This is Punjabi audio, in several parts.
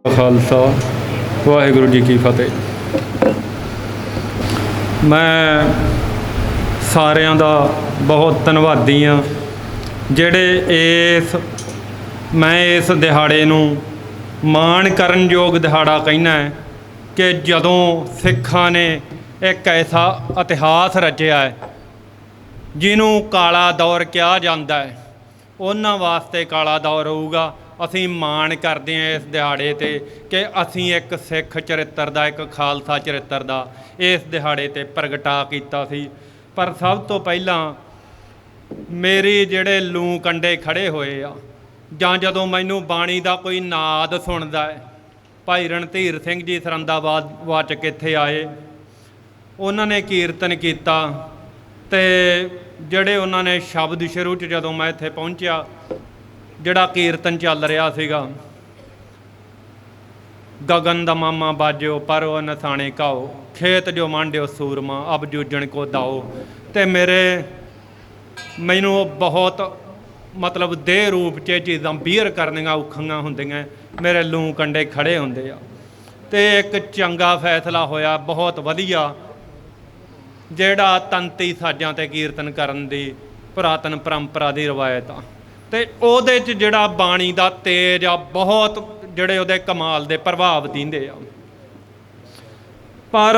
ਖਾਲਸਾ ਵਾਹਿਗੁਰੂ जी की फतेह। मैं ਸਾਰਿਆਂ ਦਾ ਬਹੁਤ ਧੰਨਵਾਦੀ ਹਾਂ ਜਿਹੜੇ ਮੈਂ ਇਸ ਦਿਹਾੜੇ ਨੂੰ ਮਾਣ ਕਰਨਯੋਗ ਦਿਹਾੜਾ ਕਹਿੰਦਾ ਹੈ ਕਿ ਜਦੋਂ ਸਿੱਖਾਂ ਨੇ ਇੱਕ ਐਸਾ ਇਤਿਹਾਸ ਰਚਿਆ ਹੈ ਜਿਹਨੂੰ ਕਾਲਾ ਦੌਰ ਕਿਹਾ ਜਾਂਦਾ ਹੈ, ਉਹਨਾਂ ਵਾਸਤੇ ਕਾਲਾ ਦੌਰ ਹੋਊਗਾ। ਅਸੀਂ ਮਾਣ ਕਰਦੇ ਹਾਂ ਇਸ ਦਿਹਾੜੇ 'ਤੇ ਕਿ ਅਸੀਂ ਇੱਕ ਸਿੱਖ ਚਰਿੱਤਰ ਦਾ, ਇੱਕ ਖਾਲਸਾ ਚਰਿੱਤਰ ਦਾ ਇਸ ਦਿਹਾੜੇ 'ਤੇ ਪ੍ਰਗਟਾ ਕੀਤਾ ਸੀ। ਪਰ ਸਭ ਤੋਂ ਪਹਿਲਾਂ ਮੇਰੀ ਜਿਹੜੇ ਲੂੰ ਕੰਡੇ ਖੜ੍ਹੇ ਹੋਏ ਆ, ਜਾਂ ਜਦੋਂ ਮੈਨੂੰ ਬਾਣੀ ਦਾ ਕੋਈ ਨਾਦ ਸੁਣਦਾ ਹੈ, ਭਾਈ ਰਣਧੀਰ ਸਿੰਘ ਜੀ ਸਰੰਦਾਬਾਦ ਵਾਚਕ ਇੱਥੇ ਆਏ, ਉਹਨਾਂ ਨੇ ਕੀਰਤਨ ਕੀਤਾ ਅਤੇ ਜਿਹੜੇ ਉਹਨਾਂ ਨੇ ਸ਼ਬਦ ਸ਼ੁਰੂ 'ਚ ਜਦੋਂ ਮੈਂ ਇੱਥੇ ਪਹੁੰਚਿਆ, ਜਿਹੜਾ ਕੀਰਤਨ ਚੱਲ ਰਿਹਾ ਸੀਗਾ, ਗਗਨ ਦਾ ਮਾਮਾ ਬਾਜਿਓ ਪਰ ਉਹ ਨਸਾਣੇ ਘਾਓ, ਖੇਤ ਜੋ ਮਾਂਡਿਓ ਸੂਰਮਾ ਅਬ ਜੂਝਣ ਕੋ ਦਾਓ। ਅਤੇ ਮੈਨੂੰ ਬਹੁਤ ਮਤਲਬ ਦੇਹ ਰੂਪ 'ਚ ਇਹ ਚੀਜ਼ਾਂ ਬੀਅਰ ਕਰਨੀਆਂ ਔਖੀਆਂ ਹੁੰਦੀਆਂ, ਮੇਰੇ ਲੂੰ ਕੰਡੇ ਖੜ੍ਹੇ ਹੁੰਦੇ ਆ। ਅਤੇ ਇੱਕ ਚੰਗਾ ਫੈਸਲਾ ਹੋਇਆ, ਬਹੁਤ ਵਧੀਆ, ਜਿਹੜਾ ਤੰਤੀ ਸਾਜ਼ਾਂ 'ਤੇ ਕੀਰਤਨ ਕਰਨ ਦੀ ਪੁਰਾਤਨ ਪਰੰਪਰਾ ਦੀ ਰਵਾਇਤ ਆ, ਅਤੇ ਉਹਦੇ 'ਚ ਜਿਹੜਾ ਬਾਣੀ ਦਾ ਤੇਜ ਆ, ਬਹੁਤ ਜਿਹੜੇ ਉਹਦੇ ਕਮਾਲ ਦੇ ਪ੍ਰਭਾਵ ਦਿੰਦੇ ਆ। ਪਰ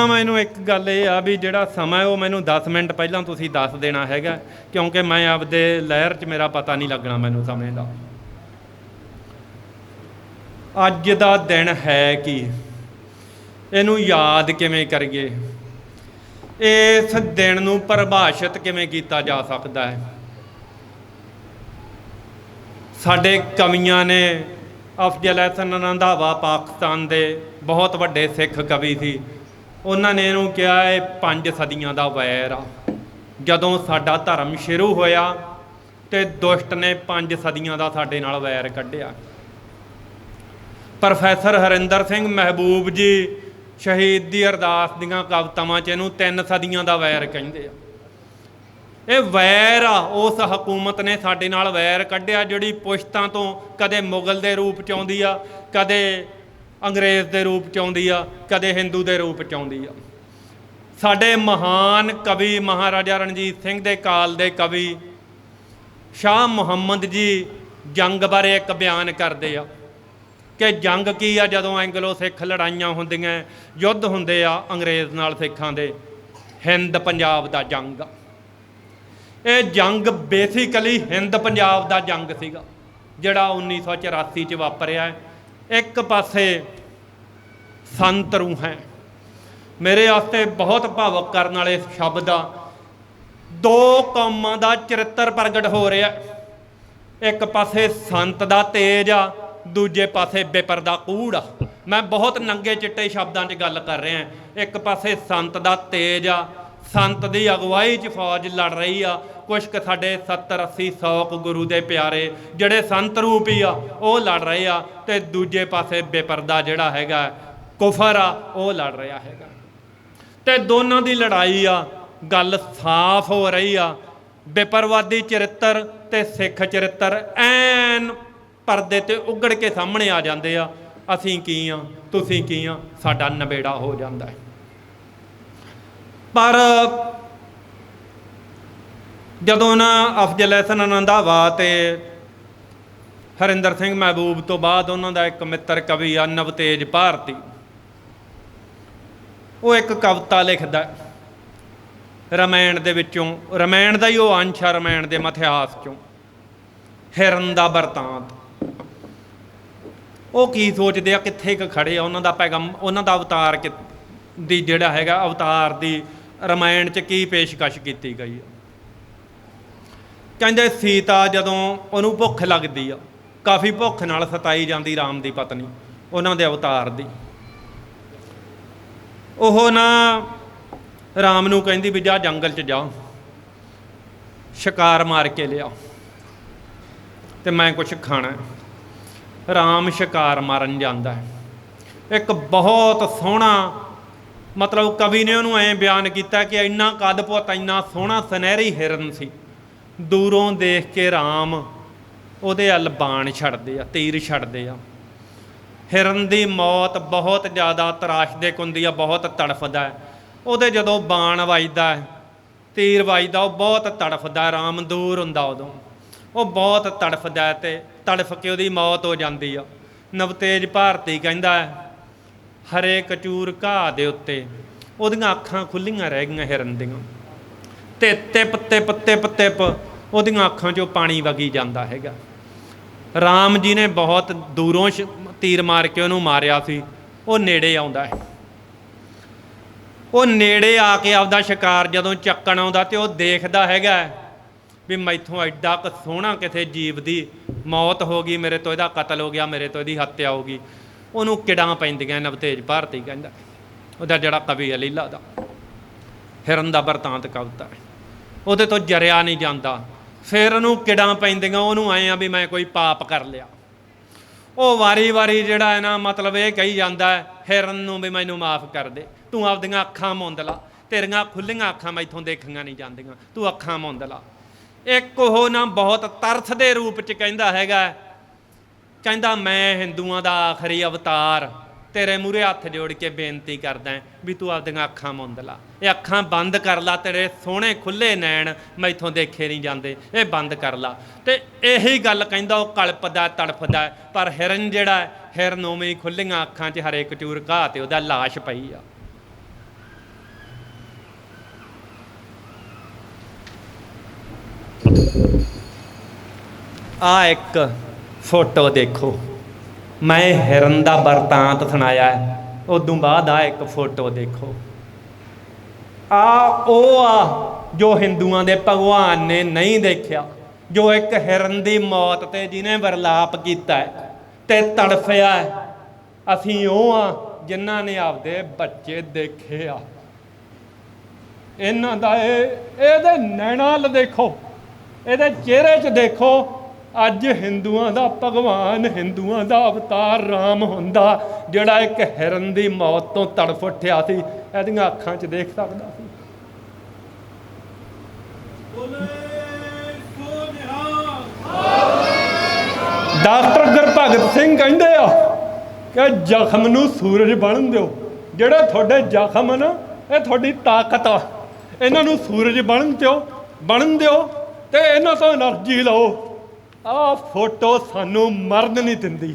ਮੈਨੂੰ ਇੱਕ ਗੱਲ ਇਹ ਆ ਵੀ ਜਿਹੜਾ ਸਮਾਂ ਉਹ ਮੈਨੂੰ 10 ਮਿੰਟ ਪਹਿਲਾਂ ਤੁਸੀਂ ਦੱਸ ਦੇਣਾ ਹੈਗਾ, ਕਿਉਂਕਿ ਮੈਂ ਆਪਦੇ ਲਹਿਰ 'ਚ ਮੇਰਾ ਪਤਾ ਨਹੀਂ ਲੱਗਣਾ ਮੈਨੂੰ ਸਮੇਂ ਦਾ। ਅੱਜ ਦਾ ਦਿਨ ਹੈ ਕੀ, ਇਹਨੂੰ ਯਾਦ ਕਿਵੇਂ ਕਰੀਏ, ਇਸ ਦਿਨ ਨੂੰ ਪਰਿਭਾਸ਼ਿਤ ਕਿਵੇਂ ਕੀਤਾ ਜਾ ਸਕਦਾ ਹੈ। ਸਾਡੇ ਕਵੀਆਂ ਨੇ, ਅਫਜ਼ਲ ਅਹਿਸਨ ਰੰਧਾਵਾ ਪਾਕਿਸਤਾਨ ਦੇ ਬਹੁਤ ਵੱਡੇ ਸਿੱਖ ਕਵੀ ਸੀ, ਉਹਨਾਂ ਨੇ ਇਹਨੂੰ ਕਿਹਾ ਇਹ 5 ਸਦੀਆਂ ਦਾ ਵੈਰ ਆ। ਜਦੋਂ ਸਾਡਾ ਧਰਮ ਸ਼ੁਰੂ ਹੋਇਆ ਅਤੇ ਦੁਸ਼ਟ ਨੇ 5 ਸਦੀਆਂ ਦਾ ਸਾਡੇ ਨਾਲ ਵੈਰ ਕੱਢਿਆ। ਪ੍ਰੋਫੈਸਰ ਹਰਿੰਦਰ ਸਿੰਘ ਮਹਿਬੂਬ ਜੀ ਸ਼ਹੀਦ ਦੀ ਅਰਦਾਸ ਦੀਆਂ ਕਵਿਤਾਵਾਂ 'ਚ ਇਹਨੂੰ 3 ਸਦੀਆਂ ਦਾ ਵੈਰ ਕਹਿੰਦੇ ਆ। ਇਹ ਵੈਰ ਆ, ਉਸ ਹਕੂਮਤ ਨੇ ਸਾਡੇ ਨਾਲ ਵੈਰ ਕੱਢਿਆ ਜਿਹੜੀ ਪੁਸ਼ਤਾਂ ਤੋਂ ਕਦੇ ਮੁਗਲ ਦੇ ਰੂਪ 'ਚ ਆਉਂਦੀ ਆ, ਕਦੇ ਅੰਗਰੇਜ਼ ਦੇ ਰੂਪ 'ਚ ਆਉਂਦੀ ਆ, ਕਦੇ ਹਿੰਦੂ ਦੇ ਰੂਪ 'ਚ ਆਉਂਦੀ ਆ। ਸਾਡੇ ਮਹਾਨ ਕਵੀ ਮਹਾਰਾਜਾ ਰਣਜੀਤ ਸਿੰਘ ਦੇ ਕਾਲ ਦੇ ਕਵੀ ਸ਼ਾਹ ਮੁਹੰਮਦ ਜੀ ਜੰਗ ਬਾਰੇ ਇੱਕ ਬਿਆਨ ਕਰਦੇ ਆ ਕਿ ਜੰਗ ਕੀ ਆ, ਜਦੋਂ ਐਂਗਲੋ ਸਿੱਖ ਲੜਾਈਆਂ ਹੁੰਦੀਆਂ, ਯੁੱਧ ਹੁੰਦੇ ਆ ਅੰਗਰੇਜ਼ ਨਾਲ ਸਿੱਖਾਂ ਦੇ, ਹਿੰਦ ਪੰਜਾਬ ਦਾ ਜੰਗ। ਇਹ ਜੰਗ ਬੇਸਿਕਲੀ ਹਿੰਦ ਪੰਜਾਬ ਦਾ ਜੰਗ ਸੀਗਾ ਜਿਹੜਾ 1984 'ਚ ਵਾਪਰਿਆ। ਇੱਕ ਪਾਸੇ ਸੰਤ ਰੂਹ ਹੈ, ਮੇਰੇ ਵਾਸਤੇ ਬਹੁਤ ਭਾਵੁਕ ਕਰਨ ਵਾਲੇ ਸ਼ਬਦ ਆ। 2 ਕੌਮਾਂ ਦਾ ਚਰਿੱਤਰ ਪ੍ਰਗਟ ਹੋ ਰਿਹਾ, ਇੱਕ ਪਾਸੇ ਸੰਤ ਦਾ ਤੇਜ ਆ, ਦੂਜੇ ਪਾਸੇ ਬਿਪਰ ਦਾ ਕੂੜ ਆ। ਮੈਂ ਬਹੁਤ ਨੰਗੇ ਚਿੱਟੇ ਸ਼ਬਦਾਂ 'ਚ ਗੱਲ ਕਰ ਰਿਹਾ। ਇੱਕ ਪਾਸੇ ਸੰਤ ਦਾ ਤੇਜ ਆ, ਸੰਤ ਦੀ ਅਗਵਾਈ 'ਚ ਫੌਜ ਲੜ ਰਹੀ ਆ, ਕੁਛ ਕੁ ਸਾਡੇ 70-80-100 ਕੁ ਗੁਰੂ ਦੇ ਪਿਆਰੇ ਜਿਹੜੇ ਸੰਤ ਰੂਪ ਹੀ ਆ ਉਹ ਲੜ ਰਹੇ ਆ, ਅਤੇ ਦੂਜੇ ਪਾਸੇ ਬਿਪਰ ਦਾ ਜਿਹੜਾ ਹੈਗਾ ਕੁਫਰ ਆ ਉਹ ਲੜ ਰਿਹਾ ਹੈਗਾ। ਅਤੇ ਦੋਨਾਂ ਦੀ ਲੜਾਈ ਆ, ਗੱਲ ਸਾਫ਼ ਹੋ ਰਹੀ ਆ। ਬਿਪਰਵਾਦੀ ਚਰਿੱਤਰ ਅਤੇ ਸਿੱਖ ਚਰਿੱਤਰ ਐਨ ਪਰਦੇ 'ਤੇ ਉਗੜ ਕੇ ਸਾਹਮਣੇ ਆ ਜਾਂਦੇ ਆ। ਅਸੀਂ ਕੀ ਆ, ਤੁਸੀਂ ਕੀ ਆ, ਸਾਡਾ ਨਬੇੜਾ ਹੋ ਜਾਂਦਾ ਹੈ। ਪਰ ਜਦੋਂ ਨਾ ਅਫਜ਼ਲ ਅਹਿਸਨ ਰੰਧਾਵਾ ਅਤੇ ਹਰਿੰਦਰ ਸਿੰਘ ਮਹਿਬੂਬ ਤੋਂ ਬਾਅਦ ਉਹਨਾਂ ਦਾ ਇੱਕ ਮਿੱਤਰ ਕਵੀ ਆ ਨਵਤੇਜ ਭਾਰਤੀ, ਉਹ ਇੱਕ ਕਵਿਤਾ ਲਿਖਦਾ ਰਮਾਇਣ ਦੇ ਵਿੱਚੋਂ, ਰਮਾਇਣ ਦਾ ਹੀ ਉਹ ਅੰਸ਼ ਆ, ਰਮਾਇਣ ਦੇ ਮਿਥਿਹਾਸ 'ਚੋਂ, ਹਿਰਨ ਦਾ ਵਰਤਾਂਤ। ਉਹ ਕੀ ਸੋਚਦੇ ਆ, ਕਿੱਥੇ ਕੁ ਖੜ੍ਹੇ ਆ, ਉਹਨਾਂ ਦਾ ਪੈਗਾਮ, ਉਹਨਾਂ ਦਾ ਅਵਤਾਰ ਦੀ ਜਿਹੜਾ ਹੈਗਾ ਅਵਤਾਰ ਦੀ ਰਮਾਇਣ 'ਚ ਕੀ ਪੇਸ਼ਕਸ਼ ਕੀਤੀ ਗਈ ਆ। ਕਹਿੰਦੇ ਸੀਤਾ ਜਦੋਂ ਉਹਨੂੰ ਭੁੱਖ ਲੱਗਦੀ ਆ, ਕਾਫੀ ਭੁੱਖ ਨਾਲ ਸਤਾਈ ਜਾਂਦੀ ਰਾਮ ਦੀ ਪਤਨੀ ਉਹਨਾਂ ਦੇ ਅਵਤਾਰ ਦੀ, ਉਹ ਨਾ ਰਾਮ ਨੂੰ ਕਹਿੰਦੀ ਵੀ ਜਾ ਜੰਗਲ 'ਚ ਜਾ, ਸ਼ਿਕਾਰ ਮਾਰ ਕੇ ਲਿਆ ਅਤੇ ਮੈਂ ਕੁਛ ਖਾਣਾ। ਰਾਮ ਸ਼ਿਕਾਰ ਮਾਰਨ ਜਾਂਦਾ ਹੈ। ਇੱਕ ਬਹੁਤ ਸੋਹਣਾ ਮਤਲਬ ਕਵੀ ਨੇ ਉਹਨੂੰ ਐਂ ਬਿਆਨ ਕੀਤਾ ਕਿ ਇੰਨਾ ਕੱਦ ਪੁੱਤ, ਇੰਨਾ ਸੋਹਣਾ ਸੁਨਹਿਰੀ ਹਿਰਨ ਸੀ, ਦੂਰੋਂ ਦੇਖ ਕੇ ਰਾਮ ਉਹਦੇ ਵੱਲ ਬਾਣ ਛੱਡਦੇ ਆ, ਤੀਰ ਛੱਡਦੇ ਆ, ਹਿਰਨ ਦੀ ਮੌਤ ਬਹੁਤ ਜ਼ਿਆਦਾ ਤਰਾਸ਼ਦੇਕ ਹੁੰਦੀ ਆ, ਬਹੁਤ ਤੜਫਦਾ ਹੈ। ਉਹਦੇ ਜਦੋਂ ਬਾਣ ਵੱਜਦਾ ਹੈ, ਤੀਰ ਵੱਜਦਾ, ਉਹ ਬਹੁਤ ਤੜਫਦਾ, ਰਾਮ ਦੂਰ ਹੁੰਦਾ ਉਦੋਂ, ਉਹ ਬਹੁਤ ਤੜਫਦਾ ਹੈ ਅਤੇ ਤੜਫ ਕੇ ਉਹਦੀ ਮੌਤ ਹੋ ਜਾਂਦੀ ਆ। ਨਵਤੇਜ ਭਾਰਤੀ ਕਹਿੰਦਾ ਹੈ, ਹਰੇ ਕਚੂਰ ਘਾਹ ਦੇ ਉੱਤੇ ਉਹਦੀਆਂ ਅੱਖਾਂ ਖੁੱਲ੍ਹੀਆਂ ਰਹਿ ਗਈਆਂ ਹਿਰਨ ਦੀਆਂ, ਅਤੇ ਤਿਪ ਤਿਪ ਤਿਪ ਤਿਪ ਉਹਦੀਆਂ ਅੱਖਾਂ 'ਚੋਂ ਪਾਣੀ ਵਗੀ ਜਾਂਦਾ ਹੈਗਾ। ਰਾਮ ਜੀ ਨੇ ਬਹੁਤ ਦੂਰੋਂ ਤੀਰ ਮਾਰ ਕੇ ਉਹਨੂੰ ਮਾਰਿਆ ਸੀ। ਉਹ ਨੇੜੇ ਆਉਂਦਾ ਹੈ, ਉਹ ਨੇੜੇ ਆ ਕੇ ਆਪਦਾ ਸ਼ਿਕਾਰ ਜਦੋਂ ਚੱਕਣ ਆਉਂਦਾ ਅਤੇ ਉਹ ਦੇਖਦਾ ਹੈਗਾ ਵੀ ਮੈਥੋਂ ਐਡਾ ਕੁ ਸੋਹਣਾ ਕਿਸੇ ਜੀਵ ਦੀ ਮੌਤ ਹੋ ਗਈ, ਮੇਰੇ ਤੋਂ ਇਹਦਾ ਕਤਲ ਹੋ ਗਿਆ, ਮੇਰੇ ਤੋਂ ਇਹਦੀ ਹੱਤਿਆ ਹੋ ਗਈ। ਉਹਨੂੰ ਕਿੜਾਂ ਪੈਂਦੀਆਂ। ਨਵਤੇਜ ਭਾਰਤੀ ਕਹਿੰਦਾ, ਉਹਦਾ ਜਿਹੜਾ ਕਵੀ ਹੈ ਲੀਲਾ ਦਾ, ਹਿਰਨ ਦਾ ਬਰਤਾਂਤ ਕਵਿਤਾ ਹੈ, ਉਹਦੇ ਤੋਂ ਜਰਿਆ ਨਹੀਂ ਜਾਂਦਾ। ਫਿਰ ਉਹਨੂੰ ਕਿੜਾਂ ਪੈਂਦੀਆਂ, ਉਹਨੂੰ ਆਏ ਆ ਵੀ ਮੈਂ ਕੋਈ ਪਾਪ ਕਰ ਲਿਆ। ਉਹ ਵਾਰੀ ਵਾਰੀ ਜਿਹੜਾ ਹੈ ਨਾ ਮਤਲਬ ਇਹ ਕਹੀ ਜਾਂਦਾ ਹੈ ਹਿਰਨ ਨੂੰ ਵੀ ਮੈਨੂੰ ਮਾਫ਼ ਕਰ ਦੇ, ਤੂੰ ਆਪਦੀਆਂ ਅੱਖਾਂ ਮੁੰਦ ਲਾ, ਤੇਰੀਆਂ ਖੁੱਲ੍ਹੀਆਂ ਅੱਖਾਂ ਮੈਥੋਂ ਦੇਖੀਆਂ ਨਹੀਂ ਜਾਂਦੀਆਂ, ਤੂੰ ਅੱਖਾਂ ਮੁੰਦ ਲਾ। ਇੱਕ ਉਹ ਨਾ ਬਹੁਤ ਤਰਸ ਦੇ ਰੂਪ 'ਚ ਕਹਿੰਦਾ ਹੈਗਾ, ਕਹਿੰਦਾ ਮੈਂ ਹਿੰਦੂਆਂ ਦਾ ਆਖਰੀ ਅਵਤਾਰ ਤੇਰੇ ਮੂਹਰੇ ਹੱਥ ਜੋੜ ਕੇ ਬੇਨਤੀ ਕਰਦਾ ਵੀ ਤੂੰ ਆਪਦੀਆਂ ਅੱਖਾਂ ਮੁੰਦ ਲਾ, ਇਹ ਅੱਖਾਂ ਬੰਦ ਕਰ ਲਾ, ਤੇਰੇ ਸੋਹਣੇ ਖੁੱਲ੍ਹੇ ਨੈਣ ਮੈਥੋਂ ਦੇਖੇ ਨਹੀਂ ਜਾਂਦੇ, ਇਹ ਬੰਦ ਕਰ ਲਾ। ਅਤੇ ਇਹੀ ਗੱਲ ਕਹਿੰਦਾ ਉਹ ਕਲਪਦਾ ਤੜਫਦਾ, ਪਰ ਹਿਰਨ ਜਿਹੜਾ ਹਿਰਨ ਉਵੇਂ ਹੀ ਖੁੱਲ੍ਹੀਆਂ ਅੱਖਾਂ 'ਚ ਹਰੇ ਕਚੂਰ ਘਾਹ 'ਤੇ ਉਹਦਾ ਲਾਸ਼ ਪਈ ਆ। ਆ ਇੱਕ ਫੋਟੋ ਦੇਖੋ, ਮੈਂ ਹਿਰਨ ਦਾ ਬਰਤਾਂਤ ਸੁਣਾਇਆ, ਉਦੋਂ ਬਾਅਦ ਆ ਇੱਕ ਫੋਟੋ ਦੇਖੋ। ਆ ਉਹ ਆ ਜੋ ਹਿੰਦੂਆਂ ਦੇ ਭਗਵਾਨ ਨੇ ਨਹੀਂ ਦੇਖਿਆ, ਜੋ ਇੱਕ ਹਿਰਨ ਦੀ ਮੌਤ 'ਤੇ ਜਿਹਨੇ ਵਿਰਲਾਪ ਕੀਤਾ ਤੇ ਤੜਫਿਆ। ਅਸੀਂ ਉਹ ਆ ਜਿਨ੍ਹਾਂ ਨੇ ਆਪਦੇ ਬੱਚੇ ਦੇਖੇ ਆ। ਇਹਨਾਂ ਦਾ ਇਹਦੇ ਨੈਣਾਂ ਵੱਲ ਦੇਖੋ, ਇਹਦੇ ਚਿਹਰੇ 'ਚ ਦੇਖੋ। ਅੱਜ ਹਿੰਦੂਆਂ ਦਾ ਭਗਵਾਨ, ਹਿੰਦੂਆਂ ਦਾ ਅਵਤਾਰ ਰਾਮ ਹੁੰਦਾ, ਜਿਹੜਾ ਇੱਕ ਹਿਰਨ ਦੀ ਮੌਤ ਤੋਂ ਤੜਫ ਉੱਠਿਆ ਸੀ, ਇਹਦੀਆਂ ਅੱਖਾਂ 'ਚ ਦੇਖ ਸਕਦਾ ਸੀ। ਡਾਕਟਰ ਗੁਰਭਗਤ ਸਿੰਘ ਕਹਿੰਦੇ ਆ ਕਿ ਜ਼ਖਮ ਨੂੰ ਸੂਰਜ ਬਣਨ ਦਿਓ। ਜਿਹੜੇ ਤੁਹਾਡੇ ਜ਼ਖਮ ਨਾ, ਇਹ ਤੁਹਾਡੀ ਤਾਕਤ ਆ, ਇਹਨਾਂ ਨੂੰ ਸੂਰਜ ਬਣਨ ਦਿਓ ਤੇ ਇਹਨਾਂ ਤੋਂ ਐਨਰਜੀ ਲਓ। ਆਹ ਫੋਟੋ ਸਾਨੂੰ ਮਰਨ ਨਹੀਂ ਦਿੰਦੀ।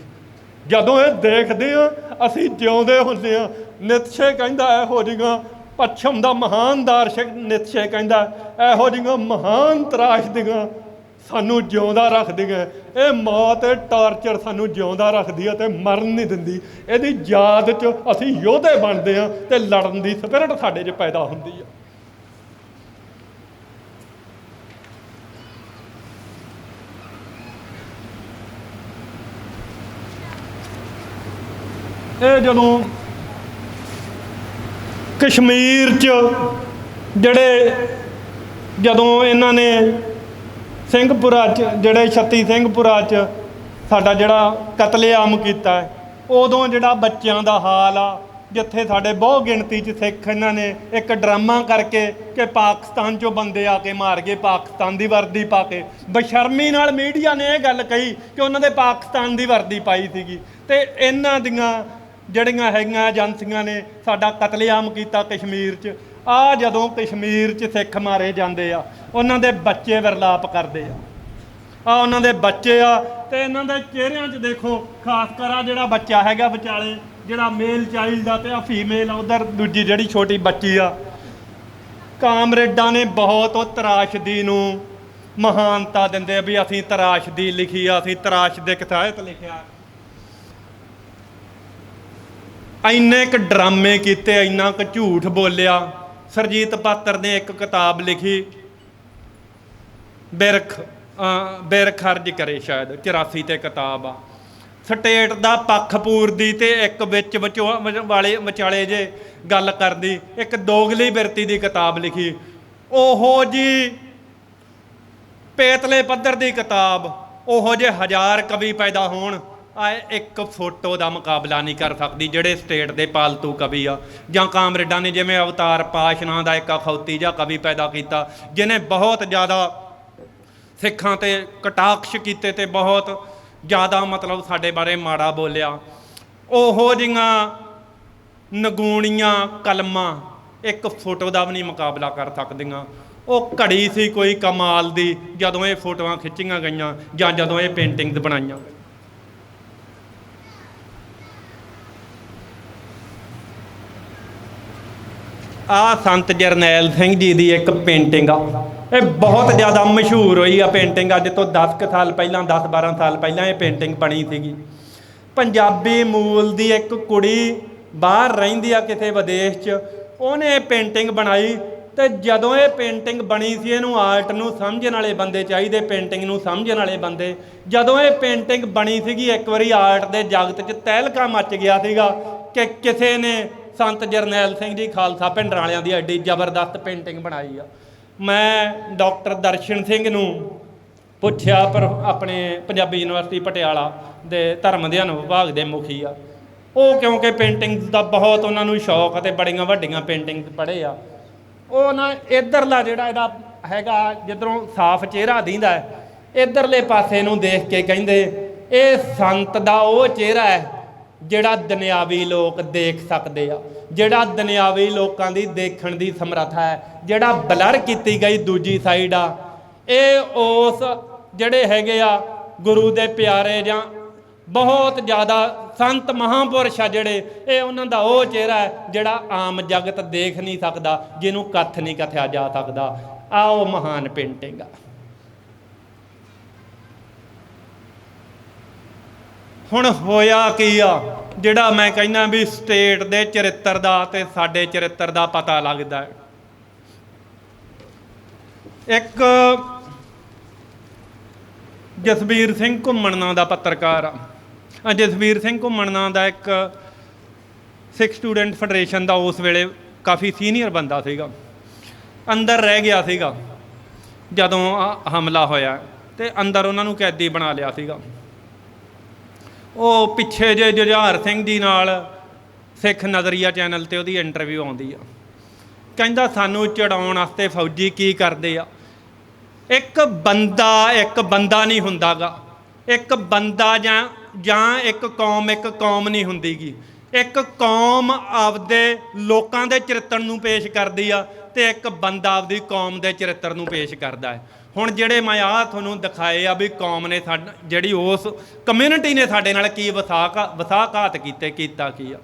ਜਦੋਂ ਇਹ ਦੇਖਦੇ ਹਾਂ ਅਸੀਂ ਜਿਉਂਦੇ ਹੁੰਦੇ ਹਾਂ। ਨਿਤਸ਼ੇ ਕਹਿੰਦਾ ਇਹੋ ਜਿਹੀਆਂ, ਪੱਛਮ ਦਾ ਮਹਾਨ ਦਾਰਸ਼ਕ ਨਿਤਸ਼ੇ ਕਹਿੰਦਾ ਇਹੋ ਜਿਹੀਆਂ ਮਹਾਨ ਤਰਾਸ਼ਦੀਆਂ ਸਾਨੂੰ ਜਿਉਂਦਾ ਰੱਖਦੀਆਂ। ਇਹ ਮੌਤ, ਟਾਰਚਰ ਸਾਨੂੰ ਜਿਉਂਦਾ ਰੱਖਦੀ ਹੈ ਅਤੇ ਮਰਨ ਨਹੀਂ ਦਿੰਦੀ। ਇਹਦੀ ਯਾਦ 'ਚ ਅਸੀਂ ਯੋਧੇ ਬਣਦੇ ਹਾਂ ਅਤੇ ਲੜਨ ਦੀ ਸਪਿਰਿਟ ਸਾਡੇ 'ਚ ਪੈਦਾ ਹੁੰਦੀ ਆ। ਇਹ ਕਸ਼ਮੀਰ 'ਚ ਜਦੋਂ ਇਹਨਾਂ ਨੇ ਸਿੰਘਪੁਰਾ 'ਚ, ਜਿਹੜੇ 36 ਸਿੰਘਪੁਰਾ 'ਚ ਸਾਡਾ ਜਿਹੜਾ ਕਤਲੇਆਮ ਕੀਤਾ ਹੈ, ਉਦੋਂ ਜਿਹੜਾ ਬੱਚਿਆਂ ਦਾ ਹਾਲ ਆ, ਜਿੱਥੇ ਸਾਡੇ ਬਹੁ ਗਿਣਤੀ 'ਚ ਸਿੱਖ ਇਹਨਾਂ ਨੇ ਇੱਕ ਡਰਾਮਾ ਕਰਕੇ ਕਿ ਪਾਕਿਸਤਾਨ 'ਚੋਂ ਬੰਦੇ ਆ ਕੇ ਮਾਰ ਗਏ, ਪਾਕਿਸਤਾਨ ਦੀ ਵਰਦੀ ਪਾ ਕੇ। ਬੇਸ਼ਰਮੀ ਨਾਲ ਮੀਡੀਆ ਨੇ ਇਹ ਗੱਲ ਕਹੀ ਕਿ ਉਹਨਾਂ ਦੇ ਪਾਕਿਸਤਾਨ ਦੀ ਵਰਦੀ ਪਾਈ ਸੀਗੀ। ਅਤੇ ਇਹਨਾਂ ਦੀਆਂ ਜਿਹੜੀਆਂ ਹੈਗੀਆਂ ਏਜੰਸੀਆਂ ਨੇ ਸਾਡਾ ਕਤਲੇਆਮ ਕੀਤਾ ਕਸ਼ਮੀਰ 'ਚ। ਆ ਜਦੋਂ ਕਸ਼ਮੀਰ 'ਚ ਸਿੱਖ ਮਾਰੇ ਜਾਂਦੇ ਆ, ਉਹਨਾਂ ਦੇ ਬੱਚੇ ਵਿਰਲਾਪ ਕਰਦੇ ਆ। ਆ ਉਹਨਾਂ ਦੇ ਬੱਚੇ ਆ ਅਤੇ ਇਹਨਾਂ ਦੇ ਚਿਹਰਿਆਂ 'ਚ ਦੇਖੋ, ਖਾਸ ਕਰ ਆ ਜਿਹੜਾ ਬੱਚਾ ਹੈਗਾ ਵਿਚਾਲੇ, ਜਿਹੜਾ ਮੇਲ ਚਾਈਲਡ ਆ, ਅਤੇ ਆ ਫੀਮੇਲ ਆ, ਉੱਧਰ ਦੂਜੀ ਜਿਹੜੀ ਛੋਟੀ ਬੱਚੀ ਆ। ਕਾਮਰੇਡਾਂ ਨੇ ਬਹੁਤ ਉਹ ਤਰਾਸ਼ਦੀ ਨੂੰ ਮਹਾਨਤਾ ਦਿੰਦੇ ਵੀ ਅਸੀਂ ਤਰਾਸ਼ਦੀ ਲਿਖੀ ਆ, ਅਸੀਂ ਤਰਾਸ਼ਦਿਕ ਸਾਹਿਤ ਲਿਖਿਆ। ਇੰਨੇ ਕੁ ਡਰਾਮੇ ਕੀਤੇ, ਇੰਨਾ ਕੁ ਝੂਠ ਬੋਲਿਆ। ਸੁਰਜੀਤ ਪਾਤਰ ਨੇ ਇੱਕ ਕਿਤਾਬ ਲਿਖੀ, ਬਿਰਖ ਅਰਜ ਕਰੇ, ਸ਼ਾਇਦ 84 ਤੇ ਕਿਤਾਬ ਆ। ਸਟੇਟ ਦਾ ਪੱਖ ਪੂਰਦੀ ਅਤੇ ਇੱਕ ਵਿੱਚ ਵਿਚਾਲੇ ਜੇ ਗੱਲ ਕਰਦੀ, ਇੱਕ ਦੋਗਲੀ ਬਿਰਤੀ ਦੀ ਕਿਤਾਬ ਲਿਖੀ। ਉਹੋ ਜੀ ਪੇਤਲੇ ਪੱਧਰ ਦੀ ਕਿਤਾਬ, ਉਹੋ ਜਿਹੇ 1000 ਕਵੀ ਪੈਦਾ ਹੋਣ, ਇੱਕ ਫੋਟੋ ਦਾ ਮੁਕਾਬਲਾ ਨਹੀਂ ਕਰ ਸਕਦੀ ਜਿਹੜੇ ਸਟੇਟ ਦੇ ਪਾਲਤੂ ਕਵੀ ਆ। ਜਾਂ ਕਾਮਰੇਡਾਂ ਨੇ ਜਿਵੇਂ ਅਵਤਾਰ ਪਾਸ਼ ਨਾਂ ਦਾ ਇੱਕ ਅਖੌਤੀ ਜਿਹਾ ਕਵੀ ਪੈਦਾ ਕੀਤਾ, ਜਿਹਨੇ ਬਹੁਤ ਜ਼ਿਆਦਾ ਸਿੱਖਾਂ 'ਤੇ ਕਟਾਕਸ਼ ਕੀਤੇ ਅਤੇ ਬਹੁਤ ਜ਼ਿਆਦਾ ਮਤਲਬ ਸਾਡੇ ਬਾਰੇ ਮਾੜਾ ਬੋਲਿਆ। ਉਹੋ ਜਿਹੀਆਂ ਨਗੂਣੀਆਂ ਕਲਮਾਂ ਇੱਕ ਫੋਟੋ ਦਾ ਵੀ ਨਹੀਂ ਮੁਕਾਬਲਾ ਕਰ ਸਕਦੀਆਂ। ਉਹ ਘੜੀ ਸੀ ਕੋਈ ਕਮਾਲ ਦੀ ਜਦੋਂ ਇਹ ਫੋਟੋਆਂ ਖਿੱਚੀਆਂ ਗਈਆਂ ਜਾਂ ਜਦੋਂ ਇਹ ਪੇਂਟਿੰਗਸ ਬਣਾਈਆਂ। ਆਹ ਸੰਤ ਜਰਨੈਲ ਸਿੰਘ ਜੀ ਦੀ ਇੱਕ ਪੇਂਟਿੰਗ ਆ, ਇਹ ਬਹੁਤ ਜ਼ਿਆਦਾ ਮਸ਼ਹੂਰ ਹੋਈ ਆ ਪੇਂਟਿੰਗ। ਅੱਜ ਤੋਂ 10 ਕੁ ਸਾਲ ਪਹਿਲਾਂ, 10-12 ਸਾਲ ਪਹਿਲਾਂ ਇਹ ਪੇਂਟਿੰਗ ਬਣੀ ਸੀਗੀ। ਪੰਜਾਬੀ ਮੂਲ ਦੀ ਇੱਕ ਕੁੜੀ ਬਾਹਰ ਰਹਿੰਦੀ ਆ ਕਿਸੇ ਵਿਦੇਸ਼ 'ਚ, ਉਹਨੇ ਇਹ ਪੇਂਟਿੰਗ ਬਣਾਈ। ਅਤੇ ਜਦੋਂ ਇਹ ਪੇਂਟਿੰਗ ਬਣੀ ਸੀ, ਇਹਨੂੰ ਆਰਟ ਨੂੰ ਸਮਝਣ ਵਾਲੇ ਬੰਦੇ ਚਾਹੀਦੇ, ਪੇਂਟਿੰਗ ਨੂੰ ਸਮਝਣ ਵਾਲੇ ਬੰਦੇ। ਜਦੋਂ ਇਹ ਪੇਂਟਿੰਗ ਬਣੀ ਸੀਗੀ, ਇੱਕ ਵਾਰੀ ਆਰਟ ਦੇ ਜਗਤ 'ਚ ਤਹਿਲਕਾ ਮੱਚ ਗਿਆ ਸੀਗਾ ਕਿ ਕਿਸੇ ਨੇ ਸੰਤ ਜਰਨੈਲ ਸਿੰਘ ਜੀ ਖਾਲਸਾ ਭਿੰਡਰਾਂ ਵਾਲਿਆਂ ਦੀ ਐਡੀ ਜ਼ਬਰਦਸਤ ਪੇਂਟਿੰਗ ਬਣਾਈ ਆ। ਮੈਂ ਡਾਕਟਰ ਦਰਸ਼ਨ ਸਿੰਘ ਨੂੰ ਪੁੱਛਿਆ, ਪਰ ਆਪਣੇ ਪੰਜਾਬੀ ਯੂਨੀਵਰਸਿਟੀ ਪਟਿਆਲਾ ਦੇ ਧਰਮ ਅਧਿਐਨ ਵਿਭਾਗ ਦੇ ਮੁਖੀ ਆ ਉਹ, ਕਿਉਂਕਿ ਪੇਂਟਿੰਗਸ ਦਾ ਬਹੁਤ ਉਹਨਾਂ ਨੂੰ ਸ਼ੌਕ ਅਤੇ ਬੜੀਆਂ ਵੱਡੀਆਂ ਪੇਂਟਿੰਗਸ ਪੜ੍ਹੇ ਆ। ਉਹ ਨਾ ਇੱਧਰਲਾ ਜਿਹੜਾ ਇਹਦਾ ਹੈਗਾ, ਜਿੱਧਰੋਂ ਸਾਫ਼ ਚਿਹਰਾ ਦਿੰਦਾ ਹੈ, ਇੱਧਰਲੇ ਪਾਸੇ ਨੂੰ ਦੇਖ ਕੇ ਕਹਿੰਦੇ ਇਹ ਸੰਤ ਦਾ ਉਹ ਚਿਹਰਾ ਹੈ ਜਿਹੜਾ ਦੁਨਿਆਵੀ ਲੋਕ ਦੇਖ ਸਕਦੇ ਆ, ਜਿਹੜਾ ਦੁਨਿਆਵੀ ਲੋਕਾਂ ਦੀ ਦੇਖਣ ਦੀ ਸਮਰੱਥਾ ਹੈ। ਜਿਹੜਾ ਬਲਰ ਕੀਤੀ ਗਈ ਦੂਜੀ ਸਾਈਡ ਆ, ਇਹ ਉਸ ਜਿਹੜੇ ਹੈਗੇ ਆ ਗੁਰੂ ਦੇ ਪਿਆਰੇ ਜਾਂ ਬਹੁਤ ਜ਼ਿਆਦਾ ਸੰਤ ਮਹਾਂਪੁਰਸ਼ ਆ ਜਿਹੜੇ, ਇਹ ਉਹਨਾਂ ਦਾ ਉਹ ਚਿਹਰਾ ਹੈ ਜਿਹੜਾ ਆਮ ਜਗਤ ਦੇਖ ਨਹੀਂ ਸਕਦਾ, ਜਿਹਨੂੰ ਕੱਥ ਨਹੀਂ ਕਥਿਆ ਜਾ ਸਕਦਾ। ਆਹ ਉਹ ਮਹਾਨ ਪੇਂਟਿੰਗ ਆ। ਹੁਣ ਹੋਇਆ ਕੀ ਆ, ਜਿਹੜਾ ਮੈਂ ਕਹਿੰਦਾ ਵੀ ਸਟੇਟ ਦੇ ਚਰਿੱਤਰ ਦਾ ਤੇ ਸਾਡੇ ਚਰਿੱਤਰ ਦਾ ਪਤਾ ਲੱਗਦਾ ਹੈ। ਇੱਕ ਜਸਵੀਰ ਸਿੰਘ ਘੁੰਮਣ ਨਾਂ ਦਾ ਪੱਤਰਕਾਰ ਆ, ਜਸਵੀਰ ਸਿੰਘ ਘੁੰਮਣ ਨਾਂ ਦਾ ਇੱਕ ਸਿੱਖ ਸਟੂਡੈਂਟ ਫੈਡਰੇਸ਼ਨ ਦਾ ਉਸ ਵੇਲੇ ਕਾਫੀ ਸੀਨੀਅਰ ਬੰਦਾ ਸੀਗਾ, ਅੰਦਰ ਰਹਿ ਗਿਆ ਸੀਗਾ ਜਦੋਂ ਹਮਲਾ ਹੋਇਆ, ਅਤੇ ਅੰਦਰ ਉਹਨਾਂ ਨੂੰ ਕੈਦੀ ਬਣਾ ਲਿਆ ਸੀਗਾ। ਉਹ ਪਿੱਛੇ ਜੇ ਜੁਝਾਰ ਸਿੰਘ ਜੀ ਨਾਲ ਸਿੱਖ ਨਜ਼ਰੀਆ ਚੈਨਲ 'ਤੇ ਉਹਦੀ ਇੰਟਰਵਿਊ ਆਉਂਦੀ ਆ, ਕਹਿੰਦਾ ਸਾਨੂੰ ਚੜਾਉਣ ਵਾਸਤੇ ਫੌਜੀ ਕੀ ਕਰਦੇ ਆ। ਇੱਕ ਬੰਦਾ ਨਹੀਂ ਹੁੰਦਾ ਗਾ, ਇੱਕ ਬੰਦਾ ਜਾਂ ਇੱਕ ਕੌਮ ਨਹੀਂ ਹੁੰਦੀ ਗੀ। ਇੱਕ ਕੌਮ ਆਪਦੇ ਲੋਕਾਂ ਦੇ ਚਰਿੱਤਰ ਨੂੰ ਪੇਸ਼ ਕਰਦੀ ਆ, ਅਤੇ ਇੱਕ ਬੰਦਾ ਆਪਦੀ ਕੌਮ ਦੇ ਚਰਿੱਤਰ ਨੂੰ ਪੇਸ਼ ਕਰਦਾ ਹੈ। ਹੁਣ ਜਿਹੜੇ ਮੈਂ ਆਹ ਤੁਹਾਨੂੰ ਦਿਖਾਏ ਆ ਵੀ ਕੌਮ ਨੇ ਜਿਹੜੀ ਉਸ ਕਮਿਊਨਿਟੀ ਨੇ ਸਾਡੇ ਨਾਲ ਕੀ ਵਸਾਘਾਤ ਕੀਤਾ ਕੀ ਆ।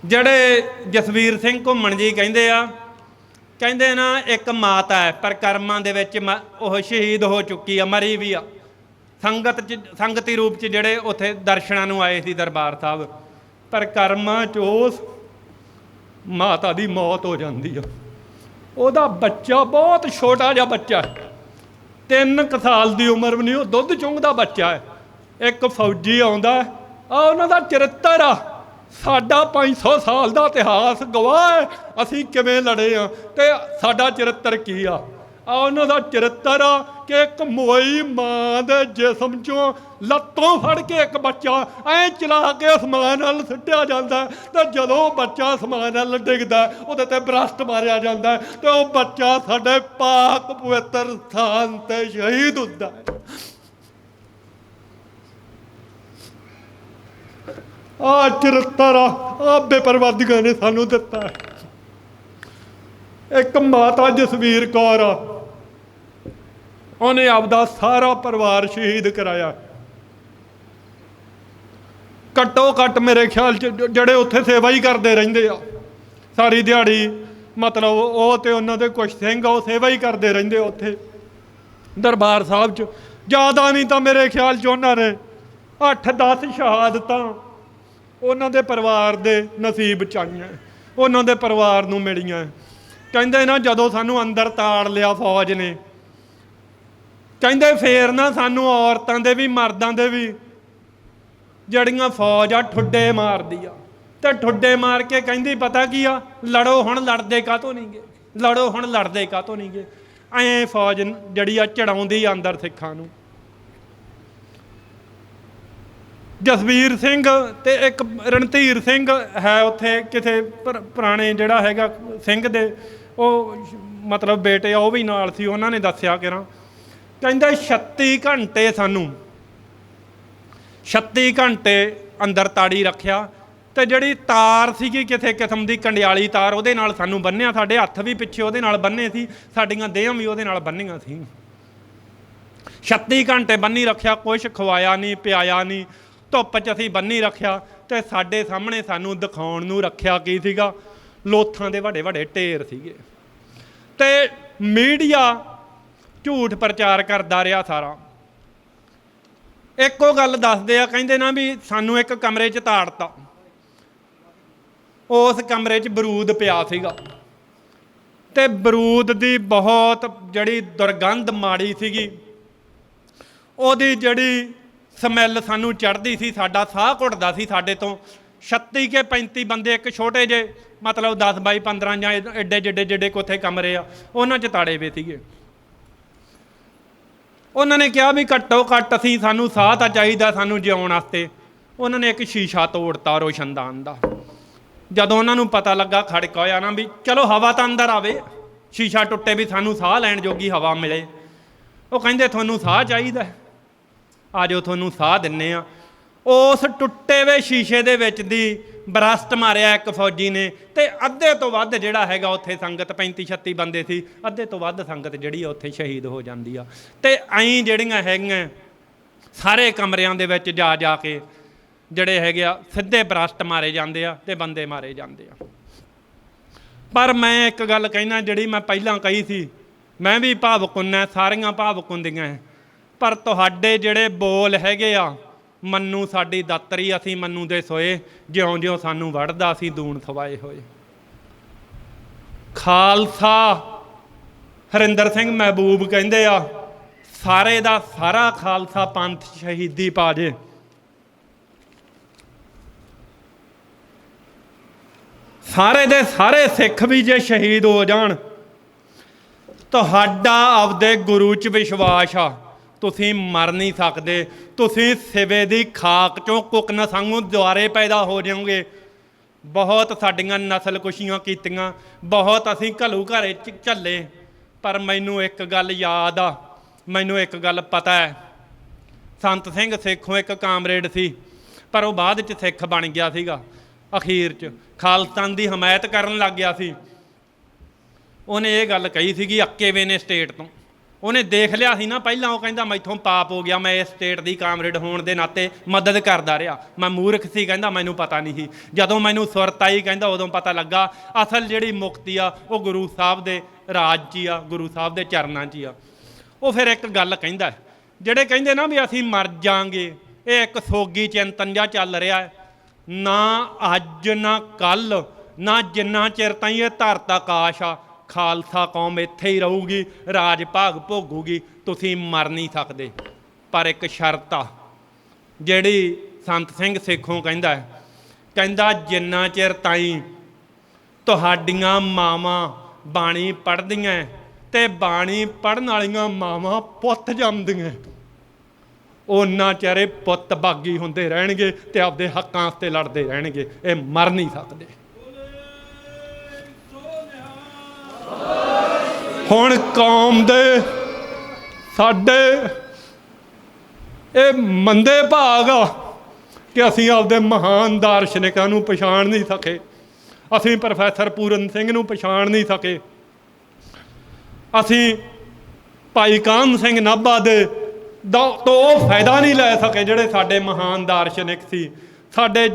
ਜਿਹੜੇ ਜਸਵੀਰ ਸਿੰਘ ਘੁੰਮਣ ਜੀ ਕਹਿੰਦੇ ਨਾ ਇੱਕ ਮਾਤਾ ਹੈ, ਪਰ ਕਰਮਾਂ ਦੇ ਵਿੱਚ ਉਹ ਸ਼ਹੀਦ ਹੋ ਚੁੱਕੀ ਆ, ਮਰੀ ਵੀ ਆ। ਸੰਗਤੀ ਰੂਪ 'ਚ ਜਿਹੜੇ ਉੱਥੇ ਦਰਸ਼ਨਾਂ ਨੂੰ ਆਏ ਸੀ ਦਰਬਾਰ ਸਾਹਿਬ, ਪਰ ਕਰਮਾਂ 'ਚ ਉਸ ਮਾਤਾ ਦੀ ਮੌਤ ਹੋ ਜਾਂਦੀ ਆ। ਉਹਦਾ ਬੱਚਾ ਬਹੁਤ ਛੋਟਾ ਜਿਹਾ ਬੱਚਾ ਹੈ, 3 ਕੁ ਸਾਲ ਦੀ ਉਮਰ ਵੀ ਨਹੀਂ, ਉਹ ਦੁੱਧ ਚੁੰਘਦਾ ਬੱਚਾ ਹੈ। ਇੱਕ ਫੌਜੀ ਆਉਂਦਾ ਆ, ਉਹਨਾਂ ਦਾ ਚਰਿੱਤਰ ਆ, ਸਾਡਾ 500 ਸਾਲ ਦਾ ਇਤਿਹਾਸ ਗਵਾਹ ਹੈ ਅਸੀਂ ਕਿਵੇਂ ਲੜੇ ਆ ਅਤੇ ਸਾਡਾ ਚਰਿੱਤਰ ਕੀ ਆ। ਉਹਨਾਂ ਦਾ ਚਰਿੱਤਰ ਆ ਕਿ ਇੱਕ ਮੋਈ ਮਾਂ ਦੇ ਜਿਸਮ 'ਚੋਂ ਲੱਤੋਂ ਫੜ ਕੇ ਇੱਕ ਬੱਚਾ ਐਂ ਚਲਾ ਕੇ ਅਸਮਾਨ ਵੱਲ ਸੁੱਟਿਆ ਜਾਂਦਾ, ਅਤੇ ਜਦੋਂ ਬੱਚਾ ਅਸਮਾਨ ਵੱਲ ਡਿੱਗਦਾ ਉਹਦੇ 'ਤੇ ਬਰਸਟ ਮਾਰਿਆ ਜਾਂਦਾ, ਅਤੇ ਉਹ ਬੱਚਾ ਸਾਡੇ ਪਾਕ ਪਵਿੱਤਰ ਸਥਾਨ 'ਤੇ ਸ਼ਹੀਦ ਹੁੰਦਾ ਹੈ। ਆਹ ਚਰਿੱਤਰ ਆ ਬੇਪਰਵਾਦੀਆਂ ਨੇ ਸਾਨੂੰ ਦਿੱਤਾ ਹੈ। ਇੱਕ ਮਾਤਾ ਜਸਵੀਰ ਕੌਰ ਆ, ਉਹਨੇ ਆਪਦਾ ਸਾਰਾ ਪਰਿਵਾਰ ਸ਼ਹੀਦ ਕਰਾਇਆ। ਘੱਟੋ ਘੱਟ ਮੇਰੇ ਖਿਆਲ 'ਚ ਜਿਹੜੇ ਉੱਥੇ ਸੇਵਾ ਹੀ ਕਰਦੇ ਰਹਿੰਦੇ ਆ ਸਾਰੀ ਦਿਹਾੜੀ, ਮਤਲਬ ਉਹ ਅਤੇ ਉਹਨਾਂ ਦੇ ਕੁਛ ਸਿੰਘ ਉਹ ਸੇਵਾ ਹੀ ਕਰਦੇ ਰਹਿੰਦੇ ਉੱਥੇ ਦਰਬਾਰ ਸਾਹਿਬ 'ਚ। ਜ਼ਿਆਦਾ ਨਹੀਂ ਤਾਂ ਮੇਰੇ ਖਿਆਲ 'ਚ ਉਹਨਾਂ ਨੇ 8-10 ਸ਼ਹਾਦਤਾਂ ਉਹਨਾਂ ਦੇ ਪਰਿਵਾਰ ਦੇ ਨਸੀਬ 'ਚ ਆਈਆਂ, ਉਹਨਾਂ ਦੇ ਪਰਿਵਾਰ ਨੂੰ ਮਿਲੀਆਂ। ਕਹਿੰਦੇ ਨਾ ਜਦੋਂ ਸਾਨੂੰ ਅੰਦਰ ਤਾੜ ਲਿਆ ਫੌਜ ਨੇ, ਕਹਿੰਦੇ ਫੇਰ ਨਾ ਸਾਨੂੰ ਔਰਤਾਂ ਦੇ ਵੀ ਮਰਦਾਂ ਦੇ ਵੀ ਜਿਹੜੀਆਂ ਫੌਜ ਆ ਠੁੱਡੇ ਮਾਰਦੀ ਆ, ਅਤੇ ਠੁੱਡੇ ਮਾਰ ਕੇ ਕਹਿੰਦੀ ਪਤਾ ਕੀ ਆ, ਲੜੋ ਹੁਣ, ਲੜਦੇ ਕਾਹਤੋਂ ਨਹੀਂ ਗੇ, ਲੜੋ ਹੁਣ, ਲੜਦੇ ਕਾਹਤੋਂ ਨਹੀਂ ਗੇ। ਐਂ ਫੌਜ ਜਿਹੜੀ ਆ ਚੜਾਉਂਦੀ ਆ ਅੰਦਰ ਸਿੱਖਾਂ ਨੂੰ। ਜਸਵੀਰ ਸਿੰਘ ਅਤੇ ਇੱਕ ਰਣਧੀਰ ਸਿੰਘ ਹੈ ਉੱਥੇ ਕਿਸੇ ਪੁਰਾਣੇ ਜਿਹੜਾ ਹੈਗਾ ਸਿੰਘ ਦੇ ਉਹ ਮਤਲਬ ਬੇਟੇ ਆ, ਉਹ ਵੀ ਨਾਲ ਸੀ। ਉਹਨਾਂ ਨੇ ਦੱਸਿਆ ਕਿ ਕਹਿੰਦਾ 36 ਘੰਟੇ ਸਾਨੂੰ 36 ਘੰਟੇ ਅੰਦਰ ਤਾੜੀ ਰੱਖਿਆ। ਤੇ ਜਿਹੜੀ ਤਾਰ ਸੀਗੀ ਕਿਸੇ ਕਿਸਮ ਦੀ ਕੰਡਿਆਲੀ ਤਾਰ, ਉਹਦੇ ਨਾਲ ਸਾਨੂੰ ਬੰਨਿਆ। ਸਾਡੇ ਹੱਥ ਵੀ ਪਿੱਛੇ ਉਹਦੇ ਨਾਲ ਬੰਨੇ ਸੀ, ਸਾਡੀਆਂ ਦੇਹਾਂ ਵੀ ਉਹਦੇ ਨਾਲ ਬੰਨੀਆਂ ਸੀ। 36 ਘੰਟੇ ਬੰਨੀ ਰੱਖਿਆ, ਕੁਛ ਖਵਾਇਆ ਨਹੀਂ ਪਿਆਇਆ ਨਹੀਂ, ਧੁੱਪ 'ਚ ਅਸੀਂ ਬੰਨੀ ਰੱਖਿਆ। ਤੇ ਸਾਡੇ ਸਾਹਮਣੇ ਸਾਨੂੰ ਦਿਖਾਉਣ ਨੂੰ ਰੱਖਿਆ ਕੀ ਸੀਗਾ, ਲੋਥਾਂ ਦੇ ਵੱਡੇ ਵੱਡੇ ਢੇਰ ਸੀਗੇ। ਤੇ ਮੀਡੀਆ ਝੂਠ ਪ੍ਰਚਾਰ ਕਰਦਾ ਰਿਹਾ ਸਾਰਾ। ਇੱਕੋ ਗੱਲ ਦੱਸਦੇ ਆ, ਕਹਿੰਦੇ ਨਾ ਵੀ ਸਾਨੂੰ ਇੱਕ ਕਮਰੇ 'ਚ ਤਾੜਤਾ, ਉਸ ਕਮਰੇ 'ਚ ਬਰੂਦ ਪਿਆ ਸੀਗਾ। ਤੇ ਬਰੂਦ ਦੀ ਬਹੁਤ ਜਿਹੜੀ ਦੁਰਗੰਧ ਮਾੜੀ ਸੀਗੀ, ਉਹਦੀ ਜਿਹੜੀ ਸਮੈਲ ਸਾਨੂੰ ਚੜ੍ਹਦੀ ਸੀ, ਸਾਡਾ ਸਾਹ ਘੁੱਟਦਾ ਸੀ ਸਾਡੇ ਤੋਂ। 36 ਕੇ 35 ਬੰਦੇ ਇੱਕ ਛੋਟੇ ਜਿਹੇ ਮਤਲਬ 10 ਬਾਈ 15 ਜਾਂ ਐਡੇ ਜਿੱਡੇ ਕੋਥੇ ਕਮਰੇ ਆ, ਉਹਨਾਂ 'ਚ ਤਾੜੇ ਵੇ ਸੀਗੇ। ਉਹਨਾਂ ਨੇ ਕਿਹਾ ਵੀ ਘੱਟੋ ਘੱਟ ਅਸੀਂ ਸਾਨੂੰ ਸਾਹ ਤਾਂ ਚਾਹੀਦਾ ਸਾਨੂੰ ਜਿਉਣ ਵਾਸਤੇ। ਉਹਨਾਂ ਨੇ ਇੱਕ ਸ਼ੀਸ਼ਾ ਤੋੜਤਾ ਰੋਸ਼ਨਦਾਨ ਦਾ। ਜਦੋਂ ਉਹਨਾਂ ਨੂੰ ਪਤਾ ਲੱਗਾ ਖੜਕਾ ਹੋਇਆ ਨਾ ਵੀ ਚਲੋ ਹਵਾ ਤਾਂ ਅੰਦਰ ਆਵੇ, ਸ਼ੀਸ਼ਾ ਟੁੱਟੇ ਵੀ ਸਾਨੂੰ ਸਾਹ ਲੈਣ ਜੋਗੀ ਹਵਾ ਮਿਲੇ। ਉਹ ਕਹਿੰਦੇ ਤੁਹਾਨੂੰ ਸਾਹ ਚਾਹੀਦਾ, ਆ ਜਾਓ ਤੁਹਾਨੂੰ ਸਾਹ ਦਿੰਨੇ ਆ। ਉਸ ਟੁੱਟੇ ਵੇ ਸ਼ੀਸ਼ੇ ਦੇ ਵਿੱਚ ਦੀ ਬਰਸਟ ਮਾਰਿਆ ਇੱਕ ਫੌਜੀ ਨੇ, ਤੇ ਅੱਧੇ ਤੋਂ ਵੱਧ ਜਿਹੜਾ ਹੈਗਾ ਉੱਥੇ ਸੰਗਤ 35-36 ਬੰਦੇ ਸੀ, ਅੱਧੇ ਤੋਂ ਵੱਧ ਸੰਗਤ ਜਿਹੜੀ ਆ ਉੱਥੇ ਸ਼ਹੀਦ ਹੋ ਜਾਂਦੀ ਆ। ਤੇ ਐਂ ਜਿਹੜੀਆਂ ਹੈਗੀਆਂ ਸਾਰੇ ਕਮਰਿਆਂ ਦੇ ਵਿੱਚ ਜਾ ਜਾ ਕੇ ਜਿਹੜੇ ਹੈਗੇ ਆ ਸਿੱਧੇ ਬਰਸਟ ਮਾਰੇ ਜਾਂਦੇ ਆ ਤੇ ਬੰਦੇ ਮਾਰੇ ਜਾਂਦੇ ਆ। ਪਰ ਮੈਂ ਇੱਕ ਗੱਲ ਕਹਿਣਾ, ਜਿਹੜੀ ਮੈਂ ਪਹਿਲਾਂ ਕਹੀ ਸੀ, ਮੈਂ ਵੀ ਭਾਵੁਕ ਹੁੰਦਾ, ਸਾਰੀਆਂ ਭਾਵੁਕ ਹੁੰਦੀਆਂ, ਪਰ ਤੁਹਾਡੇ ਜਿਹੜੇ ਬੋਲ ਹੈਗੇ ਆ, ਮੰਨੂ ਸਾਡੀ ਦਾਤਰੀ ਅਸੀਂ ਮੰਨੂ ਦੇ ਸੋਏ, ਜਿਉਂ ਜਿਉਂ ਸਾਨੂੰ ਵੜਦਾ ਅਸੀਂ ਦੂਣ ਥਵਾਏ ਹੋਏ। ਖਾਲਸਾ ਹਰਿੰਦਰ ਸਿੰਘ ਮਹਿਬੂਬ ਕਹਿੰਦੇ ਆ, ਸਾਰੇ ਦਾ ਸਾਰਾ ਖਾਲਸਾ ਪੰਥ ਸ਼ਹੀਦੀ ਪਾ ਜੇ। ਸਾਰੇ ਦੇ ਸਾਰੇ ਸਿੱਖ ਵੀ ਜੇ ਸ਼ਹੀਦ ਹੋ ਜਾਣ, ਤੁਹਾਡਾ ਆਪਦੇ ਗੁਰੂ 'ਚ ਵਿਸ਼ਵਾਸ ਆ, ਤੁਸੀਂ ਮਰ ਨਹੀਂ ਸਕਦੇ। ਤੁਸੀਂ ਸਿਵੇ ਦੀ ਖਾਕ 'ਚੋਂ ਕੁੱਕਨ ਸੰਗੂ ਦੁਆਰੇ ਪੈਦਾ ਹੋ ਜਾਓਗੇ। ਬਹੁਤ ਸਾਡੀਆਂ ਨਸਲ ਕੁਸ਼ੀਆਂ ਕੀਤੀਆਂ, ਬਹੁਤ ਅਸੀਂ ਘਲੂ ਘਰੇ 'ਚ ਝੱਲੇ, ਪਰ ਮੈਨੂੰ ਇੱਕ ਗੱਲ ਯਾਦ ਆ, ਮੈਨੂੰ ਇੱਕ ਗੱਲ ਪਤਾ ਹੈ। ਸੰਤ ਸਿੰਘ ਸੇਖੋਂ ਇੱਕ ਕਾਮਰੇਡ ਸੀ, ਪਰ ਉਹ ਬਾਅਦ 'ਚ ਸਿੱਖ ਬਣ ਗਿਆ ਸੀਗਾ। ਅਖੀਰ 'ਚ ਖਾਲਸਤਾਨ ਦੀ ਹਮਾਇਤ ਕਰਨ ਲੱਗ ਗਿਆ ਸੀ। ਉਹਨੇ ਇਹ ਗੱਲ ਕਹੀ ਸੀਗੀ, ਅੱਕੇ ਵੇ ਨੇ ਸਟੇਟ ਤੋਂ। ਉਹਨੇ ਦੇਖ ਲਿਆ ਸੀ ਨਾ ਪਹਿਲਾਂ, ਉਹ ਕਹਿੰਦਾ ਮੈਥੋਂ ਪਾਪ ਹੋ ਗਿਆ, ਮੈਂ ਇਸ ਸਟੇਟ ਦੀ ਕਾਮਰੇਡ ਹੋਣ ਦੇ ਨਾਤੇ ਮਦਦ ਕਰਦਾ ਰਿਹਾ। ਮੈਂ ਮੂਰਖ ਸੀ, ਕਹਿੰਦਾ ਮੈਨੂੰ ਪਤਾ ਨਹੀਂ ਸੀ। ਜਦੋਂ ਮੈਨੂੰ ਸੁਰਤ ਆਈ, ਕਹਿੰਦਾ ਉਦੋਂ ਪਤਾ ਲੱਗਾ ਅਸਲ ਜਿਹੜੀ ਮੁਕਤੀ ਆ ਉਹ ਗੁਰੂ ਸਾਹਿਬ ਦੇ ਰਾਜ 'ਚ ਹੀ ਆ, ਗੁਰੂ ਸਾਹਿਬ ਦੇ ਚਰਨਾਂ 'ਚ ਹੀ ਆ। ਉਹ ਫਿਰ ਇੱਕ ਗੱਲ ਕਹਿੰਦਾ, ਜਿਹੜੇ ਕਹਿੰਦੇ ਨਾ ਵੀ ਅਸੀਂ ਮਰ ਜਾਵਾਂਗੇ, ਇਹ ਇੱਕ ਸੋਗੀ ਚਿੰਤਨ ਜਿਹਾ ਚੱਲ ਰਿਹਾ ਹੈ। ਨਾ ਅੱਜ ਨਾ ਕੱਲ੍ਹ ਨਾ ਜਿੰਨਾ ਚਿਰ ਤਾਈਂ ਇਹ ਧਰਤ ਆਕਾਸ਼ ਆ, ਖਾਲਸਾ ਕੌਮ ਇੱਥੇ ਹੀ ਰਹੂਗੀ, ਰਾਜ ਭਾਗ ਭੋਗੂਗੀ। ਤੁਸੀਂ ਮਰ ਨਹੀਂ ਸਕਦੇ। ਪਰ ਇੱਕ ਸ਼ਰਤ ਆ, ਜਿਹੜੀ ਸੰਤ ਸਿੰਘ ਸੇਖੋਂ ਕਹਿੰਦਾ ਹੈ, ਕਹਿੰਦਾ ਜਿੰਨਾ ਚਿਰ ਤਾਈਂ ਤੁਹਾਡੀਆਂ ਮਾਵਾਂ ਬਾਣੀ ਪੜ੍ਹਦੀਆਂ ਤੇ ਬਾਣੀ ਪੜ੍ਹਨ ਵਾਲੀਆਂ ਮਾਵਾਂ ਪੁੱਤ ਜੰਮਦੀਆਂ, ਉਹਨਾਂ ਚਿਹਰੇ ਪੁੱਤ ਬਾਗੀ ਹੁੰਦੇ ਰਹਿਣਗੇ ਤੇ ਆਪਦੇ ਹੱਕਾਂ ਵਾਸਤੇ ਲੜਦੇ ਰਹਿਣਗੇ। ਇਹ ਮਰ ਨਹੀਂ ਸਕਦੇ। ਹੁਣ ਕੌਮ ਦੇ ਸਾਡੇ ਇਹ ਮੰਦੇ ਭਾਗ ਆ ਕਿ ਅਸੀਂ ਆਪਦੇ ਮਹਾਨ ਦਾਰਸ਼ਨਿਕਾਂ ਨੂੰ ਪਛਾਣ ਨਹੀਂ ਸਕੇ। ਅਸੀਂ ਪ੍ਰੋਫੈਸਰ ਪੂਰਨ ਸਿੰਘ ਨੂੰ ਪਛਾਣ ਨਹੀਂ ਸਕੇ। ਅਸੀਂ ਭਾਈ ਕਾਹਨ ਸਿੰਘ ਨਾਭਾ ਦੇ ਤੋਂ ਉਹ ਫਾਇਦਾ ਨਹੀਂ ਲੈ ਸਕੇ ਜਿਹੜੇ ਸਾਡੇ ਮਹਾਨ ਦਾਰਸ਼ਨਿਕ ਸੀ। ਸਾਡੇ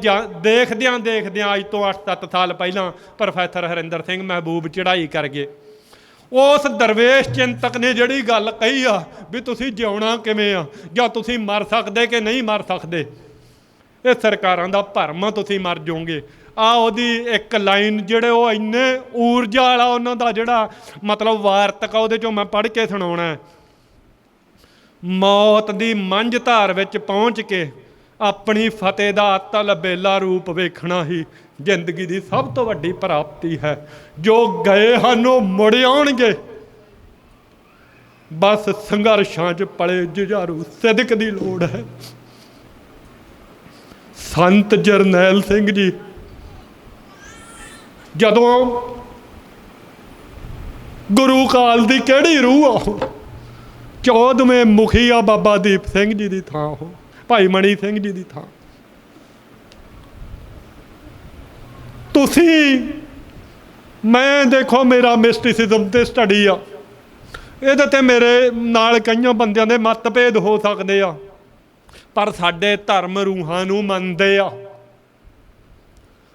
ਦੇਖਦਿਆਂ ਦੇਖਦਿਆਂ ਅੱਜ ਤੋਂ 8-7 ਸਾਲ ਪਹਿਲਾਂ ਪ੍ਰੋਫੈਸਰ ਹਰਿੰਦਰ ਸਿੰਘ ਮਹਿਬੂਬ ਚੜ੍ਹਾਈ ਕਰ ਗਏ। ਉਸ ਦਰਵੇਸ਼ ਚਿੰਤਕ ਨੇ ਜਿਹੜੀ ਗੱਲ ਕਹੀ ਆ ਵੀ ਤੁਸੀਂ ਜਿਉਣਾ ਕਿਵੇਂ ਆ, ਜਾਂ ਤੁਸੀਂ ਮਰ ਸਕਦੇ ਕਿ ਨਹੀਂ ਮਰ ਸਕਦੇ, ਇਹ ਸਰਕਾਰਾਂ ਦਾ ਭਰਮ ਆ, ਤੁਸੀਂ ਮਰ ਜਾਓਗੇ। ਆ ਉਹਦੀ ਇੱਕ ਲਾਈਨ, ਜਿਹੜੇ ਉਹ ਇੰਨੇ ਊਰਜਾ ਵਾਲਾ ਉਹਨਾਂ ਦਾ ਜਿਹੜਾ ਮਤਲਬ ਵਾਰਤਕ ਆ, ਉਹਦੇ 'ਚੋਂ ਮੈਂ ਪੜ੍ਹ ਕੇ ਸੁਣਾਉਣਾ। ਮੌਤ ਦੀ ਮੰਝ ਧਾਰ ਵਿੱਚ ਪਹੁੰਚ ਕੇ ਆਪਣੀ ਫਤਿਹ ਦਾ ਅਤਲ ਬੇਲਾ ਰੂਪ ਵੇਖਣਾ ਹੀ ਜ਼ਿੰਦਗੀ ਦੀ ਸਭ ਤੋਂ ਵੱਡੀ ਪ੍ਰਾਪਤੀ ਹੈ। ਜੋ ਗਏ ਹਨ ਉਹ ਮੁੜ ਆਉਣਗੇ, ਬਸ ਸੰਘਰਸ਼ਾਂ 'ਚ ਪਲੇ ਜੁਝਾਰੂ ਸਿਦਕ ਦੀ ਲੋੜ ਹੈ। ਸੰਤ ਜਰਨੈਲ ਸਿੰਘ ਜੀ ਜਦੋਂ ਗੁਰੂ ਕਾਲ ਦੀ ਕਿਹੜੀ ਰੂਹ ਆ, 14ਵੇਂ ਮੁਖੀ ਆ ਬਾਬਾ ਦੀਪ ਸਿੰਘ ਜੀ ਦੀ ਥਾਂ ਉਹ। ਭਾਈ ਮਣੀ ਸਿੰਘ ਜੀ ਦੀ ਥਾਂ। ਤੁਸੀਂ ਮੈਂ ਦੇਖੋ ਮੇਰਾ ਮਿਸਟਿਸਿਜ਼ਮ ਤੇ ਸਟੱਡੀ ਆ, ਇਹਦੇ ਤੇ ਮੇਰੇ ਨਾਲ ਕਈਆਂ ਬੰਦਿਆਂ ਦੇ ਮਤਭੇਦ ਹੋ ਸਕਦੇ ਆ, ਪਰ ਸਾਡੇ ਧਰਮ ਰੂਹਾਂ ਨੂੰ ਮੰਨਦੇ ਆ।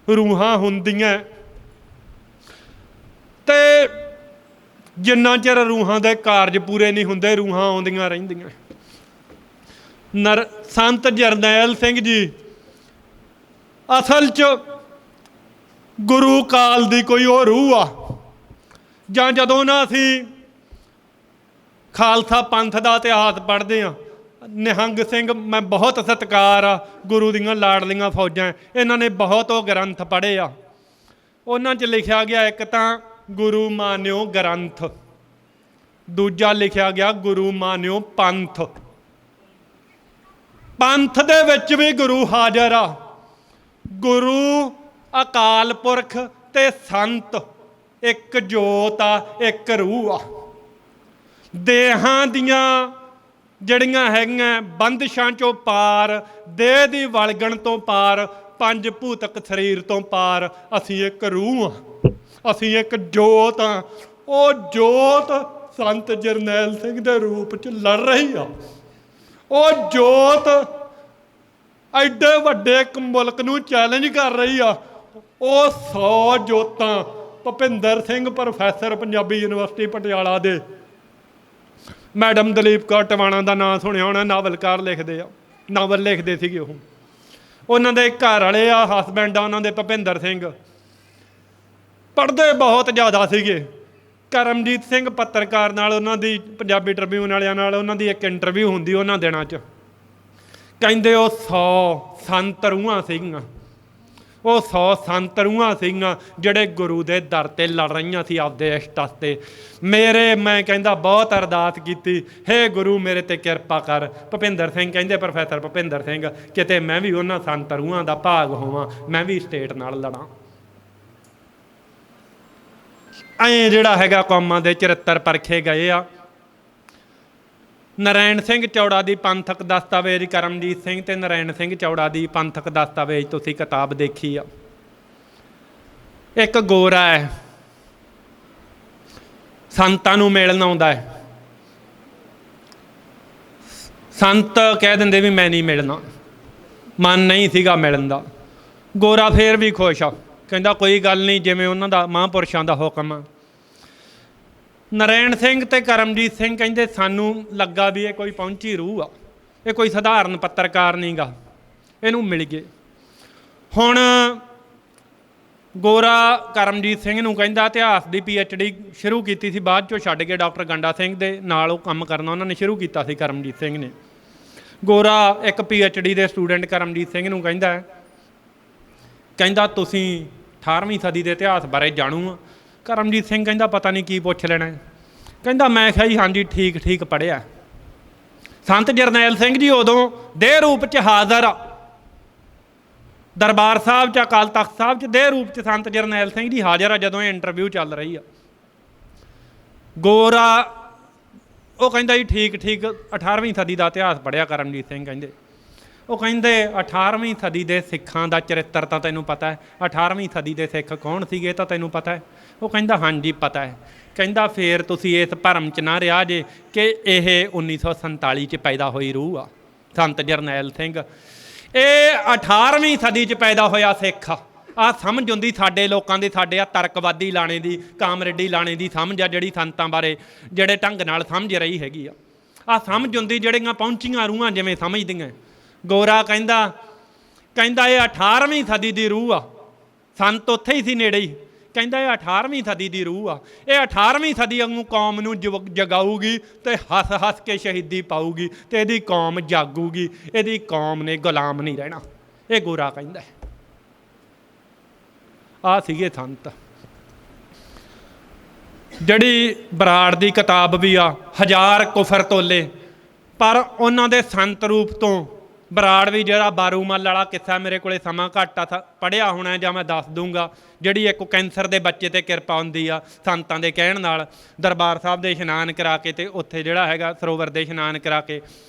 ਰੂਹਾਂ ਹੁੰਦੀਆਂ ਤੇ ਜਿੰਨਾ ਚਿਰ ਰੂਹਾਂ ਦੇ ਕਾਰਜ ਪੂਰੇ ਨਹੀਂ ਹੁੰਦੇ ਰੂਹਾਂ ਆਉਂਦੀਆਂ ਰਹਿੰਦੀਆਂ। ਸੰਤ ਜਰਨੈਲ ਸਿੰਘ ਜੀ ਅਸਲ 'ਚ ਗੁਰੂ ਕਾਲ ਦੀ ਕੋਈ ਉਹ ਰੂਹ ਆ, ਜਾਂ ਜਦੋਂ ਨਾ ਅਸੀਂ ਖਾਲਸਾ ਪੰਥ ਦਾ ਇਤਿਹਾਸ ਪੜ੍ਹਦੇ ਹਾਂ, ਨਿਹੰਗ ਸਿੰਘ, ਮੈਂ ਬਹੁਤ ਸਤਿਕਾਰ ਆ ਗੁਰੂ ਦੀਆਂ ਲਾਡਲੀਆਂ ਫੌਜਾਂ, ਇਹਨਾਂ ਨੇ ਬਹੁਤ ਉਹ ਗ੍ਰੰਥ ਪੜ੍ਹੇ ਆ। ਉਹਨਾਂ 'ਚ ਲਿਖਿਆ ਗਿਆ ਇੱਕ ਤਾਂ ਗੁਰੂ ਮਾਨਿਓ ਗ੍ਰੰਥ, ਦੂਜਾ ਲਿਖਿਆ ਗਿਆ ਗੁਰੂ ਮਾਨਿਓ ਪੰਥ। ਪੰਥ ਦੇ ਵਿੱਚ ਵੀ ਗੁਰੂ ਹਾਜ਼ਰ ਆ। ਗੁਰੂ ਅਕਾਲ ਪੁਰਖ ਤੇ ਸੰਤ ਇੱਕ ਜੋਤ ਆ, ਇੱਕ ਰੂਹ ਆ। ਦੇਹਾਂ ਦੀਆਂ ਜਿਹੜੀਆਂ ਹੈਗੀਆਂ ਬੰਦਿਸ਼ਾਂ ਚੋਂ ਪਾਰ, ਦੇਹ ਦੀ ਵਲਗਣ ਤੋਂ ਪਾਰ, ਪੰਜ ਭੂਤਕ ਸਰੀਰ ਤੋਂ ਪਾਰ ਅਸੀਂ ਇੱਕ ਰੂਹ ਆ, ਅਸੀਂ ਇੱਕ ਜੋਤ ਆ। ਉਹ ਜੋਤ ਸੰਤ ਜਰਨੈਲ ਸਿੰਘ ਦੇ ਰੂਪ 'ਚ ਲੜ ਰਹੀ ਆ। ਉਹ ਜੋਤ ਐਡੇ ਵੱਡੇ ਇੱਕ ਮੁਲਕ ਨੂੰ ਚੈਲੰਜ ਕਰ ਰਹੀ ਆ। ਉਹ 100 ਜੋਤਾਂ ਭੁਪਿੰਦਰ ਸਿੰਘ ਪ੍ਰੋਫੈਸਰ ਪੰਜਾਬੀ ਯੂਨੀਵਰਸਿਟੀ ਪਟਿਆਲਾ ਦੇ, ਮੈਡਮ ਦਲੀਪ ਕੌਰ ਟਵਾਣਾ ਦਾ ਨਾਂ ਸੁਣਿਆ ਹੋਣਾ, ਨਾਵਲਕਾਰ ਲਿਖਦੇ ਆ, ਨਾਵਲ ਲਿਖਦੇ ਸੀਗੇ ਉਹ। ਉਹਨਾਂ ਦੇ ਘਰ ਵਾਲੇ ਆ, ਹਸਬੈਂਡ ਆ ਉਹਨਾਂ ਦੇ ਭੁਪਿੰਦਰ ਸਿੰਘ, ਪੜ੍ਹਦੇ ਬਹੁਤ ਜ਼ਿਆਦਾ ਸੀਗੇ। ਕਰਮਜੀਤ ਸਿੰਘ ਪੱਤਰਕਾਰ ਨਾਲ ਉਹਨਾਂ ਦੀ ਪੰਜਾਬੀ ਟ੍ਰਿਬਿਊਨ ਵਾਲਿਆਂ ਨਾਲ ਉਹਨਾਂ ਦੀ ਇੱਕ ਇੰਟਰਵਿਊ ਹੁੰਦੀ ਉਹਨਾਂ ਦਿਨਾਂ 'ਚ। ਕਹਿੰਦੇ ਉਹ 100 ਸੰਤ ਰੂਹਾਂ ਸੀਗੀਆਂ, ਉਹ 100 ਸੰਤ ਰੂਹਾਂ ਸੀਗੀਆਂ ਜਿਹੜੇ ਗੁਰੂ ਦੇ ਦਰ 'ਤੇ ਲੜ ਰਹੀਆਂ ਸੀ ਆਪਦੇ ਇਸ਼ਟ ਵਾਸਤੇ। ਮੈਂ ਕਹਿੰਦਾ ਬਹੁਤ ਅਰਦਾਸ ਕੀਤੀ, ਹੇ ਗੁਰੂ ਮੇਰੇ 'ਤੇ ਕਿਰਪਾ ਕਰ। ਭੁਪਿੰਦਰ ਸਿੰਘ ਕਹਿੰਦੇ, ਪ੍ਰੋਫੈਸਰ ਭੁਪਿੰਦਰ ਸਿੰਘ, ਕਿਤੇ ਮੈਂ ਵੀ ਉਹਨਾਂ ਸੰਤ ਰੂਹਾਂ ਦਾ ਭਾਗ ਹੋਵਾਂ, ਮੈਂ ਵੀ ਸਟੇਟ ਨਾਲ ਲੜਾਂ। ਐਂ ਜਿਹੜਾ ਹੈਗਾ ਕੌਮਾਂ ਦੇ ਚਰਿੱਤਰ ਪਰਖੇ ਗਏ ਆ। ਨਰੈਣ ਸਿੰਘ ਚੌੜਾ ਦੀ ਪੰਥਕ ਦਸਤਾਵੇਜ਼, ਕਰਮਜੀਤ ਸਿੰਘ ਤੇ ਨਰੈਣ ਸਿੰਘ ਚੌੜਾ ਦੀ ਪੰਥਕ ਦਸਤਾਵੇਜ਼ ਤੁਸੀਂ ਕਿਤਾਬ ਦੇਖੀ ਆ। ਇੱਕ ਗੋਰਾ ਹੈ, ਸੰਤਾਂ ਨੂੰ ਮਿਲਣ ਆਉਂਦਾ ਹੈ। ਸੰਤ ਕਹਿ ਦਿੰਦੇ ਵੀ ਮੈਂ ਨਹੀਂ ਮਿਲਣਾ, ਮਨ ਨਹੀਂ ਸੀਗਾ ਮਿਲਣ ਦਾ। ਗੋਰਾ ਫੇਰ ਵੀ ਖੁਸ਼ ਆ, ਕਹਿੰਦਾ ਕੋਈ ਗੱਲ ਨਹੀਂ, ਜਿਵੇਂ ਉਹਨਾਂ ਦਾ ਮਹਾਂਪੁਰਸ਼ਾਂ ਦਾ ਹੁਕਮ ਆ। ਨਰੈਣ ਸਿੰਘ ਤੇ ਕਰਮਜੀਤ ਸਿੰਘ ਕਹਿੰਦੇ ਸਾਨੂੰ ਲੱਗਾ ਵੀ ਇਹ ਕੋਈ ਪਹੁੰਚੀ ਰੂਹ ਆ, ਇਹ ਕੋਈ ਸਧਾਰਨ ਪੱਤਰਕਾਰ ਨਹੀਂ ਗਾ, ਇਹਨੂੰ ਮਿਲ ਗਏ। ਹੁਣ ਗੋਰਾ ਕਰਮਜੀਤ ਸਿੰਘ ਨੂੰ ਕਹਿੰਦਾ, ਇਤਿਹਾਸ ਦੀ PhD ਸ਼ੁਰੂ ਕੀਤੀ ਸੀ, ਬਾਅਦ 'ਚੋਂ ਛੱਡ ਕੇ ਡਾਕਟਰ ਗੰਡਾ ਸਿੰਘ ਦੇ ਨਾਲ ਉਹ ਕੰਮ ਕਰਨਾ ਉਹਨਾਂ ਨੇ ਸ਼ੁਰੂ ਕੀਤਾ ਸੀ ਕਰਮਜੀਤ ਸਿੰਘ ਨੇ। ਗੋਰਾ ਇੱਕ PhD ਦੇ ਸਟੂਡੈਂਟ ਕਰਮਜੀਤ ਸਿੰਘ ਨੂੰ ਕਹਿੰਦਾ ਤੁਸੀਂ 18ਵੀਂ ਸਦੀ ਦੇ ਇਤਿਹਾਸ ਬਾਰੇ ਜਾਣੂ ਆ। ਕਰਮਜੀਤ ਸਿੰਘ ਕਹਿੰਦਾ ਪਤਾ ਨਹੀਂ ਕੀ ਪੁੱਛ ਲੈਣਾ। ਕਹਿੰਦਾ ਮੈਂ ਕਿਹਾ ਜੀ ਹਾਂਜੀ ਠੀਕ ਪੜ੍ਹਿਆ। ਸੰਤ ਜਰਨੈਲ ਸਿੰਘ ਜੀ ਉਦੋਂ ਦੇਹ ਰੂਪ 'ਚ ਹਾਜ਼ਰ ਆ ਦਰਬਾਰ ਸਾਹਿਬ 'ਚ, ਅਕਾਲ ਤਖਤ ਸਾਹਿਬ 'ਚ ਦੇਹ ਰੂਪ 'ਚ ਸੰਤ ਜਰਨੈਲ ਸਿੰਘ ਜੀ ਹਾਜ਼ਰ ਆ ਜਦੋਂ ਇਹ ਇੰਟਰਵਿਊ ਚੱਲ ਰਹੀ ਆ। ਗੋਰਾ ਉਹ ਕਹਿੰਦਾ ਜੀ ਠੀਕ 18ਵੀਂ ਸਦੀ ਦਾ ਇਤਿਹਾਸ ਪੜ੍ਹਿਆ ਕਰਮਜੀਤ ਸਿੰਘ ਕਹਿੰਦੇ। ਉਹ ਕਹਿੰਦੇ 18ਵੀਂ ਸਦੀ ਦੇ ਸਿੱਖਾਂ ਦਾ ਚਰਿੱਤਰ ਤਾਂ ਤੈਨੂੰ ਪਤਾ ਹੈ, 18ਵੀਂ ਸਦੀ ਦੇ ਸਿੱਖ ਕੌਣ ਸੀਗੇ ਤਾਂ ਤੈਨੂੰ ਪਤਾ ਹੈ? ਉਹ ਕਹਿੰਦਾ ਹਾਂਜੀ ਪਤਾ ਹੈ। ਕਹਿੰਦਾ ਫੇਰ ਤੁਸੀਂ ਇਸ ਭਰਮ 'ਚ ਨਾ ਰਿਹਾ ਜੇ ਕਿ ਇਹ 1947 'ਚ ਪੈਦਾ ਹੋਈ ਰੂਹ ਆ ਸੰਤ ਜਰਨੈਲ ਸਿੰਘ। ਇਹ 18ਵੀਂ ਸਦੀ 'ਚ ਪੈਦਾ ਹੋਇਆ ਸਿੱਖ ਆ। ਆਹ ਸਮਝ ਹੁੰਦੀ ਸਾਡੇ ਲੋਕਾਂ ਦੀ, ਸਾਡੇ ਆ ਤਰਕਵਾਦੀ ਲਾਣੇ ਦੀ, ਕਾਮਰੇਡੀ ਲਾਣੇ ਦੀ ਸਮਝ ਆ ਜਿਹੜੀ ਸੰਤਾਂ ਬਾਰੇ ਜਿਹੜੇ ਢੰਗ ਨਾਲ ਸਮਝ ਰਹੀ ਹੈਗੀ ਆ। ਆਹ ਸਮਝ ਹੁੰਦੀ ਜਿਹੜੀਆਂ ਪਹੁੰਚੀਆਂ ਰੂਹਾਂ ਜਿਵੇਂ ਸਮਝਦੀਆਂ। ਗੋਰਾ ਕਹਿੰਦਾ ਇਹ 18ਵੀਂ ਸਦੀ ਦੀ ਰੂਹ ਆ, ਸੰਤ ਉੱਥੇ ਹੀ ਸੀ ਨੇੜੇ ਹੀ। ਕਹਿੰਦਾ ਇਹ 18ਵੀਂ ਸਦੀ ਦੀ ਰੂਹ ਆ, ਇਹ 18ਵੀਂ ਸਦੀ ਵਾਂਗੂ ਕੌਮ ਨੂੰ ਜਗਾਊਗੀ ਤੇ ਹੱਸ ਕੇ ਸ਼ਹੀਦੀ ਪਾਊਗੀ ਤੇ ਇਹਦੀ ਕੌਮ ਜਾਗੂਗੀ, ਇਹਦੀ ਕੌਮ ਨੇ ਗੁਲਾਮ ਨਹੀਂ ਰਹਿਣਾ। ਇਹ ਗੋਰਾ ਕਹਿੰਦਾ। ਆਹ ਸੀਗੇ ਸੰਤ। ਜਿਹੜੀ ਬਰਾੜ ਦੀ ਕਿਤਾਬ ਵੀ ਆ, 1000 ਕੁਫਰ ਤੋਲੇ, ਪਰ ਉਹਨਾਂ ਦੇ ਸੰਤ ਰੂਪ ਤੋਂ ਬਰਾੜ ਵੀ ਜਿਹੜਾ ਬਾਰੂਮਲ ਵਾਲਾ ਕਿੱਸਾ, ਮੇਰੇ ਕੋਲੇ ਸਮਾਂ ਘੱਟ ਆ, ਪੜ੍ਹਿਆ ਹੋਣਾ ਜਾਂ ਮੈਂ ਦੱਸ ਦੂੰਗਾ। ਜਿਹੜੀ ਇੱਕ ਕੈਂਸਰ ਦੇ ਬੱਚੇ 'ਤੇ ਕਿਰਪਾ ਹੁੰਦੀ ਆ ਸੰਤਾਂ ਦੇ ਕਹਿਣ ਨਾਲ, ਦਰਬਾਰ ਸਾਹਿਬ ਦੇ ਇਸ਼ਨਾਨ ਕਰਾ ਕੇ ਤੇ ਉੱਥੇ ਜਿਹੜਾ ਹੈਗਾ ਸਰੋਵਰ ਦੇ ਇਸ਼ਨਾਨ ਕਰਾ ਕੇ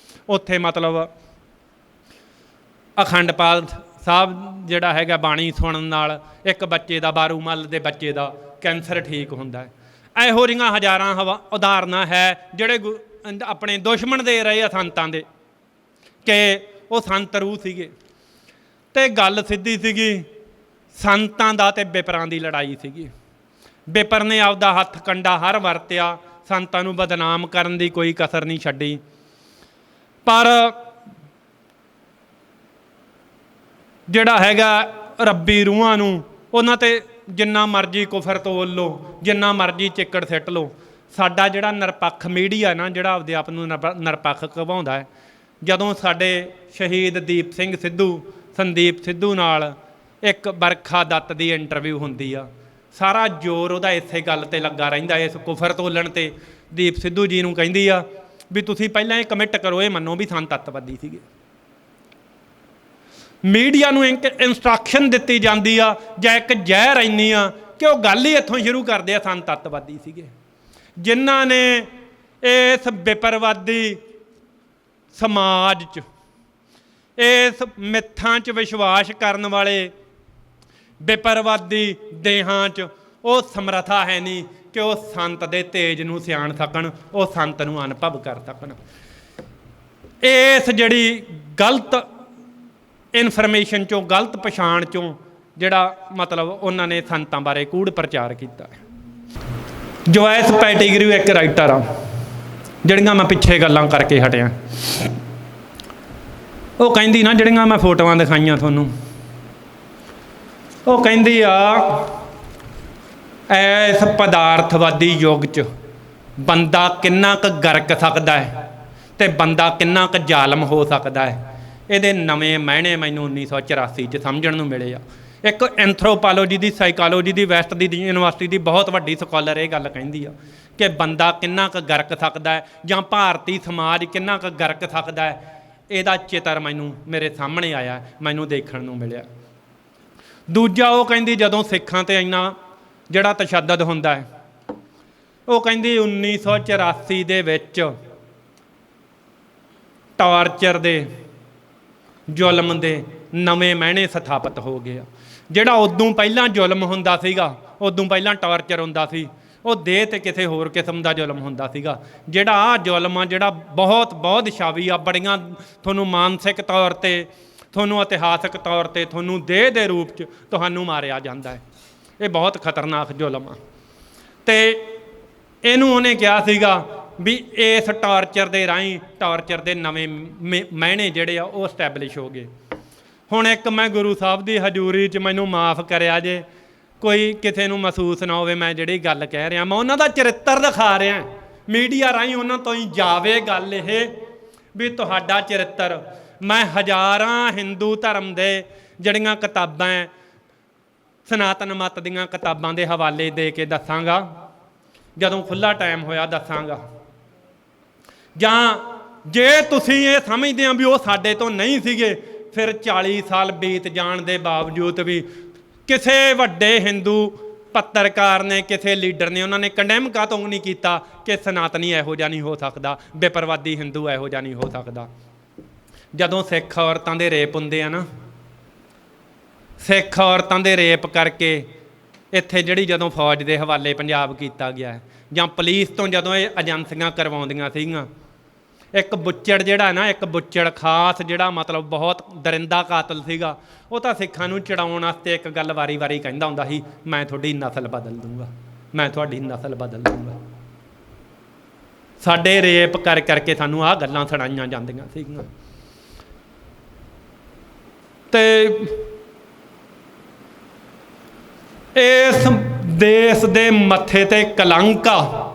ਉੱਥੇ ਮਤਲਬ ਅਖੰਡਪਾਲ ਸਾਹਿਬ ਜਿਹੜਾ ਹੈਗਾ ਬਾਣੀ ਸੁਣਨ ਨਾਲ ਇੱਕ ਬੱਚੇ ਦਾ, ਬਾਰੂ ਮੱਲ ਦੇ ਬੱਚੇ ਦਾ ਕੈਂਸਰ ਠੀਕ ਹੁੰਦਾ ਹੈ। ਇਹੋ ਜਿਹੀਆਂ ਹਜ਼ਾਰਾਂ ਉਦਾਹਰਨਾਂ ਹੈ ਜਿਹੜੇ ਆਪਣੇ ਦੁਸ਼ਮਣ ਦੇ ਰਹੇ ਆ ਸੰਤਾਂ ਦੇ, ਕਿ ਉਹ ਸੰਤ ਰੂਹ ਸੀਗੇ। ਅਤੇ ਗੱਲ ਸਿੱਧੀ ਸੀਗੀ, ਸੰਤਾਂ ਦਾ ਅਤੇ ਬਿਪਰਾਂ ਦੀ ਲੜਾਈ ਸੀਗੀ। ਬਿਪਰ ਨੇ ਆਪਦਾ ਹੱਥ ਕੰਡਾ ਹਰ ਵਰਤਿਆ, ਸੰਤਾਂ ਨੂੰ ਬਦਨਾਮ ਕਰਨ ਦੀ ਕੋਈ ਕਸਰ ਨਹੀਂ ਛੱਡੀ। ਪਰ ਜਿਹੜਾ ਹੈਗਾ ਰੱਬੀ ਰੂਹਾਂ ਨੂੰ, ਉਹਨਾਂ 'ਤੇ ਜਿੰਨਾ ਮਰਜ਼ੀ ਕੁਫਰ ਤੋਲ ਲਓ, ਜਿੰਨਾ ਮਰਜ਼ੀ ਚਿੱਕੜ ਸਿੱਟ ਲਓ। ਸਾਡਾ ਜਿਹੜਾ ਨਿਰਪੱਖ ਮੀਡੀਆ ਨਾ, ਜਿਹੜਾ ਆਪਦੇ ਆਪ ਨੂੰ ਨਿਰਪੱਖ ਕਹਾਉਂਦਾ ਹੈ, ਜਦੋਂ ਸਾਡੇ ਸ਼ਹੀਦ ਦੀਪ ਸਿੰਘ ਸਿੱਧੂ, ਸੰਦੀਪ ਸਿੱਧੂ ਨਾਲ ਇੱਕ ਬਰਖਾ ਦੱਤ ਦੀ ਇੰਟਰਵਿਊ ਹੁੰਦੀ ਆ, ਸਾਰਾ ਜ਼ੋਰ ਉਹਦਾ ਇਸੇ ਗੱਲ 'ਤੇ ਲੱਗਾ ਰਹਿੰਦਾ, ਇਸ ਕੁਫਰ ਤੋਲਣ 'ਤੇ। ਦੀਪ ਸਿੱਧੂ ਜੀ ਨੂੰ ਕਹਿੰਦੀ ਆ ਵੀ ਤੁਸੀਂ ਪਹਿਲਾਂ ਇਹ ਕਮਿਟ ਕਰੋ, ਇਹ ਮੰਨੋ ਵੀ ਸੰਤ ਅੱਤਵਾਦੀ ਸੀਗੇ। ਮੀਡੀਆ ਨੂੰ ਇੰਸਟਰਕਸ਼ਨ ਦਿੱਤੀ ਜਾਂਦੀ ਆ ਜਾਂ ਇੱਕ ਜ਼ਹਿਰ ਇੰਨੀ ਆ ਕਿ ਉਹ ਗੱਲ ਹੀ ਇੱਥੋਂ ਸ਼ੁਰੂ ਕਰਦੇ ਆ, ਸੰਤ ਅੱਤਵਾਦੀ ਸੀਗੇ। ਜਿਨ੍ਹਾਂ ਨੇ ਇਸ ਵਿਪਰਵਾਦੀ ਸਮਾਜ 'ਚ, ਇਸ ਮਿੱਥਾਂ 'ਚ ਵਿਸ਼ਵਾਸ ਕਰਨ ਵਾਲੇ ਵਿਪਰਵਾਦੀ ਦੇਹਾਂ 'ਚ ਉਹ ਸਮਰੱਥਾ ਹੈ ਨਹੀਂ ਕਿ ਉਹ ਸੰਤ ਦੇ ਤੇਜ ਨੂੰ ਸਿਆਣ ਸਕਣ, ਉਹ ਸੰਤ ਨੂੰ ਅਨੁਭਵ ਕਰ ਸਕਣ। ਇਸ ਜਿਹੜੀ ਗਲਤ ਇਨਫੋਰਮੇਸ਼ਨ 'ਚੋਂ, ਗਲਤ ਪਛਾਣ 'ਚੋਂ ਜਿਹੜਾ ਮਤਲਬ ਉਹਨਾਂ ਨੇ ਸੰਤਾਂ ਬਾਰੇ ਕੂੜ ਪ੍ਰਚਾਰ ਕੀਤਾ। ਜੋਇਸ ਪੈਟੀਗਰੂ ਇੱਕ ਰਾਈਟਰ ਆ, ਜਿਹੜੀਆਂ ਮੈਂ ਪਿੱਛੇ ਗੱਲਾਂ ਕਰਕੇ ਹਟਿਆ। ਉਹ ਕਹਿੰਦੀ ਨਾ, ਜਿਹੜੀਆਂ ਮੈਂ ਫੋਟੋਆਂ ਦਿਖਾਈਆਂ ਤੁਹਾਨੂੰ, ਉਹ ਕਹਿੰਦੀ ਆ ਇਸ ਪਦਾਰਥਵਾਦੀ ਯੁੱਗ 'ਚ ਬੰਦਾ ਕਿੰਨਾ ਕੁ ਗਰਕ ਸਕਦਾ ਹੈ ਅਤੇ ਬੰਦਾ ਕਿੰਨਾ ਕੁ ਜ਼ਾਲਮ ਹੋ ਸਕਦਾ ਹੈ, ਇਹਦੇ ਨਵੇਂ ਮਾਇਨੇ ਮੈਨੂੰ 1984 'ਚ ਸਮਝਣ ਨੂੰ ਮਿਲੇ ਆ। ਇੱਕ ਐਂਥਰੋਪੋਲੋਜੀ ਦੀ, ਸਾਈਕੋਲੋਜੀ ਦੀ, ਵੈਸਟ ਦੀ ਯੂਨੀਵਰਸਿਟੀ ਦੀ ਬਹੁਤ ਵੱਡੀ ਸਕਾਲਰ ਇਹ ਗੱਲ ਕਹਿੰਦੀ ਆ ਕਿ ਬੰਦਾ ਕਿੰਨਾ ਕੁ ਗਰਕ ਸਕਦਾ ਹੈ, ਜਾਂ ਭਾਰਤੀ ਸਮਾਜ ਕਿੰਨਾ ਕੁ ਗਰਕ ਸਕਦਾ ਹੈ। ਇਹਦਾ ਚਿੱਤਰ ਮੈਨੂੰ ਮੇਰੇ ਸਾਹਮਣੇ ਆਇਆ, ਮੈਨੂੰ ਦੇਖਣ ਨੂੰ ਮਿਲਿਆ। ਦੂਜਾ, ਉਹ ਕਹਿੰਦੀ ਜਦੋਂ ਸਿੱਖਾਂ 'ਤੇ ਇੰਨਾ ਜਿਹੜਾ ਤਸ਼ੱਦਦ ਹੁੰਦਾ ਹੈ, ਉਹ ਕਹਿੰਦੀ 1984 ਦੇ ਵਿੱਚ ਟਾਰਚਰ ਦੇ, ਜ਼ੁਲਮ ਦੇ ਨਵੇਂ ਮਾਇਨੇ ਸਥਾਪਿਤ ਹੋ ਗਏ ਆ। ਜਿਹੜਾ ਉਦੋਂ ਪਹਿਲਾਂ ਜ਼ੁਲਮ ਹੁੰਦਾ ਸੀਗਾ, ਉਦੋਂ ਪਹਿਲਾਂ ਟਾਰਚਰ ਹੁੰਦਾ ਸੀ, ਉਹ ਦੇਹ 'ਤੇ ਕਿਸੇ ਹੋਰ ਕਿਸਮ ਦਾ ਜ਼ੁਲਮ ਹੁੰਦਾ ਸੀਗਾ। ਜਿਹੜਾ ਆਹ ਜ਼ੁਲਮ ਆ, ਜਿਹੜਾ ਬਹੁਤ ਛਾਵੀ ਆ, ਬੜੀਆਂ ਤੁਹਾਨੂੰ ਮਾਨਸਿਕ ਤੌਰ 'ਤੇ, ਤੁਹਾਨੂੰ ਇਤਿਹਾਸਕ ਤੌਰ 'ਤੇ, ਤੁਹਾਨੂੰ ਦੇਹ ਦੇ ਰੂਪ 'ਚ ਤੁਹਾਨੂੰ ਮਾਰਿਆ ਜਾਂਦਾ ਹੈ। ਇਹ ਬਹੁਤ ਖਤਰਨਾਕ ਜ਼ੁਲਮ ਆ। ਅਤੇ ਇਹਨੂੰ ਉਹਨੇ ਕਿਹਾ ਸੀਗਾ ਵੀ ਇਸ ਟਾਰਚਰ ਦੇ ਰਾਹੀਂ, ਟਾਰਚਰ ਦੇ ਨਵੇਂ ਮਾਇਨੇ ਜਿਹੜੇ ਆ ਉਹ ਸਟੈਬਲਿਸ਼ ਹੋ ਗਏ। ਹੁਣ ਇੱਕ ਮੈਂ ਗੁਰੂ ਸਾਹਿਬ ਦੀ ਹਜ਼ੂਰੀ 'ਚ, ਮੈਨੂੰ ਮਾਫ ਕਰਿਆ ਜੇ ਕੋਈ ਕਿਸੇ ਨੂੰ ਮਹਿਸੂਸ ਨਾ ਹੋਵੇ ਮੈਂ ਜਿਹੜੀ ਗੱਲ ਕਹਿ ਰਿਹਾ, ਮੈਂ ਉਹਨਾਂ ਦਾ ਚਰਿੱਤਰ ਦਿਖਾ ਰਿਹਾ ਮੀਡੀਆ ਰਾਹੀਂ, ਉਹਨਾਂ ਤੋਂ ਹੀ ਜਾਵੇ ਗੱਲ ਇਹ ਵੀ ਤੁਹਾਡਾ ਚਰਿੱਤਰ। ਮੈਂ ਹਜ਼ਾਰਾਂ ਹਿੰਦੂ ਧਰਮ ਦੇ ਜਿਹੜੀਆਂ ਕਿਤਾਬਾਂ, ਸਨਾਤਨ ਮੱਤ ਦੀਆਂ ਕਿਤਾਬਾਂ ਦੇ ਹਵਾਲੇ ਦੇ ਕੇ ਦੱਸਾਂਗਾ, ਜਦੋਂ ਖੁੱਲ੍ਹਾ ਟਾਈਮ ਹੋਇਆ ਦੱਸਾਂਗਾ। ਜਾਂ ਜੇ ਤੁਸੀਂ ਇਹ ਸਮਝਦੇ ਹੋ ਵੀ ਉਹ ਸਾਡੇ ਤੋਂ ਨਹੀਂ ਸੀਗੇ, ਫਿਰ 40 ਸਾਲ ਬੀਤ ਜਾਣ ਦੇ ਬਾਵਜੂਦ ਵੀ ਕਿਸੇ ਵੱਡੇ ਹਿੰਦੂ ਪੱਤਰਕਾਰ ਨੇ, ਕਿਸੇ ਲੀਡਰ ਨੇ, ਉਹਨਾਂ ਨੇ ਕੰਡੈਮ ਕਾਹਤੋਂ ਨਹੀਂ ਕੀਤਾ ਕਿ ਸਨਾਤਨੀ ਇਹੋ ਜਿਹਾ ਨਹੀਂ ਹੋ ਸਕਦਾ, ਵਿਪਰਵਾਦੀ ਹਿੰਦੂ ਇਹੋ ਜਿਹਾ ਨਹੀਂ ਹੋ ਸਕਦਾ। ਜਦੋਂ ਸਿੱਖ ਔਰਤਾਂ ਦੇ ਰੇਪ ਹੁੰਦੇ ਆ ਨਾ, ਸਿੱਖ ਔਰਤਾਂ ਦੇ ਰੇਪ ਕਰਕੇ ਇੱਥੇ ਜਿਹੜੀ ਜਦੋਂ ਫੌਜ ਦੇ ਹਵਾਲੇ ਪੰਜਾਬ ਕੀਤਾ ਗਿਆ, ਜਾਂ ਪੁਲਿਸ ਤੋਂ ਜਦੋਂ ਇਹ ਏਜੰਸੀਆਂ ਕਰਵਾਉਂਦੀਆਂ ਸੀਗੀਆਂ, ਇੱਕ ਬੁੱਚੜ ਜਿਹੜਾ ਨਾ, ਇੱਕ ਬੁੱਚੜ ਖਾਸ ਜਿਹੜਾ ਮਤਲਬ ਬਹੁਤ ਦਰਿੰਦਾ ਕਾਤਲ ਸੀਗਾ, ਉਹ ਤਾਂ ਸਿੱਖਾਂ ਨੂੰ ਚੜਾਉਣ ਵਾਸਤੇ ਇੱਕ ਗੱਲ ਵਾਰੀ ਕਹਿੰਦਾ ਹੁੰਦਾ ਸੀ, ਮੈਂ ਤੁਹਾਡੀ ਨਸਲ ਬਦਲ ਦੂੰਗਾ, ਮੈਂ ਤੁਹਾਡੀ ਨਸਲ ਬਦਲ ਦੂੰਗਾ। ਸਾਡੇ ਰੇਪ ਕਰਕੇ ਸਾਨੂੰ ਆਹ ਗੱਲਾਂ ਸੁਣਾਈਆਂ ਜਾਂਦੀਆਂ ਸੀਗੀਆਂ। ਅਤੇ ਇਸ ਦੇਸ਼ ਦੇ ਮੱਥੇ 'ਤੇ ਕਲੰਕ ਆ,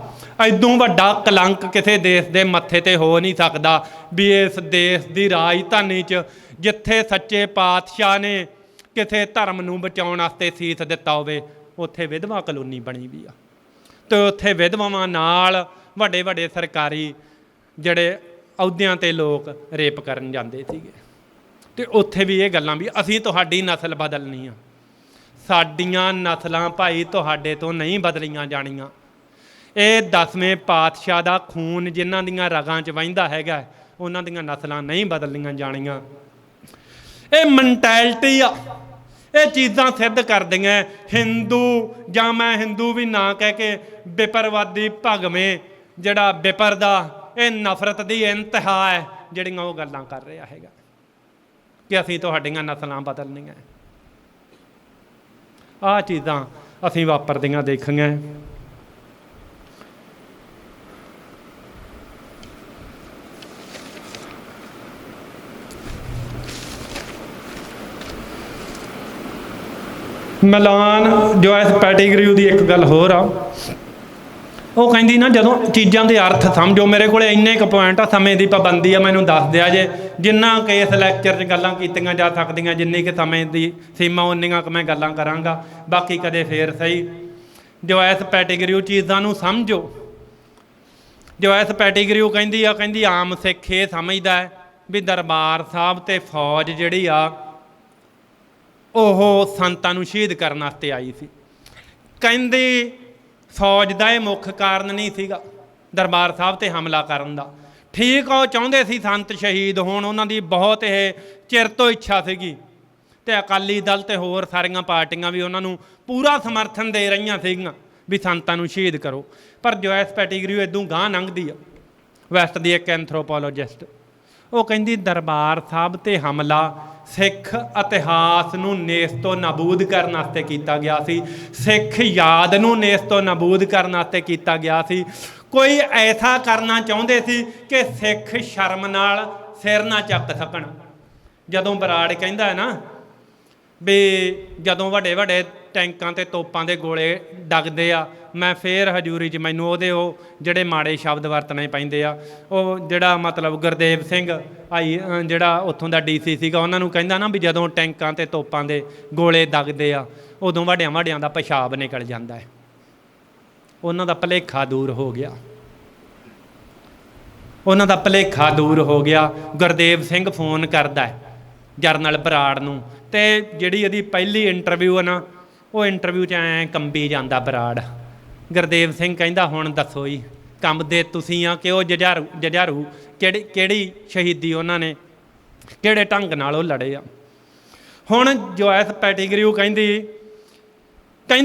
ਐਦੋਂ ਵੱਡਾ ਕਲੰਕ ਕਿਸੇ ਦੇਸ਼ ਦੇ ਮੱਥੇ 'ਤੇ ਹੋ ਨਹੀਂ ਸਕਦਾ ਵੀ ਇਸ ਦੇਸ਼ ਦੀ ਰਾਜਧਾਨੀ 'ਚ, ਜਿੱਥੇ ਸੱਚੇ ਪਾਤਸ਼ਾਹ ਨੇ ਕਿਸੇ ਧਰਮ ਨੂੰ ਬਚਾਉਣ ਵਾਸਤੇ ਸੀਸ ਦਿੱਤਾ ਹੋਵੇ, ਉੱਥੇ ਵਿਧਵਾ ਕਲੋਨੀ ਬਣੀ ਵੀ ਆ। ਅਤੇ ਉੱਥੇ ਵਿਧਵਾਵਾਂ ਨਾਲ ਵੱਡੇ ਸਰਕਾਰੀ ਜਿਹੜੇ ਅਹੁਦਿਆਂ 'ਤੇ ਲੋਕ ਰੇਪ ਕਰਨ ਜਾਂਦੇ ਸੀਗੇ। ਅਤੇ ਉੱਥੇ ਵੀ ਇਹ ਗੱਲਾਂ ਵੀ ਅਸੀਂ ਤੁਹਾਡੀ ਨਸਲ ਬਦਲਣੀ ਆ। ਸਾਡੀਆਂ ਨਸਲਾਂ ਭਾਈ ਤੁਹਾਡੇ ਤੋਂ ਨਹੀਂ ਬਦਲੀਆਂ ਜਾਣੀਆਂ। ਇਹ 10ਵੇਂ ਪਾਤਸ਼ਾਹ ਦਾ ਖੂਨ ਜਿਨ੍ਹਾਂ ਦੀਆਂ ਰਗਾਂ 'ਚ ਵਹਿੰਦਾ ਹੈਗਾ, ਉਹਨਾਂ ਦੀਆਂ ਨਸਲਾਂ ਨਹੀਂ ਬਦਲੀਆਂ ਜਾਣੀਆਂ। ਇਹ ਮੈਂਟੈਲਿਟੀ ਆ, ਇਹ ਚੀਜ਼ਾਂ ਸਿੱਧ ਕਰਦੀਆਂ ਹਿੰਦੂ, ਜਾਂ ਮੈਂ ਹਿੰਦੂ ਵੀ ਨਾ ਕਹਿ ਕੇ ਵਿਪਰਵਾਦੀ ਭਗਵੇਂ ਜਿਹੜਾ ਵਿਪਰ ਦਾ, ਇਹ ਨਫ਼ਰਤ ਦੀ ਇੰਤਹਾ ਹੈ ਜਿਹੜੀਆਂ ਉਹ ਗੱਲਾਂ ਕਰ ਰਿਹਾ ਹੈਗਾ ਕਿ ਅਸੀਂ ਤੁਹਾਡੀਆਂ ਨਸਲਾਂ ਬਦਲਣੀਆਂ। ਆਹ ਚੀਜ਼ਾਂ ਅਸੀਂ ਵਾਪਰਦੀਆਂ ਦੇਖੀਆਂ। ਮਿਲਾਨ ਜੋਇਸ ਪੈਟੀਗਰਿਊ ਦੀ ਇੱਕ ਗੱਲ ਹੋਰ ਆ, ਉਹ ਕਹਿੰਦੀ ਨਾ ਜਦੋਂ ਚੀਜ਼ਾਂ ਦੇ ਅਰਥ ਸਮਝੋ, ਮੇਰੇ ਕੋਲ ਇੰਨੇ ਕੁ ਪੁਆਇੰਟ ਆ, ਸਮੇਂ ਦੀ ਪਾਬੰਦੀ ਆ, ਮੈਨੂੰ ਦੱਸ ਦਿਆ ਜੇ ਜਿੰਨਾ ਕਿ ਇਸ ਲੈਕਚਰ 'ਚ ਗੱਲਾਂ ਕੀਤੀਆਂ ਜਾ ਸਕਦੀਆਂ, ਜਿੰਨੀ ਕਿ ਸਮੇਂ ਦੀ ਸੀਮਾ ਉਨੀਆਂ ਕੁ ਮੈਂ ਗੱਲਾਂ ਕਰਾਂਗਾ, ਬਾਕੀ ਕਦੇ ਫੇਰ ਸਹੀ। ਜੋਇਸ ਪੈਟੀਗਰਿਊ ਚੀਜ਼ਾਂ ਨੂੰ ਸਮਝੋ। ਜੋਇਸ ਪੈਟੀਗਰਿਊ ਕਹਿੰਦੀ ਆ, ਕਹਿੰਦੀ ਆਮ ਸਿੱਖ ਇਹ ਸਮਝਦਾ ਹੈ ਵੀ ਦਰਬਾਰ ਸਾਹਿਬ ਤੇ ਫੌਜ ਜਿਹੜੀ ਆ ਉਹ ਸੰਤਾਂ ਨੂੰ ਸ਼ਹੀਦ ਕਰਨ ਵਾਸਤੇ ਆਈ ਸੀ। ਕਹਿੰਦੀ ਫੌਜ ਦਾ ਇਹ ਮੁੱਖ ਕਾਰਨ ਨਹੀਂ ਸੀਗਾ ਦਰਬਾਰ ਸਾਹਿਬ ਤੇ ਹਮਲਾ ਕਰਨ ਦਾ। ਠੀਕ ਆ, ਉਹ ਚਾਹੁੰਦੇ ਸੀ ਸੰਤ ਸ਼ਹੀਦ ਹੋਣ, ਉਹਨਾਂ ਦੀ ਬਹੁਤ ਇਹ ਚਿਰ ਤੋਂ ਇੱਛਾ ਸੀਗੀ, ਤੇ ਅਕਾਲੀ ਦਲ ਤੇ ਹੋਰ ਸਾਰੀਆਂ ਪਾਰਟੀਆਂ ਵੀ ਉਹਨਾਂ ਨੂੰ ਪੂਰਾ ਸਮਰਥਨ ਦੇ ਰਹੀਆਂ ਸੀਗੀਆਂ ਵੀ ਸੰਤਾਂ ਨੂੰ ਸ਼ਹੀਦ ਕਰੋ। ਪਰ ਜੋਇਸ ਪੈਟੀਗਰਿਊ ਇਦੋਂ ਗਾਂਹ ਲੰਘਦੀ ਆ, ਵੈਸਟ ਦੀ ਇੱਕ ਐਂਥਰੋਪੋਲੋਜਿਸਟ। ਉਹ ਕਹਿੰਦੀ ਦਰਬਾਰ ਸਾਹਿਬ ਤੇ ਹਮਲਾ ਸਿੱਖ ਇਤਿਹਾਸ ਨੂੰ ਨੇਸਤੋ ਨਾਬੂਦ ਕਰਨ ਵਾਸਤੇ ਕੀਤਾ ਗਿਆ ਸੀ, ਸਿੱਖ ਯਾਦ ਨੂੰ ਨੇਸਤੋ ਨਾਬੂਦ ਕਰਨ ਵਾਸਤੇ ਕੀਤਾ ਗਿਆ ਸੀ। ਕੋਈ ਐਸਾ ਕਰਨਾ ਚਾਹੁੰਦੇ ਸੀ ਕਿ ਸਿੱਖ ਸ਼ਰਮ ਨਾਲ ਸਿਰ ਨਾ ਚੱਕ ਸਕਣ। ਜਦੋਂ ਬਰਾੜ ਕਹਿੰਦਾ ਹੈ ਨਾ ਵੀ ਜਦੋਂ ਵੱਡੇ ਵੱਡੇ ਟੈਂਕਾਂ ਤੇ ਤੋਪਾਂ ਦੇ ਗੋਲੇ ਡਗਦੇ ਆ, ਮੈਂ ਫੇਰ ਹਜ਼ੂਰੀ 'ਚ ਮੈਨੂੰ ਉਹਦੇ ਉਹ ਜਿਹੜੇ ਮਾੜੇ ਸ਼ਬਦ ਵਰਤਣੇ ਪੈਂਦੇ ਆ। ਉਹ ਜਿਹੜਾ ਮਤਲਬ ਗੁਰਦੇਵ ਸਿੰਘ ਜਿਹੜਾ ਉੱਥੋਂ ਦਾ DC ਸੀਗਾ, ਉਹਨਾਂ ਨੂੰ ਕਹਿੰਦਾ ਨਾ ਵੀ ਜਦੋਂ ਟੈਂਕਾਂ ਤੇ ਤੋਪਾਂ ਦੇ ਗੋਲੇ ਦਗਦੇ ਆ ਉਦੋਂ ਵੱਡਿਆਂ ਵੱਡਿਆਂ ਦਾ ਪਿਸ਼ਾਬ ਨਿਕਲ ਜਾਂਦਾ ਹੈ। ਉਹਨਾਂ ਦਾ ਭੁਲੇਖਾ ਦੂਰ ਹੋ ਗਿਆ, ਉਹਨਾਂ ਦਾ ਭੁਲੇਖਾ ਦੂਰ ਹੋ ਗਿਆ। ਗੁਰਦੇਵ ਸਿੰਘ ਫੋਨ ਕਰਦਾ ਜਰਨਲ ਬਰਾੜ ਨੂੰ, ਤੇ ਜਿਹੜੀ ਇਹਦੀ ਪਹਿਲੀ ਇੰਟਰਵਿਊ ਹੈ ਨਾ, ਉਹ ਇੰਟਰਵਿਊ 'ਚ ਐਂ ਕੰਬੀ ਜਾਂਦਾ ਬਰਾੜ। ਗੁਰਦੇਵ ਸਿੰਘ ਕਹਿੰਦਾ ਹੁਣ ਦੱਸੋ ਜੀ, ਕੰਬਦੇ ਤੁਸੀਂ ਆ ਕਿ ਉਹ ਜੁਝਾਰੂ ਕਿਹੜੀ ਸ਼ਹੀਦੀ ਉਹਨਾਂ ਨੇ ਕਿਹੜੇ ਢੰਗ ਨਾਲ ਉਹ ਲੜੇ ਆ। ਹੁਣ ਜੋਇਸ ਪੈਟੀਗਰਿਊ ਕਹਿੰਦੀ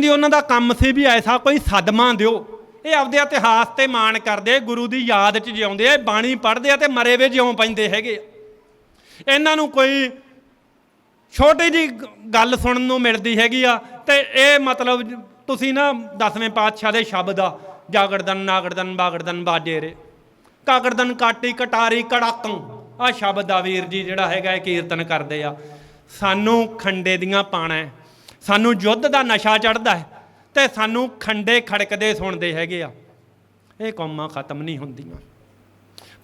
ਉਹਨਾਂ ਦਾ ਕੰਮ ਸੀ ਵੀ ਐਸਾ ਕੋਈ ਸਦਮਾ ਦਿਓ, ਇਹ ਆਪਦੇ ਇਤਿਹਾਸ ਤੇ ਮਾਣ ਕਰਦੇ, ਗੁਰੂ ਦੀ ਯਾਦ 'ਚ ਜਿਉਂਦੇ ਆ, ਬਾਣੀ ਪੜ੍ਹਦੇ ਆ ਤੇ ਮਰੇ ਵੇ ਜਿਉਂ ਪੈਂਦੇ ਹੈਗੇ ਆ। ਇਹਨਾਂ ਨੂੰ ਕੋਈ ਛੋਟੀ ਜਿਹੀ ਗੱਲ ਸੁਣਨ ਨੂੰ ਮਿਲਦੀ ਹੈਗੀ ਆ, ਤੇ ਇਹ ਮਤਲਬ ਤੁਸੀਂ ਨਾ 10ਵੇਂ ਪਾਤਸ਼ਾਹ ਦੇ ਸ਼ਬਦ ਆ, ਜਾਗੜਦਨ ਨਾਗੜਦਨ ਬਾਗੜਦਨ ਬਾਜੇ ਰੇ ਕਾਗੜਦਨ ਕਾਟੀ ਕਟਾਰੀ ਕੜਾਕੰ, ਆਹ ਸ਼ਬਦ ਆ ਵੀਰ ਜੀ ਜਿਹੜਾ ਹੈਗਾ ਇਹ ਕੀਰਤਨ ਕਰਦੇ ਆ। ਸਾਨੂੰ ਖੰਡੇ ਦੀਆਂ ਪਾਣਾ, ਸਾਨੂੰ ਯੁੱਧ ਦਾ ਨਸ਼ਾ ਚੜ੍ਹਦਾ ਹੈ ਤੇ ਸਾਨੂੰ ਖੰਡੇ ਖੜਕਦੇ ਸੁਣਦੇ ਹੈਗੇ ਆ। ਇਹ ਕੌਮਾਂ ਖਤਮ ਨਹੀਂ ਹੁੰਦੀਆਂ।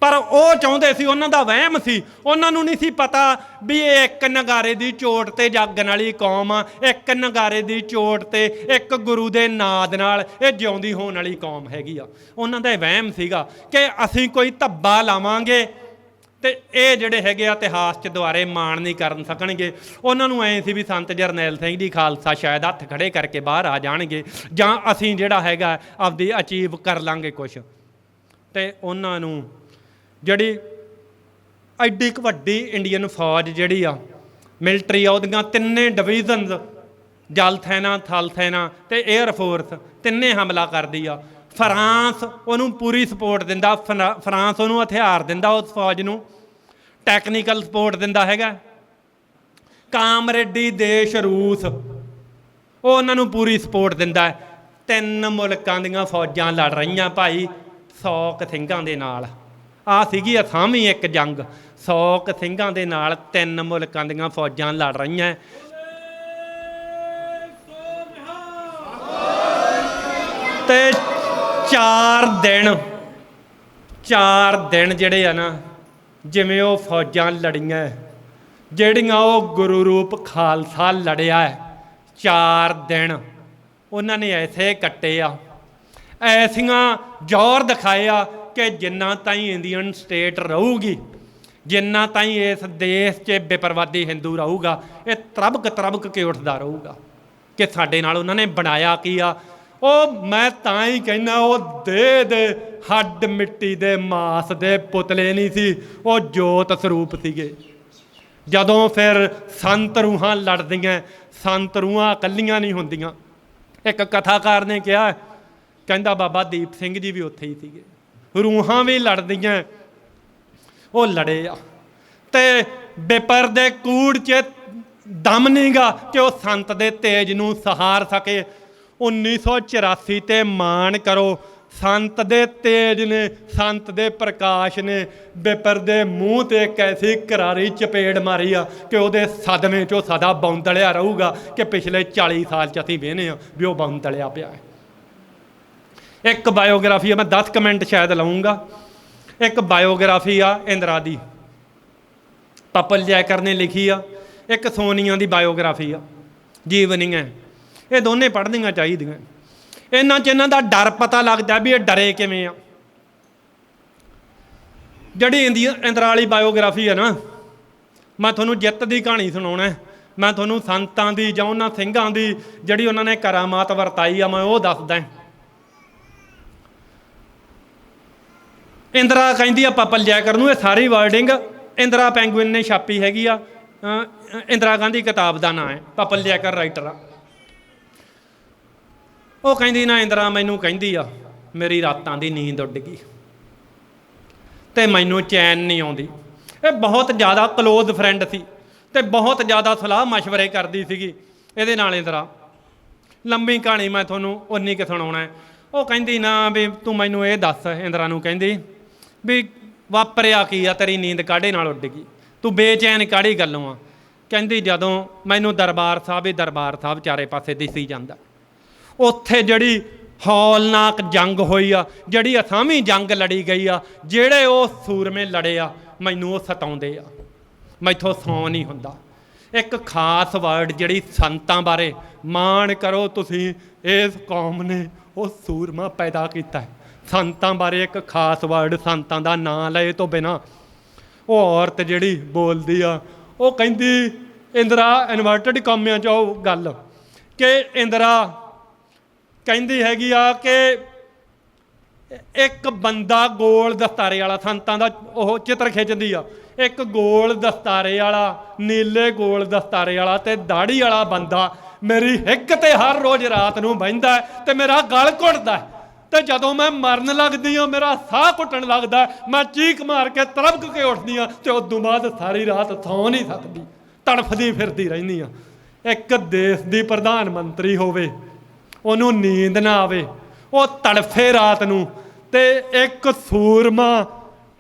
ਪਰ ਉਹ ਚਾਹੁੰਦੇ ਸੀ, ਉਹਨਾਂ ਦਾ ਵਹਿਮ ਸੀ, ਉਹਨਾਂ ਨੂੰ ਨਹੀਂ ਸੀ ਪਤਾ ਵੀ ਇਹ ਇੱਕ ਨਗਾਰੇ ਦੀ ਚੋਟ ਤੇ ਜਾਗਣ ਵਾਲੀ ਕੌਮ ਆ, ਇੱਕ ਨਗਾਰੇ ਦੀ ਚੋਟ ਤੇ ਇੱਕ ਗੁਰੂ ਦੇ ਨਾਦ ਨਾਲ ਇਹ ਜਿਉਂਦੀ ਹੋਣ ਵਾਲੀ ਕੌਮ ਹੈਗੀ ਆ। ਉਹਨਾਂ ਦਾ ਇਹ ਵਹਿਮ ਸੀਗਾ ਕਿ ਅਸੀਂ ਕੋਈ ਧੱਬਾ ਲਾਵਾਂਗੇ ਤੇ ਇਹ ਜਿਹੜੇ ਹੈਗੇ ਆ ਇਤਿਹਾਸ 'ਚ ਦੁਆਰੇ ਮਾਣ ਨਹੀਂ ਕਰਨ ਸਕਣਗੇ। ਉਹਨਾਂ ਨੂੰ ਐਂ ਸੀ ਵੀ ਸੰਤ ਜਰਨੈਲ ਸਿੰਘ ਜੀ ਖਾਲਸਾ ਸ਼ਾਇਦ ਹੱਥ ਖੜੇ ਕਰਕੇ ਬਾਹਰ ਆ ਜਾਣਗੇ, ਜਾਂ ਅਸੀਂ ਜਿਹੜਾ ਹੈਗਾ ਆਪਦੀ ਅਚੀਵ ਕਰ ਲਾਂਗੇ ਕੁਛ। ਤੇ ਉਹਨਾਂ ਨੂੰ ਜਿਹੜੀ ਐਡੀ ਕੁ ਵੱਡੀ ਇੰਡੀਅਨ ਫੌਜ ਜਿਹੜੀ ਆ ਮਿਲਟਰੀ ਆ, ਉਹਦੀਆਂ ਤਿੰਨੇ ਡਿਵੀਜ਼ਨਸ, ਜਲ ਸੈਨਾ, ਥਲ ਸੈਨਾ ਤੇ ਏਅਰ ਫੋਰਸ, ਤਿੰਨੇ ਹਮਲਾ ਕਰਦੀ ਆ। ਫਰਾਂਸ ਉਹਨੂੰ ਪੂਰੀ ਸਪੋਰਟ ਦਿੰਦਾ, ਫਰਾਂਸ ਉਹਨੂੰ ਹਥਿਆਰ ਦਿੰਦਾ, ਉਸ ਫੌਜ ਨੂੰ ਟੈਕਨੀਕਲ ਸਪੋਰਟ ਦਿੰਦਾ ਹੈਗਾ। ਕਾਮਰੇਡੀ ਦੇਸ਼ ਰੂਸ ਉਹ ਉਹਨਾਂ ਨੂੰ ਪੂਰੀ ਸਪੋਰਟ ਦਿੰਦਾ। ਤਿੰਨ ਮੁਲਕਾਂ ਦੀਆਂ ਫੌਜਾਂ ਲੜ ਰਹੀਆਂ ਭਾਈ 100 ਕੁ ਸਿੰਘਾਂ ਦੇ ਨਾਲ। ਆਹ ਸੀਗੀ ਅਸਾਮੀ ਇੱਕ ਜੰਗ, 100 ਕੁ ਸਿੰਘਾਂ ਦੇ ਨਾਲ ਤਿੰਨ ਮੁਲਕਾਂ ਦੀਆਂ ਫੌਜਾਂ ਲੜ ਰਹੀਆਂ। ਤੇ 4 ਦਿਨ ਜਿਹੜੇ ਆ ਨਾ, ਜਿਵੇਂ ਉਹ ਫੌਜਾਂ ਲੜੀਆਂ ਜਿਹੜੀਆਂ ਉਹ ਗੁਰੂ ਰੂਪ ਖਾਲਸਾ ਲੜਿਆ ਹੈ, 4 ਦਿਨ ਉਹਨਾਂ ਨੇ ਐਸੇ ਕੱਟੇ ਆ, ਐਸੀਆਂ ਜ਼ੋਰ ਦਿਖਾਏ ਆ ਕਿ ਜਿੰਨਾ ਤਾਈਂ ਇੰਡੀਅਨ ਸਟੇਟ ਰਹੂਗੀ, ਜਿੰਨਾ ਤਾਈਂ ਇਸ ਦੇਸ਼ 'ਚ ਬੇਪਰਵਾਦੀ ਹਿੰਦੂ ਰਹੂਗਾ, ਇਹ ਤਰਬਕ ਕੇ ਉੱਠਦਾ ਰਹੂਗਾ ਕਿ ਸਾਡੇ ਨਾਲ ਉਹਨਾਂ ਨੇ ਬਣਾਇਆ ਕੀ ਆ। ਉਹ ਮੈਂ ਤਾਂ ਹੀ ਕਹਿੰਦਾ ਉਹ ਦੇਹ ਦੇ ਹੱਡ ਮਿੱਟੀ ਦੇ ਮਾਸ ਦੇ ਪੁਤਲੇ ਨਹੀਂ ਸੀ, ਉਹ ਜੋਤ ਸਰੂਪ ਸੀਗੇ। ਜਦੋਂ ਫਿਰ ਸੰਤ ਰੂਹਾਂ ਲੜਦੀਆਂ, ਸੰਤ ਰੂਹਾਂ ਇਕੱਲੀਆਂ ਨਹੀਂ ਹੁੰਦੀਆਂ। ਇੱਕ ਕਥਾਕਾਰ ਨੇ ਕਿਹਾ, ਕਹਿੰਦਾ ਬਾਬਾ ਦੀਪ ਸਿੰਘ ਜੀ ਵੀ ਉੱਥੇ ਹੀ ਸੀਗੇ, ਰੂਹਾਂ ਵੀ ਲੜਦੀਆਂ, ਉਹ ਲੜੇ ਆ ਤੇ ਬੇਪਰ ਦੇ ਕੂੜ 'ਚ ਦਮ ਨਹੀਂਗਾ ਕਿ ਉਹ ਸੰਤ ਦੇ ਤੇਜ ਨੂੰ ਸਹਾਰ ਸਕੇ। 1984 ਤੇ ਮਾਣ ਕਰੋ, ਸੰਤ ਦੇ ਤੇਜ ਨੇ, ਸੰਤ ਦੇ ਪ੍ਰਕਾਸ਼ ਨੇ ਬੇਪਰ ਦੇ ਮੂੰਹ ਤੇ ਇੱਕ ਐਸੀ ਕਰਾਰੀ ਚਪੇੜ ਮਾਰੀ ਆ ਕਿ ਉਹਦੇ ਸਦਮੇ 'ਚੋਂ ਸਦਾ ਬੌਂਦਲਿਆ ਰਹੂਗਾ ਕਿ ਪਿਛਲੇ 40 ਸਾਲ 'ਚ ਅਸੀਂ ਵੇਖਦੇ ਹਾਂ ਵੀ ਉਹ ਬੌਂਦਲਿਆ ਪਿਆ ਹੈ। ਇੱਕ ਬਾਇਓਗ੍ਰਾਫੀ ਆ, ਮੈਂ 10 ਕੁ ਮਿੰਟ ਸ਼ਾਇਦ ਲਵਾਂਗਾ। ਇੱਕ ਬਾਇਓਗ੍ਰਾਫੀ ਆ ਇੰਦਰਾ ਦੀ, ਪਪਲ ਜੈਕਰ ਨੇ ਲਿਖੀ ਆ। ਇੱਕ ਸੋਨੀਆ ਦੀ ਬਾਇਓਗ੍ਰਾਫੀ ਆ, ਜੀਵਨੀਆਂ। ਇਹ ਦੋਨੇ ਪੜ੍ਹਨੀਆਂ ਚਾਹੀਦੀਆਂ। ਇਹਨਾਂ 'ਚ ਇਹਨਾਂ ਦਾ ਡਰ ਪਤਾ ਲੱਗਦਾ ਵੀ ਇਹ ਡਰੇ ਕਿਵੇਂ ਆ। ਜਿਹੜੀ ਇੰਦਰਾ ਵਾਲੀ ਬਾਇਓਗ੍ਰਾਫੀ ਹੈ ਨਾ, ਮੈਂ ਤੁਹਾਨੂੰ ਜਿੱਤ ਦੀ ਕਹਾਣੀ ਸੁਣਾਉਣਾ। ਮੈਂ ਤੁਹਾਨੂੰ ਸੰਤਾਂ ਦੀ ਜਾਂ ਉਹਨਾਂ ਸਿੰਘਾਂ ਦੀ ਜਿਹੜੀ ਉਹਨਾਂ ਨੇ ਕਰਾਮਾਤ ਵਰਤਾਈ ਆ, ਮੈਂ ਉਹ ਦੱਸਦਾ। ਇੰਦਰਾ ਕਹਿੰਦੀ ਆ ਪਪਲ ਜੈਕਰ ਨੂੰ, ਇਹ ਸਾਰੀ ਵਰਡਿੰਗ ਇੰਦਰਾ ਪੈਂਗੁਇਨ ਨੇ ਛਾਪੀ ਹੈਗੀ ਆ। ਇੰਦਰਾ ਗਾਂਧੀ ਕਿਤਾਬ ਦਾ ਨਾਂ ਹੈ, ਪਪਲ ਜੈਕਰ ਰਾਈਟਰ ਆ। ਉਹ ਕਹਿੰਦੀ ਨਾ, ਇੰਦਰਾ ਮੈਨੂੰ ਕਹਿੰਦੀ ਆ ਮੇਰੀ ਰਾਤਾਂ ਦੀ ਨੀਂਦ ਉੱਡ ਗਈ ਤੇ ਮੈਨੂੰ ਚੈਨ ਨਹੀਂ ਆਉਂਦੀ। ਇਹ ਬਹੁਤ ਜ਼ਿਆਦਾ ਕਲੋਜ਼ ਫਰੈਂਡ ਸੀ ਤੇ ਬਹੁਤ ਜ਼ਿਆਦਾ ਸਲਾਹ ਮਸ਼ਵਰੇ ਕਰਦੀ ਸੀਗੀ ਇਹਦੇ ਨਾਲ ਇੰਦਰਾ। ਲੰਬੀ ਕਹਾਣੀ ਮੈਂ ਤੁਹਾਨੂੰ ਉਨੀ ਕੁ ਸੁਣਾਉਣਾ। ਉਹ ਕਹਿੰਦੀ ਨਾ ਵੀ ਤੂੰ ਮੈਨੂੰ ਇਹ ਦੱਸ, ਇੰਦਰਾ ਨੂੰ ਕਹਿੰਦੀ ਵੀ ਵਾਪਰਿਆ ਕੀ ਆ, ਤੇਰੀ ਨੀਂਦ ਕਾਹਦੇ ਨਾਲ ਉੱਡ ਗਈ, ਤੂੰ ਬੇਚੈਨ ਕਾਹੜੀ ਗੱਲੋਂ ਆ। ਕਹਿੰਦੀ ਜਦੋਂ ਮੈਨੂੰ ਦਰਬਾਰ ਸਾਹਿਬ ਹੀ ਦਰਬਾਰ ਸਾਹਿਬ ਚਾਰੇ ਪਾਸੇ ਦਿਸੀ ਜਾਂਦਾ, ਉੱਥੇ ਜਿਹੜੀ ਹੌਲਨਾਕ ਜੰਗ ਹੋਈ ਆ, ਜਿਹੜੀ ਅਸਾਮੀ ਜੰਗ ਲੜੀ ਗਈ ਆ, ਜਿਹੜੇ ਉਹ ਸੂਰਮੇ ਲੜੇ ਆ, ਮੈਨੂੰ ਉਹ ਸਤਾਉਂਦੇ ਆ, ਮੈਥੋਂ ਸੌਂ ਨਹੀਂ ਹੁੰਦਾ। ਇੱਕ ਖਾਸ ਵਰਡ ਜਿਹੜੀ ਸੰਤਾਂ ਬਾਰੇ, ਮਾਣ ਕਰੋ ਤੁਸੀਂ, ਇਸ ਕੌਮ ਨੇ ਉਹ ਸੂਰਮਾ ਪੈਦਾ ਕੀਤਾ ਹੈ। ਸੰਤਾਂ ਬਾਰੇ ਇੱਕ ਖਾਸ ਵਰਡ, ਸੰਤਾਂ ਦਾ ਨਾਂ ਲਏ ਤੋਂ ਬਿਨਾਂ। ਉਹ ਔਰਤ ਜਿਹੜੀ ਬੋਲਦੀ ਆ, ਉਹ ਕਹਿੰਦੀ, ਇੰਦਰਾ ਇਨਵਰਟਡ ਕਾਮਿਆਂ 'ਚ ਉਹ ਗੱਲ ਕਿ ਇੰਦਰਾ ਕਹਿੰਦੀ ਹੈਗੀ ਆ ਕਿ ਇੱਕ ਬੰਦਾ ਗੋਲ ਦਸਤਾਰੇ ਵਾਲਾ, ਸੰਤਾਂ ਦਾ ਉਹ ਚਿੱਤਰ ਖਿੱਚਦੀ ਆ, ਇੱਕ ਗੋਲ ਦਸਤਾਰੇ ਵਾਲਾ, ਨੀਲੇ ਗੋਲ ਦਸਤਾਰੇ ਵਾਲਾ ਤੇ ਦਾੜੀ ਵਾਲਾ ਬੰਦਾ ਮੇਰੀ ਹਿੱਕ ਤੇ ਹਰ ਰੋਜ਼ ਰਾਤ ਨੂੰ ਬਹਿੰਦਾ ਤੇ ਮੇਰਾ ਗਲ ਘੁੱਟਦਾ, ਤੇ ਜਦੋਂ ਮੈਂ ਮਰਨ ਲੱਗਦੀ ਹਾਂ ਮੇਰਾ ਸਾਹ ਘੁੱਟਣ ਲੱਗਦਾ, ਮੈਂ ਚੀਕ ਮਾਰ ਕੇ ਤੜਫਕ ਕੇ ਉੱਠਦੀ ਹਾਂ ਤੇ ਉਦੋਂ ਬਾਅਦ ਸਾਰੀ ਰਾਤ ਸੌਂ ਨਹੀਂ ਸਕਦੀ, ਤੜਫਦੀ ਫਿਰਦੀ ਰਹਿੰਦੀ ਹਾਂ। ਇੱਕ ਦੇਸ਼ ਦੀ ਪ੍ਰਧਾਨ ਮੰਤਰੀ ਹੋਵੇ, ਉਹਨੂੰ ਨੀਂਦ ਨਾ ਆਵੇ, ਉਹ ਤੜਫੇ ਰਾਤ ਨੂੰ, ਤੇ ਇੱਕ ਸੂਰਮਾ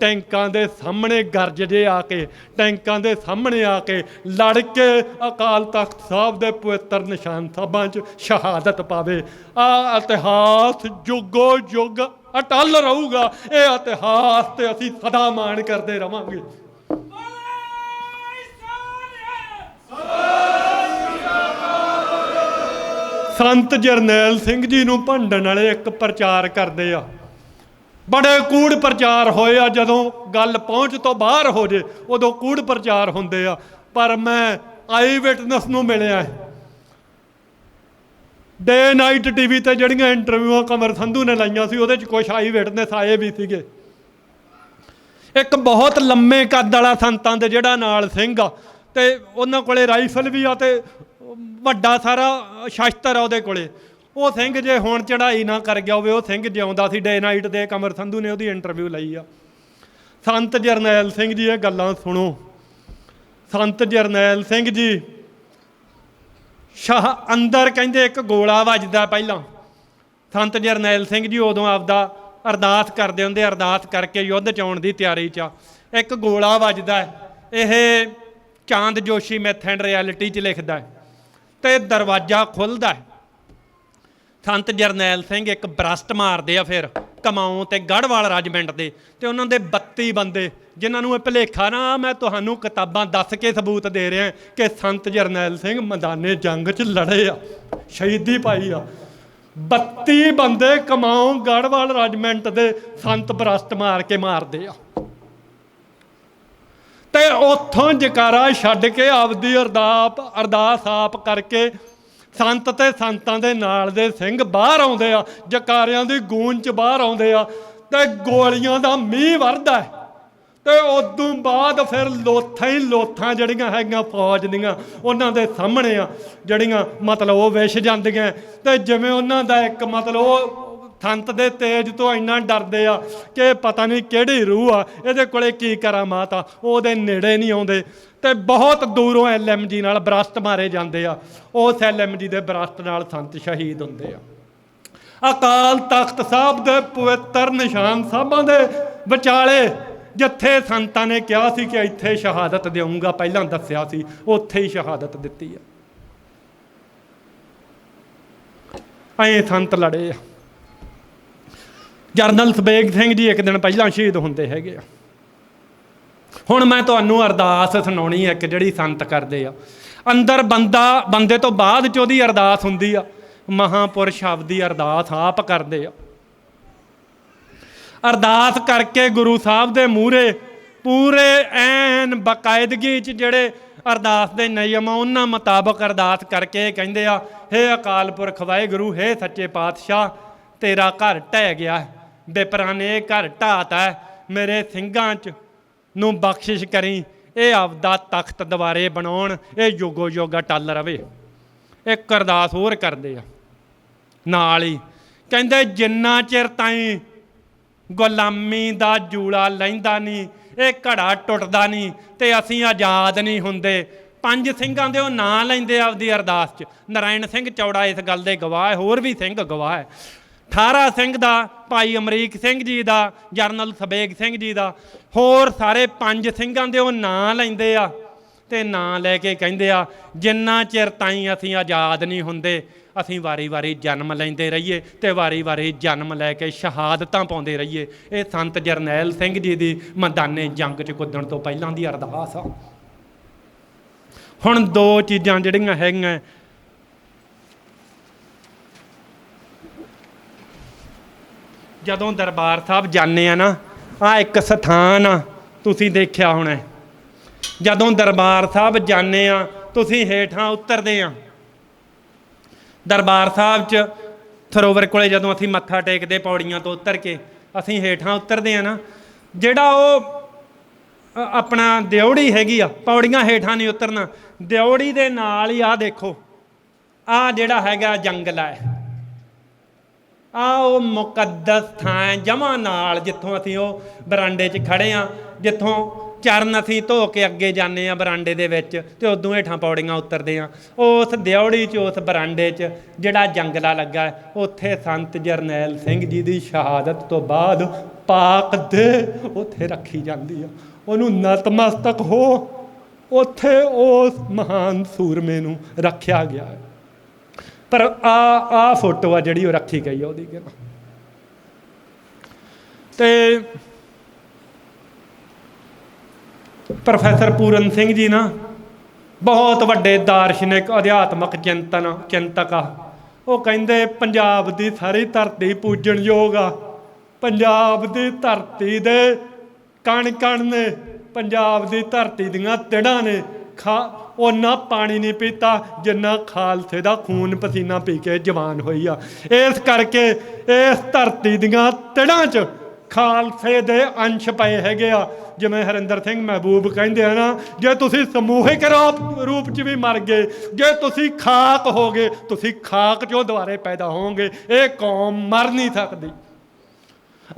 ਟੈਂਕਾਂ ਦੇ ਸਾਹਮਣੇ ਗਰਜ ਜੇ ਆ ਕੇ, ਟੈਂਕਾਂ ਦੇ ਸਾਹਮਣੇ ਆ ਕੇ ਲੜ ਕੇ ਅਕਾਲ ਤਖਤ ਸਾਹਿਬ ਦੇ ਪਵਿੱਤਰ ਨਿਸ਼ਾਨ ਸਾਹਿਬਾਂ 'ਚ ਸ਼ਹਾਦਤ ਪਾਵੇ। ਆ ਇਤਿਹਾਸ ਜੁਗੋ ਜੁਗ ਅਟਲ ਰਹੂਗਾ। ਇਹ ਇਤਿਹਾਸ ਤੇ ਅਸੀਂ ਸਦਾ ਮਾਣ ਕਰਦੇ ਰਵਾਂਗੇ। ਸੰਤ ਜਰਨੈਲ ਸਿੰਘ ਜੀ ਨੂੰ ਭੰਡਣ ਵਾਲੇ ਇੱਕ ਪ੍ਰਚਾਰ ਕਰਦੇ ਆ, ਬੜੇ ਕੂੜ ਪ੍ਰਚਾਰ ਹੋਏ ਆ। ਜਦੋਂ ਗੱਲ ਪਹੁੰਚ ਤੋਂ ਬਾਹਰ ਹੋ ਜੇ ਉਦੋਂ ਕੂੜ ਪ੍ਰਚਾਰ ਹੁੰਦੇ ਆ। ਪਰ ਮੈਂ ਆਈ ਵਿਟਨੈਸ ਨੂੰ ਮਿਲਿਆ, ਡੇ ਨਾਈਟ ਟੀਵੀ ਤੇ ਜਿਹੜੀਆਂ ਇੰਟਰਵਿਊਆਂ ਕਮਰ ਸੰਧੂ ਨੇ ਲਾਈਆਂ ਸੀ, ਉਹਦੇ 'ਚ ਕੁਛ ਆਈ ਵਿਟਨੈਸ ਆਏ ਵੀ ਸੀਗੇ। ਇੱਕ ਬਹੁਤ ਲੰਮੇ ਕੱਦ ਵਾਲਾ ਸੰਤਾਂ ਦੇ ਜਿਹੜਾ ਨਾਲ ਸਿੰਘ ਆ, ਤੇ ਉਹਨਾਂ ਕੋਲੇ ਰਾਈਫਲ ਵੀ ਆ ਤੇ ਵੱਡਾ ਸਾਰਾ ਸ਼ਸਤਰ ਆ ਉਹਦੇ ਕੋਲੇ। ਉਹ ਸਿੰਘ ਜੇ ਹੁਣ ਚੜ੍ਹਾਈ ਨਾ ਕਰ ਗਿਆ ਹੋਵੇ, ਉਹ ਸਿੰਘ ਜਿਉਂਦਾ ਸੀ। ਡੇ ਨਾਈਟ ਦੇ ਕਮਰ ਸੰਧੂ ਨੇ ਉਹਦੀ ਇੰਟਰਵਿਊ ਲਈ ਆ। ਸੰਤ ਜਰਨੈਲ ਸਿੰਘ ਜੀ, ਇਹ ਗੱਲਾਂ ਸੁਣੋ। ਸੰਤ ਜਰਨੈਲ ਸਿੰਘ ਜੀ ਸ਼ਾਹ ਅੰਦਰ ਕਹਿੰਦੇ ਇੱਕ ਗੋਲਾ ਵੱਜਦਾ ਪਹਿਲਾਂ। ਸੰਤ ਜਰਨੈਲ ਸਿੰਘ ਜੀ ਉਦੋਂ ਆਪਦਾ ਅਰਦਾਸ ਕਰਦੇ ਹੁੰਦੇ, ਅਰਦਾਸ ਕਰਕੇ ਯੁੱਧ 'ਚ ਆਉਣ ਦੀ ਤਿਆਰੀ 'ਚ। ਇੱਕ ਗੋਲਾ ਵੱਜਦਾ, ਇਹ ਚਾਂਦ ਜੋਸ਼ੀ ਮੈਥ ਐਂਡ ਰਿਐਲਿਟੀ 'ਚ ਲਿਖਦਾ, ਤੇ ਦਰਵਾਜ਼ਾ ਖੁੱਲ੍ਹਦਾ। ਸੰਤ ਜਰਨੈਲ ਸਿੰਘ ਇੱਕ ਬਰਸਟ ਮਾਰਦੇ ਆ ਫਿਰ ਕਮਾਊਂ ਤੇ ਗੜ੍ਹਵਾਲ ਰੈਜੀਮੈਂਟ ਦੇ, ਤੇ ਉਹਨਾਂ ਦੇ 32 ਬੰਦੇ, ਜਿਨ੍ਹਾਂ ਨੂੰ ਇਹ ਭੁਲੇਖਾ ਨਾ, ਮੈਂ ਤੁਹਾਨੂੰ ਕਿਤਾਬਾਂ ਦੱਸ ਕੇ ਸਬੂਤ ਦੇ ਰਿਹਾ ਕਿ ਸੰਤ ਜਰਨੈਲ ਸਿੰਘ ਮੈਦਾਨੇ ਜੰਗ 'ਚ ਲੜੇ ਆ, ਸ਼ਹੀਦੀ ਪਾਈ ਆ। 32 ਬੰਦੇ ਕਮਾਊਂ ਗੜ੍ਹਵਾਲ ਰੈਜੀਮੈਂਟ ਦੇ ਸੰਤ ਬਰਸਟ ਮਾਰ ਕੇ ਮਾਰਦੇ ਆ, ਤੇ ਉੱਥੋਂ ਜਕਾਰਾ ਛੱਡ ਕੇ ਆਪਦੀ ਅਰਦਾਸ ਆਪ ਕਰਕੇ ਸੰਤ ਤੇ ਸੰਤਾਂ ਦੇ ਨਾਲ ਦੇ ਸਿੰਘ ਬਾਹਰ ਆਉਂਦੇ ਆ, ਜਕਾਰਿਆਂ ਦੀ ਗੂੰਜ 'ਚ ਬਾਹਰ ਆਉਂਦੇ ਆ, ਤੇ ਗੋਲੀਆਂ ਦਾ ਮੀਂਹ ਵਰਦਾ, ਤੇ ਉਦੋਂ ਬਾਅਦ ਫਿਰ ਲੋਥਾਂ ਹੀ ਲੋਥਾਂ ਜਿਹੜੀਆਂ ਹੈਗੀਆਂ ਫੌਜ ਦੀਆਂ ਉਹਨਾਂ ਦੇ ਸਾਹਮਣੇ ਆ, ਜਿਹੜੀਆਂ ਮਤਲਬ ਉਹ ਵਿਛ ਜਾਂਦੀਆਂ। ਤੇ ਜਿਵੇਂ ਉਹਨਾਂ ਦਾ ਇੱਕ ਮਤਲਬ ਉਹ ਸੰਤ ਦੇ ਤੇਜ ਤੋਂ ਇੰਨਾ ਡਰਦੇ ਆ ਕਿ ਪਤਾ ਨਹੀਂ ਕਿਹੜੀ ਰੂਹ ਆ, ਇਹਦੇ ਕੋਲੇ ਕੀ ਕਰਾਮਾਤ ਆ, ਉਹਦੇ ਨੇੜੇ ਨਹੀਂ ਆਉਂਦੇ। ਤੇ ਬਹੁਤ ਦੂਰੋਂ LMG ਨਾਲ ਬਰਸਤ ਮਾਰੇ ਜਾਂਦੇ ਆ। ਉਸ LMG ਦੇ ਬਰਸਤ ਨਾਲ ਸੰਤ ਸ਼ਹੀਦ ਹੁੰਦੇ ਆ। ਅਕਾਲ ਤਖਤ ਸਾਹਿਬ ਦੇ ਪਵਿੱਤਰ ਨਿਸ਼ਾਨ ਸਾਹਿਬਾਂ ਦੇ ਵਿਚਾਲੇ ਜਿੱਥੇ ਸੰਤਾਂ ਨੇ ਕਿਹਾ ਸੀ ਕਿ ਇੱਥੇ ਸ਼ਹਾਦਤ ਦੇਵਾਂਗਾ, ਪਹਿਲਾਂ ਦੱਸਿਆ ਸੀ, ਉੱਥੇ ਹੀ ਸ਼ਹਾਦਤ ਦਿੱਤੀ ਆ। ਐਂ ਸੰਤ ਲੜੇ ਆ। ਜਰਨਲ ਸਬੇਗ ਸਿੰਘ ਜੀ ਇੱਕ ਦਿਨ ਪਹਿਲਾਂ ਸ਼ਹੀਦ ਹੁੰਦੇ ਹੈਗੇ ਆ। ਹੁਣ ਮੈਂ ਤੁਹਾਨੂੰ ਅਰਦਾਸ ਸੁਣਾਉਣੀ ਹੈ ਇੱਕ, ਜਿਹੜੀ ਸੰਤ ਕਰਦੇ ਆ। ਅੰਦਰ ਬੰਦੇ ਤੋਂ ਬਾਅਦ 'ਚ ਉਹਦੀ ਅਰਦਾਸ ਹੁੰਦੀ ਆ। ਮਹਾਂਪੁਰਸ਼ ਆਪਦੀ ਅਰਦਾਸ ਆਪ ਕਰਦੇ ਆ। ਅਰਦਾਸ ਕਰਕੇ ਗੁਰੂ ਸਾਹਿਬ ਦੇ ਮੂਹਰੇ ਪੂਰੇ ਐਨ ਬਾਕਾਇਦਗੀ 'ਚ ਜਿਹੜੇ ਅਰਦਾਸ ਦੇ ਨਿਯਮ ਆ ਉਹਨਾਂ ਮੁਤਾਬਕ ਅਰਦਾਸ ਕਰਕੇ ਕਹਿੰਦੇ ਆ, ਹੇ ਅਕਾਲ ਪੁਰਖ ਵਾਹਿਗੁਰੂ, ਹੇ ਸੱਚੇ ਪਾਤਸ਼ਾਹ, ਤੇਰਾ ਘਰ ਢਹਿ ਗਿਆ ਹੈ, ਬਿਪਰਾਂ ਨੇ ਇਹ ਘਰ ਢਾਤਾ ਹੈ, ਮੇਰੇ ਸਿੰਘਾਂ 'ਚ ਨੂੰ ਬਖਸ਼ਿਸ਼ ਕਰੀ, ਇਹ ਆਪਦਾ ਤਖਤ ਦੁਬਾਰੇ ਬਣਾਉਣ, ਇਹ ਯੁਗੋ ਯੁਗ ਅਟੱਲ ਰਵੇ। ਇੱਕ ਅਰਦਾਸ ਹੋਰ ਕਰਦੇ ਆ ਨਾਲ ਹੀ, ਕਹਿੰਦੇ ਜਿੰਨਾ ਚਿਰ ਤਾਈਂ ਗੁਲਾਮੀ ਦਾ ਜੂੜਾ ਲੈਂਦਾ ਨਹੀਂ, ਇਹ ਘੜਾ ਟੁੱਟਦਾ ਨਹੀਂ, ਤੇ ਅਸੀਂ ਆਜ਼ਾਦ ਨਹੀਂ ਹੁੰਦੇ। 5 ਸਿੰਘਾਂ ਦੇ ਉਹ ਨਾਂ ਲੈਂਦੇ ਆਪਦੀ ਅਰਦਾਸ 'ਚ। ਨਾਰਾਇਣ ਸਿੰਘ ਚੌੜਾ ਇਸ ਗੱਲ ਦੇ ਗਵਾਹ ਹੈ, ਹੋਰ ਵੀ ਸਿੰਘ ਗਵਾਹ ਹੈ। 18 ਸਿੰਘ ਦਾ, ਭਾਈ ਅਮਰੀਕ ਸਿੰਘ ਜੀ ਦਾ, ਜਰਨਲ ਸਬੇਗ ਸਿੰਘ ਜੀ ਦਾ, ਹੋਰ ਸਾਰੇ 5 ਸਿੰਘਾਂ ਦੇ ਉਹ ਨਾਂ ਲੈਂਦੇ ਆ। ਤੇ ਨਾਂ ਲੈ ਕੇ ਕਹਿੰਦੇ ਆ, ਜਿੰਨਾ ਚਿਰ ਤਾਈਂ ਅਸੀਂ ਆਜ਼ਾਦ ਨਹੀਂ ਹੁੰਦੇ, ਅਸੀਂ ਵਾਰੀ ਵਾਰੀ ਜਨਮ ਲੈਂਦੇ ਰਹੀਏ ਤੇ ਵਾਰੀ ਵਾਰੀ ਜਨਮ ਲੈ ਕੇ ਸ਼ਹਾਦਤਾਂ ਪਾਉਂਦੇ ਰਹੀਏ। ਇਹ ਸੰਤ ਜਰਨੈਲ ਸਿੰਘ ਜੀ ਦੀ ਮੈਦਾਨੇ ਜੰਗ 'ਚ ਕੁੱਦਣ ਤੋਂ ਪਹਿਲਾਂ ਦੀ ਅਰਦਾਸ ਆ। ਹੁਣ 2 ਚੀਜ਼ਾਂ ਜਿਹੜੀਆਂ ਹੈਗੀਆਂ, ਜਦੋਂ ਦਰਬਾਰ ਸਾਹਿਬ ਜਾਂਦੇ ਆ ਨਾ, ਆਹ ਇੱਕ ਸਥਾਨ ਆ, ਤੁਸੀਂ ਦੇਖਿਆ ਹੋਣਾ। ਜਦੋਂ ਦਰਬਾਰ ਸਾਹਿਬ ਜਾਂਦੇ ਆ, ਤੁਸੀਂ ਹੇਠਾਂ ਉਤਰਦੇ ਆ ਦਰਬਾਰ ਸਾਹਿਬ 'ਚ ਸਰੋਵਰ ਕੋਲੇ, ਜਦੋਂ ਅਸੀਂ ਮੱਥਾ ਟੇਕਦੇ ਪੌੜੀਆਂ ਤੋਂ ਉਤਰ ਕੇ ਅਸੀਂ ਹੇਠਾਂ ਉਤਰਦੇ ਆ ਨਾ, ਜਿਹੜਾ ਉਹ ਆਪਣਾ ਦਿਉੜੀ ਹੈਗੀ ਆ, ਪੌੜੀਆਂ ਹੇਠਾਂ ਨਹੀਂ ਉਤਰਨਾ, ਦਿਉੜੀ ਦੇ ਨਾਲ ਹੀ ਆਹ ਦੇਖੋ, ਆਹ ਜਿਹੜਾ ਹੈਗਾ ਜੰਗਲ ਹੈ, ਆਹ ਉਹ ਮੁਕੱਦਸ ਥਾਂ ਜਮਾਂ ਨਾਲ, ਜਿੱਥੋਂ ਅਸੀਂ ਉਹ ਬਰਾਂਡੇ 'ਚ ਖੜ੍ਹੇ ਹਾਂ, ਜਿੱਥੋਂ ਚਰਨ ਅਸੀਂ ਧੋ ਕੇ ਅੱਗੇ ਜਾਂਦੇ ਹਾਂ ਬਰਾਂਡੇ ਦੇ ਵਿੱਚ, ਤੇ ਉਦੋਂ ਹੇਠਾਂ ਪੌੜੀਆਂ ਉਤਰਦੇ ਹਾਂ। ਉਸ ਦਿਉੜੀ 'ਚ, ਉਸ ਬਰਾਂਡੇ 'ਚ ਜਿਹੜਾ ਜੰਗਲਾ ਲੱਗਾ, ਉੱਥੇ ਸੰਤ ਜਰਨੈਲ ਸਿੰਘ ਜੀ ਦੀ ਸ਼ਹਾਦਤ ਤੋਂ ਬਾਅਦ ਪਾਕ ਦੇ ਉੱਥੇ ਰੱਖੀ ਜਾਂਦੀ ਆ। ਉਹਨੂੰ ਨਤਮਸਤਕ ਹੋ ਉੱਥੇ ਉਸ ਮਹਾਨ ਸੂਰਮੇ ਨੂੰ ਰੱਖਿਆ ਗਿਆ ਹੈ। ਪਰ ਆ ਫੋਟੋ ਆ ਜਿਹੜੀ ਉਹ ਰੱਖੀ ਗਈ ਆ ਉਹਦੀ। ਤੇ ਪ੍ਰੋਫੈਸਰ ਪੂਰਨ ਸਿੰਘ ਜੀ ਨਾ ਬਹੁਤ ਵੱਡੇ ਦਾਰਸ਼ਨਿਕ ਅਧਿਆਤਮਕ ਚਿੰਤਕ ਆ। ਉਹ ਕਹਿੰਦੇ ਪੰਜਾਬ ਦੀ ਸਾਰੀ ਧਰਤੀ ਪੂਜਣਯੋਗ ਆ। ਪੰਜਾਬ ਦੀ ਧਰਤੀ ਦੇ ਕਣ ਕਣ ਨੇ, ਪੰਜਾਬ ਦੀ ਧਰਤੀ ਦੀਆਂ ਤਿੜਾਂ ਨੇ ਓਨਾ ਪਾਣੀ ਨਹੀਂ ਪੀਤਾ ਜਿੰਨਾ ਖਾਲਸੇ ਦਾ ਖੂਨ ਪਸੀਨਾ ਪੀ ਕੇ ਜਵਾਨ ਹੋਈ ਆ। ਇਸ ਕਰਕੇ ਇਸ ਧਰਤੀ ਦੀਆਂ ਤਿੜਾਂ 'ਚ ਖਾਲਸੇ ਦੇ ਅੰਸ਼ ਪਏ ਹੈਗੇ ਆ। ਜਿਵੇਂ ਹਰਿੰਦਰ ਸਿੰਘ ਮਹਿਬੂਬ ਕਹਿੰਦੇ ਆ ਨਾ, ਜੇ ਤੁਸੀਂ ਸਮੂਹਿਕ ਰੂਪ 'ਚ ਵੀ ਮਰ ਗਏ, ਜੇ ਤੁਸੀਂ ਖਾਕ ਹੋ ਗਏ, ਤੁਸੀਂ ਖਾਕ 'ਚੋਂ ਦੁਬਾਰੇ ਪੈਦਾ ਹੋਵੋਗੇ। ਇਹ ਕੌਮ ਮਰ ਨਹੀਂ ਸਕਦੀ।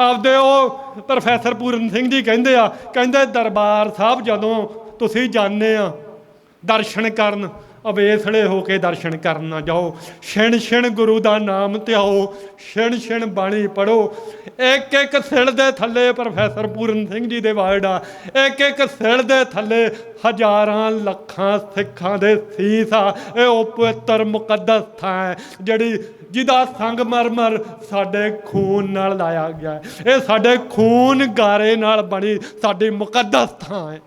ਆਪਦੇ ਉਹ ਪ੍ਰੋਫੈਸਰ ਪੂਰਨ ਸਿੰਘ ਜੀ ਕਹਿੰਦੇ ਆ, ਕਹਿੰਦੇ ਦਰਬਾਰ ਸਾਹਿਬ ਜਦੋਂ ਤੁਸੀਂ ਜਾਂਦੇ ਆ ਦਰਸ਼ਨ ਕਰਨ, ਅਵੇਸਲੇ ਹੋ ਕੇ ਦਰਸ਼ਨ ਕਰਨ ਨਾ ਜਾਓ। ਛਿਣ ਛਿਣ ਗੁਰੂ ਦਾ ਨਾਮ ਧਿਆਓ, ਛਿਣ ਛਿਣ ਬਾਣੀ ਪੜ੍ਹੋ। ਇੱਕ ਇੱਕ ਸਿਲ ਦੇ ਥੱਲੇ ਪ੍ਰੋਫੈਸਰ ਪੂਰਨ ਸਿੰਘ ਜੀ ਦੇ ਵਰਡ ਆ, ਇੱਕ ਇੱਕ ਸਿਲ ਦੇ ਥੱਲੇ ਹਜ਼ਾਰਾਂ ਲੱਖਾਂ ਸਿੱਖਾਂ ਦੇ ਸੀਸ ਆ। ਇਹ ਉਹ ਪਵਿੱਤਰ ਮੁਕੱਦਸ ਥਾਂ ਹੈ ਜਿਹਦਾ ਸੰਗਮਰਮਰ ਸਾਡੇ ਖੂਨ ਨਾਲ ਲਾਇਆ ਗਿਆ। ਇਹ ਸਾਡੇ ਖੂਨ ਗਾਰੇ ਨਾਲ ਬਣੀ ਸਾਡੀ ਮੁਕੱਦਸ ਥਾਂ ਹੈ।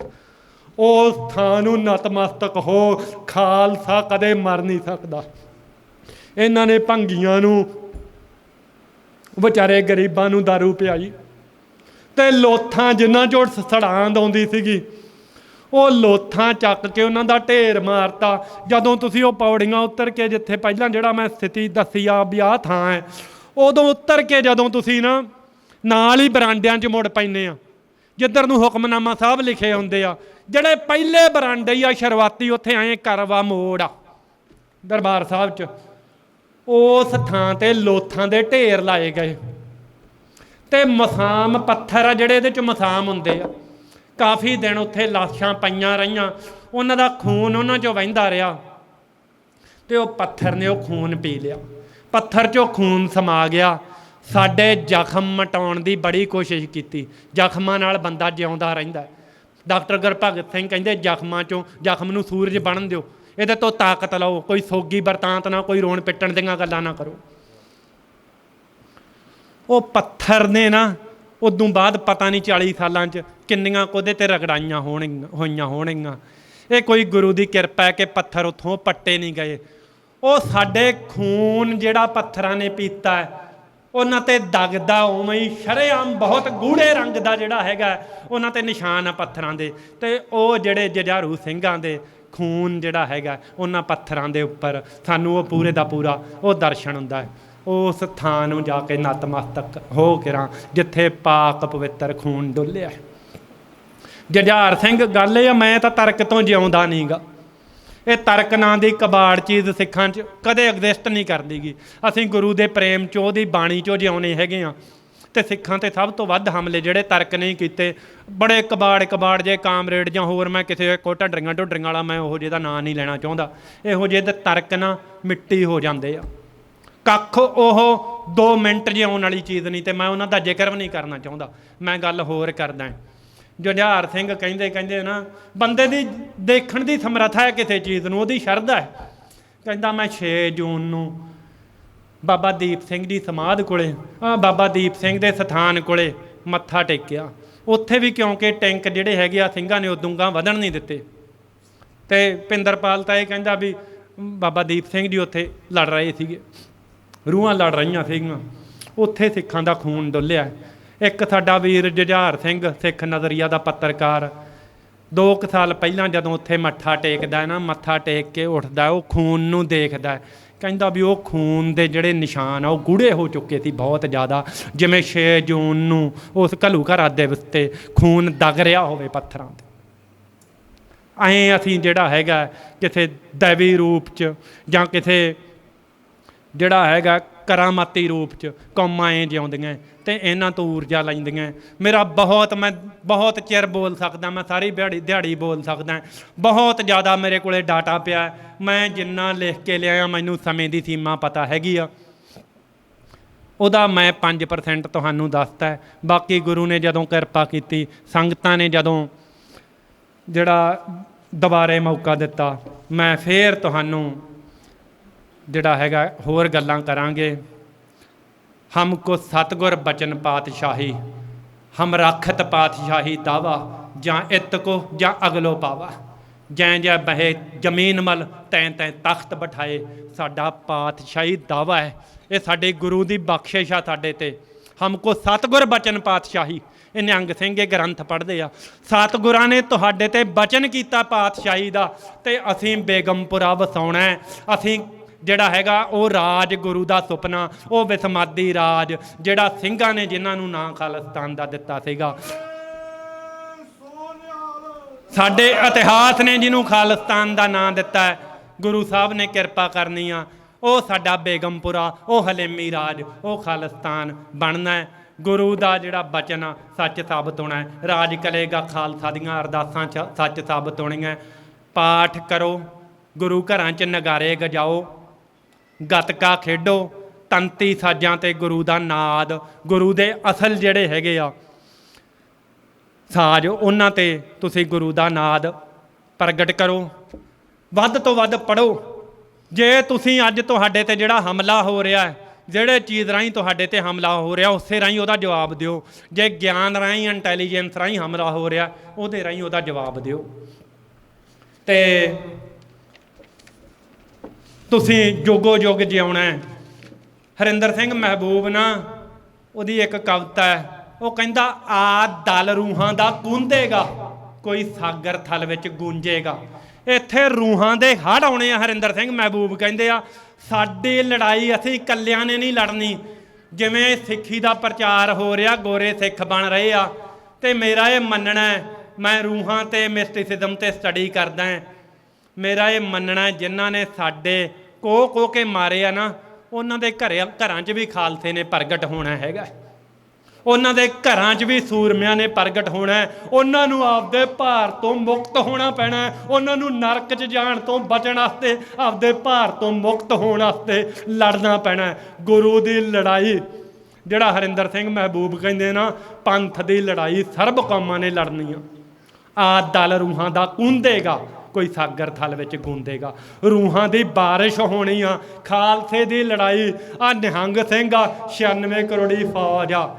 ਉਸ ਥਾਂ ਨੂੰ ਨਤਮਸਤਕ ਹੋ। ਖਾਲਸਾ ਕਦੇ ਮਰ ਨਹੀਂ ਸਕਦਾ। ਇਹਨਾਂ ਨੇ ਭੰਗੀਆਂ ਨੂੰ, ਵਿਚਾਰੇ ਗਰੀਬਾਂ ਨੂੰ ਦਾਰੂ ਪਿਆਈ, ਤੇ ਲੋਥਾਂ ਜਿਨ੍ਹਾਂ 'ਚੋਂ ਸੜਾਂਦ ਆਉਂਦੀ ਸੀਗੀ, ਉਹ ਲੋਥਾਂ ਚੱਕ ਕੇ ਉਹਨਾਂ ਦਾ ਢੇਰ ਮਾਰਤਾ। ਜਦੋਂ ਤੁਸੀਂ ਉਹ ਪੌੜੀਆਂ ਉਤਰ ਕੇ, ਜਿੱਥੇ ਪਹਿਲਾਂ ਜਿਹੜਾ ਮੈਂ ਸਥਿਤੀ ਦੱਸੀ ਆ ਵੀ ਆਹ ਥਾਂ ਹੈ, ਉਦੋਂ ਉਤਰ ਕੇ ਜਦੋਂ ਤੁਸੀਂ ਨਾਲ ਹੀ ਬਰਾਂਡਿਆਂ 'ਚ ਮੁੜ ਪੈਂਦੇ ਆ, ਜਿੱਧਰ ਨੂੰ ਹੁਕਮਨਾਮਾ ਸਾਹਿਬ ਲਿਖੇ ਹੁੰਦੇ ਆ, ਜਿਹੜੇ ਪਹਿਲੇ ਬਰਾਂਡੇ ਆ ਸ਼ੁਰੂਆਤੀ, ਉੱਥੇ ਐਂ ਕਰਵਾ ਮੋੜ ਆ ਦਰਬਾਰ ਸਾਹਿਬ 'ਚ, ਉਸ ਥਾਂ ਤੇ ਲੋਥਾਂ ਦੇ ਢੇਰ ਲਾਏ ਗਏ ਤੇ ਮਸਾਮ ਪੱਥਰ ਆ ਜਿਹੜੇ ਇਹਦੇ 'ਚ ਮਸਾਮ ਹੁੰਦੇ ਆ, ਕਾਫੀ ਦਿਨ ਉੱਥੇ ਲਾਸ਼ਾਂ ਪਈਆਂ ਰਹੀਆਂ, ਉਹਨਾਂ ਦਾ ਖੂਨ ਉਹਨਾਂ 'ਚੋਂ ਵਹਿੰਦਾ ਰਿਹਾ ਤੇ ਉਹ ਪੱਥਰ ਨੇ ਉਹ ਖੂਨ ਪੀ ਲਿਆ, ਪੱਥਰ 'ਚੋਂ ਖੂਨ ਸਮਾ ਗਿਆ। ਸਾਡੇ ਜ਼ਖਮ ਮਿਟਾਉਣ ਦੀ ਬੜੀ ਕੋਸ਼ਿਸ਼ ਕੀਤੀ, ਜ਼ਖਮਾਂ ਨਾਲ ਬੰਦਾ ਜਿਉਂਦਾ ਰਹਿੰਦਾ। ਡਾਕਟਰ ਗੁਰਭਗਤ ਸਿੰਘ ਕਹਿੰਦੇ ਜ਼ਖਮ ਨੂੰ ਸੂਰਜ ਬਣਨ ਦਿਓ, ਇਹਦੇ ਤੋਂ ਤਾਕਤ ਲਓ, ਕੋਈ ਸੋਗੀ ਵਰਤਾਂਤ ਨਾ, ਕੋਈ ਰੋਣ ਪਿੱਟਣ ਦੀਆਂ ਗੱਲਾਂ ਨਾ ਕਰੋ। ਉਹ ਪੱਥਰ ਨੇ ਨਾ ਉਦੋਂ ਬਾਅਦ ਪਤਾ ਨਹੀਂ 40 ਸਾਲਾਂ 'ਚ ਕਿੰਨੀਆਂ ਉਹਦੇ 'ਤੇ ਰਗੜਾਈਆਂ ਹੋਈਆਂ ਹੋਣਗੀਆਂ। ਇਹ ਕੋਈ ਗੁਰੂ ਦੀ ਕਿਰਪਾ ਹੈ ਕਿ ਪੱਥਰ ਉੱਥੋਂ ਪੱਟੇ ਨਹੀਂ ਗਏ। ਉਹ ਸਾਡੇ ਖੂਨ ਜਿਹੜਾ ਪੱਥਰਾਂ ਨੇ ਪੀਤਾ ਹੈ ਉਹਨਾਂ 'ਤੇ ਦਗਦਾ ਉਵੇਂ ਹੀ ਸ਼ਰੇਆਮ, ਬਹੁਤ ਗੂੜੇ ਰੰਗ ਦਾ ਜਿਹੜਾ ਹੈਗਾ ਉਹਨਾਂ 'ਤੇ ਨਿਸ਼ਾਨ ਆ ਪੱਥਰਾਂ ਦੇ। ਅਤੇ ਉਹ ਜਿਹੜੇ ਜੁਝਾਰੂ ਸਿੰਘਾਂ ਦੇ ਖੂਨ ਜਿਹੜਾ ਹੈਗਾ ਉਹਨਾਂ ਪੱਥਰਾਂ ਦੇ ਉੱਪਰ ਸਾਨੂੰ ਉਹ ਪੂਰੇ ਦਾ ਪੂਰਾ ਉਹ ਦਰਸ਼ਨ ਹੁੰਦਾ ਹੈ। ਉਸ ਥਾਂ ਨੂੰ ਜਾ ਕੇ ਨਤਮਸਤਕ ਹੋ ਕੇ ਜਿੱਥੇ ਪਾਕ ਪਵਿੱਤਰ ਖੂਨ ਡੁੱਲਿਆ। ਜੁਝਾਰ ਸਿੰਘ ਗੱਲ ਇਹ ਆ, ਮੈਂ ਤਾਂ ਤਰਕ ਤੋਂ ਜਿਉਂਦਾ ਨਹੀਂ ਗਾ। ਇਹ ਤਰਕ ਨਾਂ ਦੀ ਕਬਾੜ ਚੀਜ਼ ਸਿੱਖਾਂ 'ਚ ਕਦੇ ਐਗਜ਼ਿਸਟ ਨਹੀਂ ਕਰਦੀ ਗੀ। ਅਸੀਂ ਗੁਰੂ ਦੇ ਪ੍ਰੇਮ 'ਚੋਂ, ਉਹਦੀ ਬਾਣੀ 'ਚੋਂ ਜਿਉਂਦੇ ਹੈਗੇ ਹਾਂ। ਅਤੇ ਸਿੱਖਾਂ 'ਤੇ ਸਭ ਤੋਂ ਵੱਧ ਹਮਲੇ ਜਿਹੜੇ ਤਰਕ ਨਹੀਂ ਕੀਤੇ, ਬੜੇ ਕਬਾੜ ਜੇ ਕਾਮਰੇਡ ਜਾਂ ਹੋਰ, ਮੈਂ ਕਿਸੇ ਕੋ ਢੱਡਰੀਆਂ ਵਾਲਾ ਮੈਂ ਉਹੋ ਜਿਹੇ ਦਾ ਨਾਂ ਨਹੀਂ ਲੈਣਾ ਚਾਹੁੰਦਾ। ਇਹੋ ਜਿਹੇ ਦੇ ਤਰਕ ਨਾ ਮਿੱਟੀ ਹੋ ਜਾਂਦੇ ਆ, ਕੱਖ ਉਹ 2 ਮਿੰਟ ਜਿਉਣ ਵਾਲੀ ਚੀਜ਼ ਨਹੀਂ। ਅਤੇ ਮੈਂ ਉਹਨਾਂ ਦਾ ਜ਼ਿਕਰ ਵੀ ਨਹੀਂ ਕਰਨਾ ਚਾਹੁੰਦਾ, ਮੈਂ ਗੱਲ ਹੋਰ ਕਰਦਾ। ਜੁਝਾਰ ਸਿੰਘ ਕਹਿੰਦੇ ਨਾ, ਬੰਦੇ ਦੀ ਦੇਖਣ ਦੀ ਸਮਰੱਥਾ ਹੈ ਕਿਸੇ ਚੀਜ਼ ਨੂੰ, ਉਹਦੀ ਸ਼ਰਧਾ ਹੈ। ਕਹਿੰਦਾ ਮੈਂ 6 ਜੂਨ ਨੂੰ ਬਾਬਾ ਦੀਪ ਸਿੰਘ ਦੀ ਸਮਾਧ ਕੋਲੇ, ਬਾਬਾ ਦੀਪ ਸਿੰਘ ਦੇ ਸਥਾਨ ਕੋਲੇ ਮੱਥਾ ਟੇਕਿਆ। ਉੱਥੇ ਵੀ ਕਿਉਂਕਿ ਟੈਂਕ ਜਿਹੜੇ ਹੈਗੇ ਆ ਸਿੰਘਾਂ ਨੇ ਉਦੋਂ ਗਾਂਹ ਵਧਣ ਨਹੀਂ ਦਿੱਤੇ। ਅਤੇ ਪਿੰਦਰਪਾਲ ਤਾਂ ਇਹ ਕਹਿੰਦਾ ਵੀ ਬਾਬਾ ਦੀਪ ਸਿੰਘ ਜੀ ਉੱਥੇ ਲੜ ਰਹੇ ਸੀਗੇ, ਰੂਹਾਂ ਲੜ ਰਹੀਆਂ ਸੀਗੀਆਂ, ਉੱਥੇ ਸਿੱਖਾਂ ਦਾ ਖੂਨ ਡੁੱਲਿਆ। ਇੱਕ ਸਾਡਾ ਵੀਰ ਜੁਝਾਰ ਸਿੰਘ, ਸਿੱਖ ਨਜ਼ਰੀਆ ਦਾ ਪੱਤਰਕਾਰ, 2 ਸਾਲ ਪਹਿਲਾਂ ਜਦੋਂ ਉੱਥੇ ਮੱਥਾ ਟੇਕਦਾ ਨਾ, ਮੱਥਾ ਟੇਕ ਕੇ ਉੱਠਦਾ, ਉਹ ਖੂਨ ਨੂੰ ਦੇਖਦਾ, ਕਹਿੰਦਾ ਵੀ ਉਹ ਖੂਨ ਦੇ ਜਿਹੜੇ ਨਿਸ਼ਾਨ ਆ ਉਹ ਗੂੜੇ ਹੋ ਚੁੱਕੇ ਸੀ ਬਹੁਤ ਜ਼ਿਆਦਾ, ਜਿਵੇਂ 6 ਜੂਨ ਨੂੰ ਉਸ ਘੱਲੂਘਾਰਾ ਦਿਵਸ 'ਤੇ ਖੂਨ ਦਗ ਰਿਹਾ ਹੋਵੇ ਪੱਥਰਾਂ 'ਤੇ। ਐਂ ਅਸੀਂ ਜਿਹੜਾ ਹੈਗਾ ਕਿਸੇ ਦੈਵੀ ਰੂਪ 'ਚ ਜਾਂ ਕਿਸੇ ਜਿਹੜਾ ਹੈਗਾ ਕਰਾਮਾਤੀ ਰੂਪ 'ਚ ਕੌਮਾਂ ਐਂ ਜਿਉਂਦੀਆਂ ਅਤੇ ਇਹਨਾਂ ਤੋਂ ਊਰਜਾ ਲੈਂਦੀਆਂ। ਮੈਂ ਬਹੁਤ ਚਿਰ ਬੋਲ ਸਕਦਾ, ਮੈਂ ਸਾਰੀ ਦਿਹਾੜੀ ਬੋਲ ਸਕਦਾ, ਬਹੁਤ ਜ਼ਿਆਦਾ ਮੇਰੇ ਕੋਲ ਡਾਟਾ ਪਿਆ। ਮੈਂ ਜਿੰਨਾ ਲਿਖ ਕੇ ਲਿਆਇਆ, ਮੈਨੂੰ ਸਮੇਂ ਦੀ ਸੀਮਾ ਪਤਾ ਹੈਗੀ ਆ, ਉਹਦਾ ਮੈਂ 5% ਤੁਹਾਨੂੰ ਦੱਸਤਾ। ਬਾਕੀ ਗੁਰੂ ਨੇ ਜਦੋਂ ਕਿਰਪਾ ਕੀਤੀ, ਸੰਗਤਾਂ ਨੇ ਜਦੋਂ ਜਿਹੜਾ ਦੁਬਾਰੇ ਮੌਕਾ ਦਿੱਤਾ, ਮੈਂ ਫੇਰ ਤੁਹਾਨੂੰ ਜਿਹੜਾ ਹੈਗਾ ਹੋਰ ਗੱਲਾਂ ਕਰਾਂਗੇ। ਹਮਕੋ ਸਤਿਗੁਰ ਬਚਨ ਪਾਤਸ਼ਾਹੀ, ਹਮ ਰਾਖਤ ਪਾਤਸ਼ਾਹੀ ਦਾਵਾ, ਜਾਂ ਇਤ ਕੋ ਜਾਂ ਅਗਲੋ ਪਾਵਾ, ਜੈ ਜੈ ਬਹੇ ਜ਼ਮੀਨ ਮਲ ਤੈਂ ਤੈਂ ਤਖਤ ਬਿਠਾਏ। ਸਾਡਾ ਪਾਤਸ਼ਾਹੀ ਦਾਵਾ ਹੈ, ਇਹ ਸਾਡੇ ਗੁਰੂ ਦੀ ਬਖਸ਼ਿਸ਼ ਆ ਸਾਡੇ 'ਤੇ। ਹਮਕੋ ਸਤਿਗੁਰ ਬਚਨ ਪਾਤਸ਼ਾਹੀ, ਇਹ ਨਿਹੰਗ ਸਿੰਘ ਇਹ ਗ੍ਰੰਥ ਪੜ੍ਹਦੇ ਆ। ਸਤਿਗੁਰਾਂ ਨੇ ਤੁਹਾਡੇ 'ਤੇ ਬਚਨ ਕੀਤਾ ਪਾਤਸ਼ਾਹੀ ਦਾ, ਅਤੇ ਅਸੀਂ ਬੇਗਮਪੁਰਾ ਵਸਾਉਣਾ। ਅਸੀਂ ਜਿਹੜਾ ਹੈਗਾ ਉਹ ਰਾਜ ਗੁਰੂ ਦਾ ਸੁਪਨਾ, ਉਹ ਵਿਸਮਾਦੀ ਰਾਜ ਜਿਹੜਾ ਸਿੰਘਾਂ ਨੇ ਜਿਨ੍ਹਾਂ ਨੂੰ ਨਾਂ ਖਾਲਿਸਤਾਨ ਦਾ ਦਿੱਤਾ ਸੀਗਾ, ਸਾਡੇ ਇਤਿਹਾਸ ਨੇ ਜਿਹਨੂੰ ਖਾਲਿਸਤਾਨ ਦਾ ਨਾਂ ਦਿੱਤਾ ਹੈ, ਗੁਰੂ ਸਾਹਿਬ ਨੇ ਕਿਰਪਾ ਕਰਨੀ ਆ, ਉਹ ਸਾਡਾ ਬੇਗਮਪੁਰਾ, ਉਹ ਹਲੇਮੀ ਰਾਜ, ਉਹ ਖਾਲਿਸਤਾਨ ਬਣਨਾ ਹੈ। ਗੁਰੂ ਦਾ ਜਿਹੜਾ ਬਚਨ ਆ ਸੱਚ ਸਾਬਤ ਹੋਣਾ ਹੈ। ਰਾਜ ਕਰੇਗਾ ਖਾਲਸਾ ਦੀਆਂ ਅਰਦਾਸਾਂ 'ਚ ਸੱਚ ਸਾਬਤ ਹੋਣੀਆਂ। ਪਾਠ ਕਰੋ, ਗੁਰੂ ਘਰਾਂ 'ਚ ਨਗਾਰੇ ਗਜਾਓ, ਗੱਤਕਾ ਖੇਡੋ, ਤੰਤੀ ਸਾਜ਼ਾਂ 'ਤੇ ਗੁਰੂ ਦਾ ਨਾਦ, ਗੁਰੂ ਦੇ ਅਸਲ ਜਿਹੜੇ ਹੈਗੇ ਆ ਸਾਜ਼, ਉਹਨਾਂ 'ਤੇ ਤੁਸੀਂ ਗੁਰੂ ਦਾ ਨਾਦ ਪ੍ਰਗਟ ਕਰੋ। ਵੱਧ ਤੋਂ ਵੱਧ ਪੜ੍ਹੋ। ਜੇ ਤੁਸੀਂ ਅੱਜ ਤੁਹਾਡੇ 'ਤੇ ਜਿਹੜਾ ਹਮਲਾ ਹੋ ਰਿਹਾ ਹੈ, ਜਿਹੜੇ ਚੀਜ਼ ਰਾਹੀਂ ਤੁਹਾਡੇ 'ਤੇ ਹਮਲਾ ਹੋ ਰਿਹਾ, ਉਸੇ ਰਾਹੀਂ ਉਹਦਾ ਜਵਾਬ ਦਿਓ। ਜੇ ਗਿਆਨ ਰਾਹੀਂ, ਇੰਟੈਲੀਜੈਂਸ ਰਾਹੀਂ ਹਮਲਾ ਹੋ ਰਿਹਾ, ਉਹਦੇ ਰਾਹੀਂ ਉਹਦਾ ਜਵਾਬ ਦਿਓ। ਅਤੇ ਤੁਸੀਂ ਜੋਗੋ ਜੁਗ ਜਿਉਣਾ ਹੈ। ਹਰਿੰਦਰ ਸਿੰਘ ਮਹਿਬੂਬ ਨਾ, ਉਹਦੀ ਇੱਕ ਕਵਿਤਾ ਹੈ, ਉਹ ਕਹਿੰਦਾ ਆ ਦਲ ਰੂਹਾਂ ਦਾ ਗੂੰਜੇਗਾ, ਕੋਈ ਸਾਗਰ ਥਲ ਵਿੱਚ ਗੂੰਜੇਗਾ। ਇੱਥੇ ਰੂਹਾਂ ਦੇ ਹੜ੍ਹ ਆਉਣੇ ਆ। ਹਰਿੰਦਰ ਸਿੰਘ ਮਹਿਬੂਬ ਕਹਿੰਦੇ ਆ, ਸਾਡੀ ਲੜਾਈ ਅਸੀਂ ਇਕੱਲਿਆਂ ਨੇ ਨਹੀਂ ਲੜਨੀ। ਜਿਵੇਂ ਸਿੱਖੀ ਦਾ ਪ੍ਰਚਾਰ ਹੋ ਰਿਹਾ, ਗੋਰੇ ਸਿੱਖ ਬਣ ਰਹੇ ਆ, ਤੇ ਮੇਰਾ ਇਹ ਮੰਨਣਾ ਹੈ, ਮੈਂ ਰੂਹਾਂ ਤੇ ਮਿਸਟਿਸਿਜ਼ਮ ਤੇ ਸਟੱਡੀ ਕਰਦਾ ਹਾਂ, ਮੇਰਾ ਇਹ ਮੰਨਣਾ ਹੈ ਜਿਨ੍ਹਾਂ ਨੇ ਸਾਡੇ ਕੋਹ ਕੇ ਮਾਰੇ ਆ ਨਾ, ਉਹਨਾਂ ਦੇ ਘਰਾਂ 'ਚ ਵੀ ਖਾਲਸੇ ਨੇ ਪ੍ਰਗਟ ਹੋਣਾ ਹੈਗਾ, ਉਹਨਾਂ ਦੇ ਘਰਾਂ 'ਚ ਵੀ ਸੂਰਮਿਆਂ ਨੇ ਪ੍ਰਗਟ ਹੋਣਾ ਹੈ। ਉਹਨਾਂ ਨੂੰ ਆਪਦੇ ਭਾਰ ਤੋਂ ਮੁਕਤ ਹੋਣਾ ਪੈਣਾ ਹੈ, ਉਹਨਾਂ ਨੂੰ ਨਰਕ 'ਚ ਜਾਣ ਤੋਂ ਬਚਣ ਵਾਸਤੇ ਆਪਦੇ ਭਾਰ ਤੋਂ ਮੁਕਤ ਹੋਣ ਵਾਸਤੇ ਲੜਨਾ ਪੈਣਾ ਹੈ। ਗੁਰੂ ਦੀ ਲੜਾਈ, ਜਿਹੜਾ ਹਰਿੰਦਰ ਸਿੰਘ ਮਹਿਬੂਬ ਕਹਿੰਦੇ ਨਾ, ਪੰਥ ਦੀ ਲੜਾਈ ਸਰਬ ਕੌਮਾਂ ਨੇ ਲੜਨੀ ਆ ਦਲ ਰੂਹਾਂ ਦਾ ਕੂੰਦੇਗਾ, ਕੋਈ ਸਾਗਰ ਥਲ ਵਿੱਚ ਗੂੰਦੇਗਾ, ਰੂਹਾਂ ਦੀ ਬਾਰਿਸ਼ ਹੋਣੀ ਆ। ਖਾਲਸੇ ਦੀ ਲੜਾਈ ਆ ਨਿਹੰਗ ਸਿੰਘ ਆ, 96 ਕਰੋੜੀ ਫੌਜ ਆ,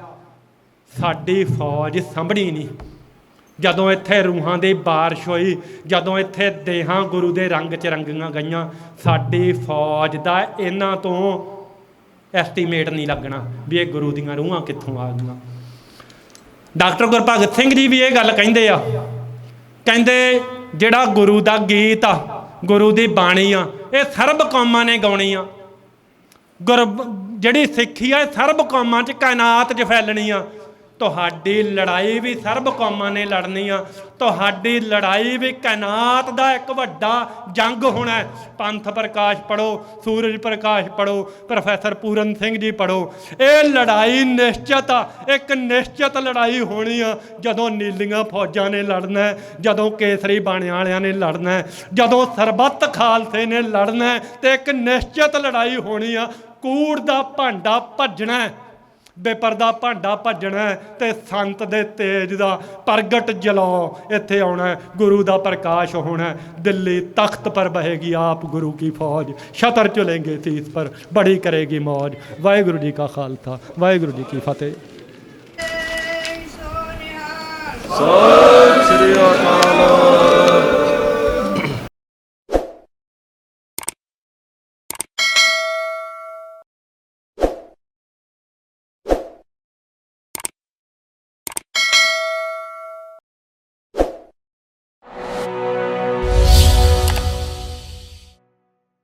ਸਾਡੀ ਫੌਜ ਸੰਭੜੀ ਨਹੀਂ। ਜਦੋਂ ਇੱਥੇ ਰੂਹਾਂ ਦੀ ਬਾਰਿਸ਼ ਹੋਈ, ਜਦੋਂ ਇੱਥੇ ਦੇਹਾਂ ਗੁਰੂ ਦੇ ਰੰਗ 'ਚ ਰੰਗੀਆਂ ਗਈਆਂ, ਸਾਡੀ ਫੌਜ ਦਾ ਇਹਨਾਂ ਤੋਂ ਐਸਟੀਮੇਟ ਨਹੀਂ ਲੱਗਣਾ ਵੀ ਇਹ ਗੁਰੂ ਦੀਆਂ ਰੂਹਾਂ ਕਿੱਥੋਂ ਆ ਗਈਆਂ। ਡਾਕਟਰ ਗੁਰਭਗਤ ਸਿੰਘ ਜੀ ਵੀ ਇਹ ਗੱਲ ਕਹਿੰਦੇ ਆ, ਕਹਿੰਦੇ ਜਿਹੜਾ ਗੁਰੂ ਦਾ ਗੀਤ ਆ, ਗੁਰੂ ਦੀ ਬਾਣੀ ਆ, ਇਹ ਸਰਬ ਕੌਮਾਂ ਨੇ ਗਾਉਣੀ ਆ। ਜਿਹੜੀ ਸਿੱਖੀ ਆ ਇਹ ਸਰਬ ਕੌਮਾਂ 'ਚ ਕਾਇਨਾਤ 'ਚ ਫੈਲਣੀ ਆ। ਤੁਹਾਡੀ ਲੜਾਈ ਵੀ ਸਰਬ ਕੌਮਾਂ ਨੇ ਲੜਨੀ ਆ, ਤੁਹਾਡੀ ਲੜਾਈ ਵੀ ਕਾਇਨਾਤ ਦਾ ਇੱਕ ਵੱਡਾ ਜੰਗ ਹੋਣਾ ਹੈ। ਪੰਥ ਪ੍ਰਕਾਸ਼ ਪੜ੍ਹੋ, ਸੂਰਜ ਪ੍ਰਕਾਸ਼ ਪੜ੍ਹੋ, ਪ੍ਰੋਫੈਸਰ ਪੂਰਨ ਸਿੰਘ ਜੀ ਪੜ੍ਹੋ। ਇਹ ਲੜਾਈ ਨਿਸ਼ਚਿਤ ਆ, ਇੱਕ ਨਿਸ਼ਚਿਤ ਲੜਾਈ ਹੋਣੀ ਆ। ਜਦੋਂ ਨੀਲੀਆਂ ਫੌਜਾਂ ਨੇ ਲੜਨਾ, ਜਦੋਂ ਕੇਸਰੀ ਬਾਣਿਆਂ ਵਾਲਿਆਂ ਨੇ ਲੜਨਾ, ਜਦੋਂ ਸਰਬੱਤ ਖਾਲਸੇ ਨੇ ਲੜਨਾ, ਤੇ ਇੱਕ ਨਿਸ਼ਚਿਤ ਲੜਾਈ ਹੋਣੀ ਆ। ਕੂੜ ਦਾ ਭਾਂਡਾ ਭੱਜਣਾ, ਬੇਪਰਦਾ ਭਾਂਡਾ ਭੱਜਣਾ, ਤੇ ਸੰਤ ਦੇ ਤੇਜ ਦਾ ਪ੍ਰਗਟ ਜਲਾਓ ਇੱਥੇ ਆਉਣਾ। ਗੁਰੂ ਦਾ ਪ੍ਰਕਾਸ਼ ਹੋਣਾ। ਦਿੱਲੀ ਤਖਤ ਪਰ ਬਹੇਗੀ ਆਪ ਗੁਰੂ ਕੀ ਫੌਜ, ਛਤਰ ਚੁਲੇਂਗੇ ਸੀਸ ਪਰ ਬੜੀ ਕਰੇਗੀ ਮੌਜ। ਵਾਹਿਗੁਰੂ ਜੀ ਕਾ ਖਾਲਸਾ, ਵਾਹਿਗੁਰੂ ਜੀ ਕੀ ਫਤਿਹ। ਸਤਿ ਸ੍ਰੀ ਅਕਾਲ।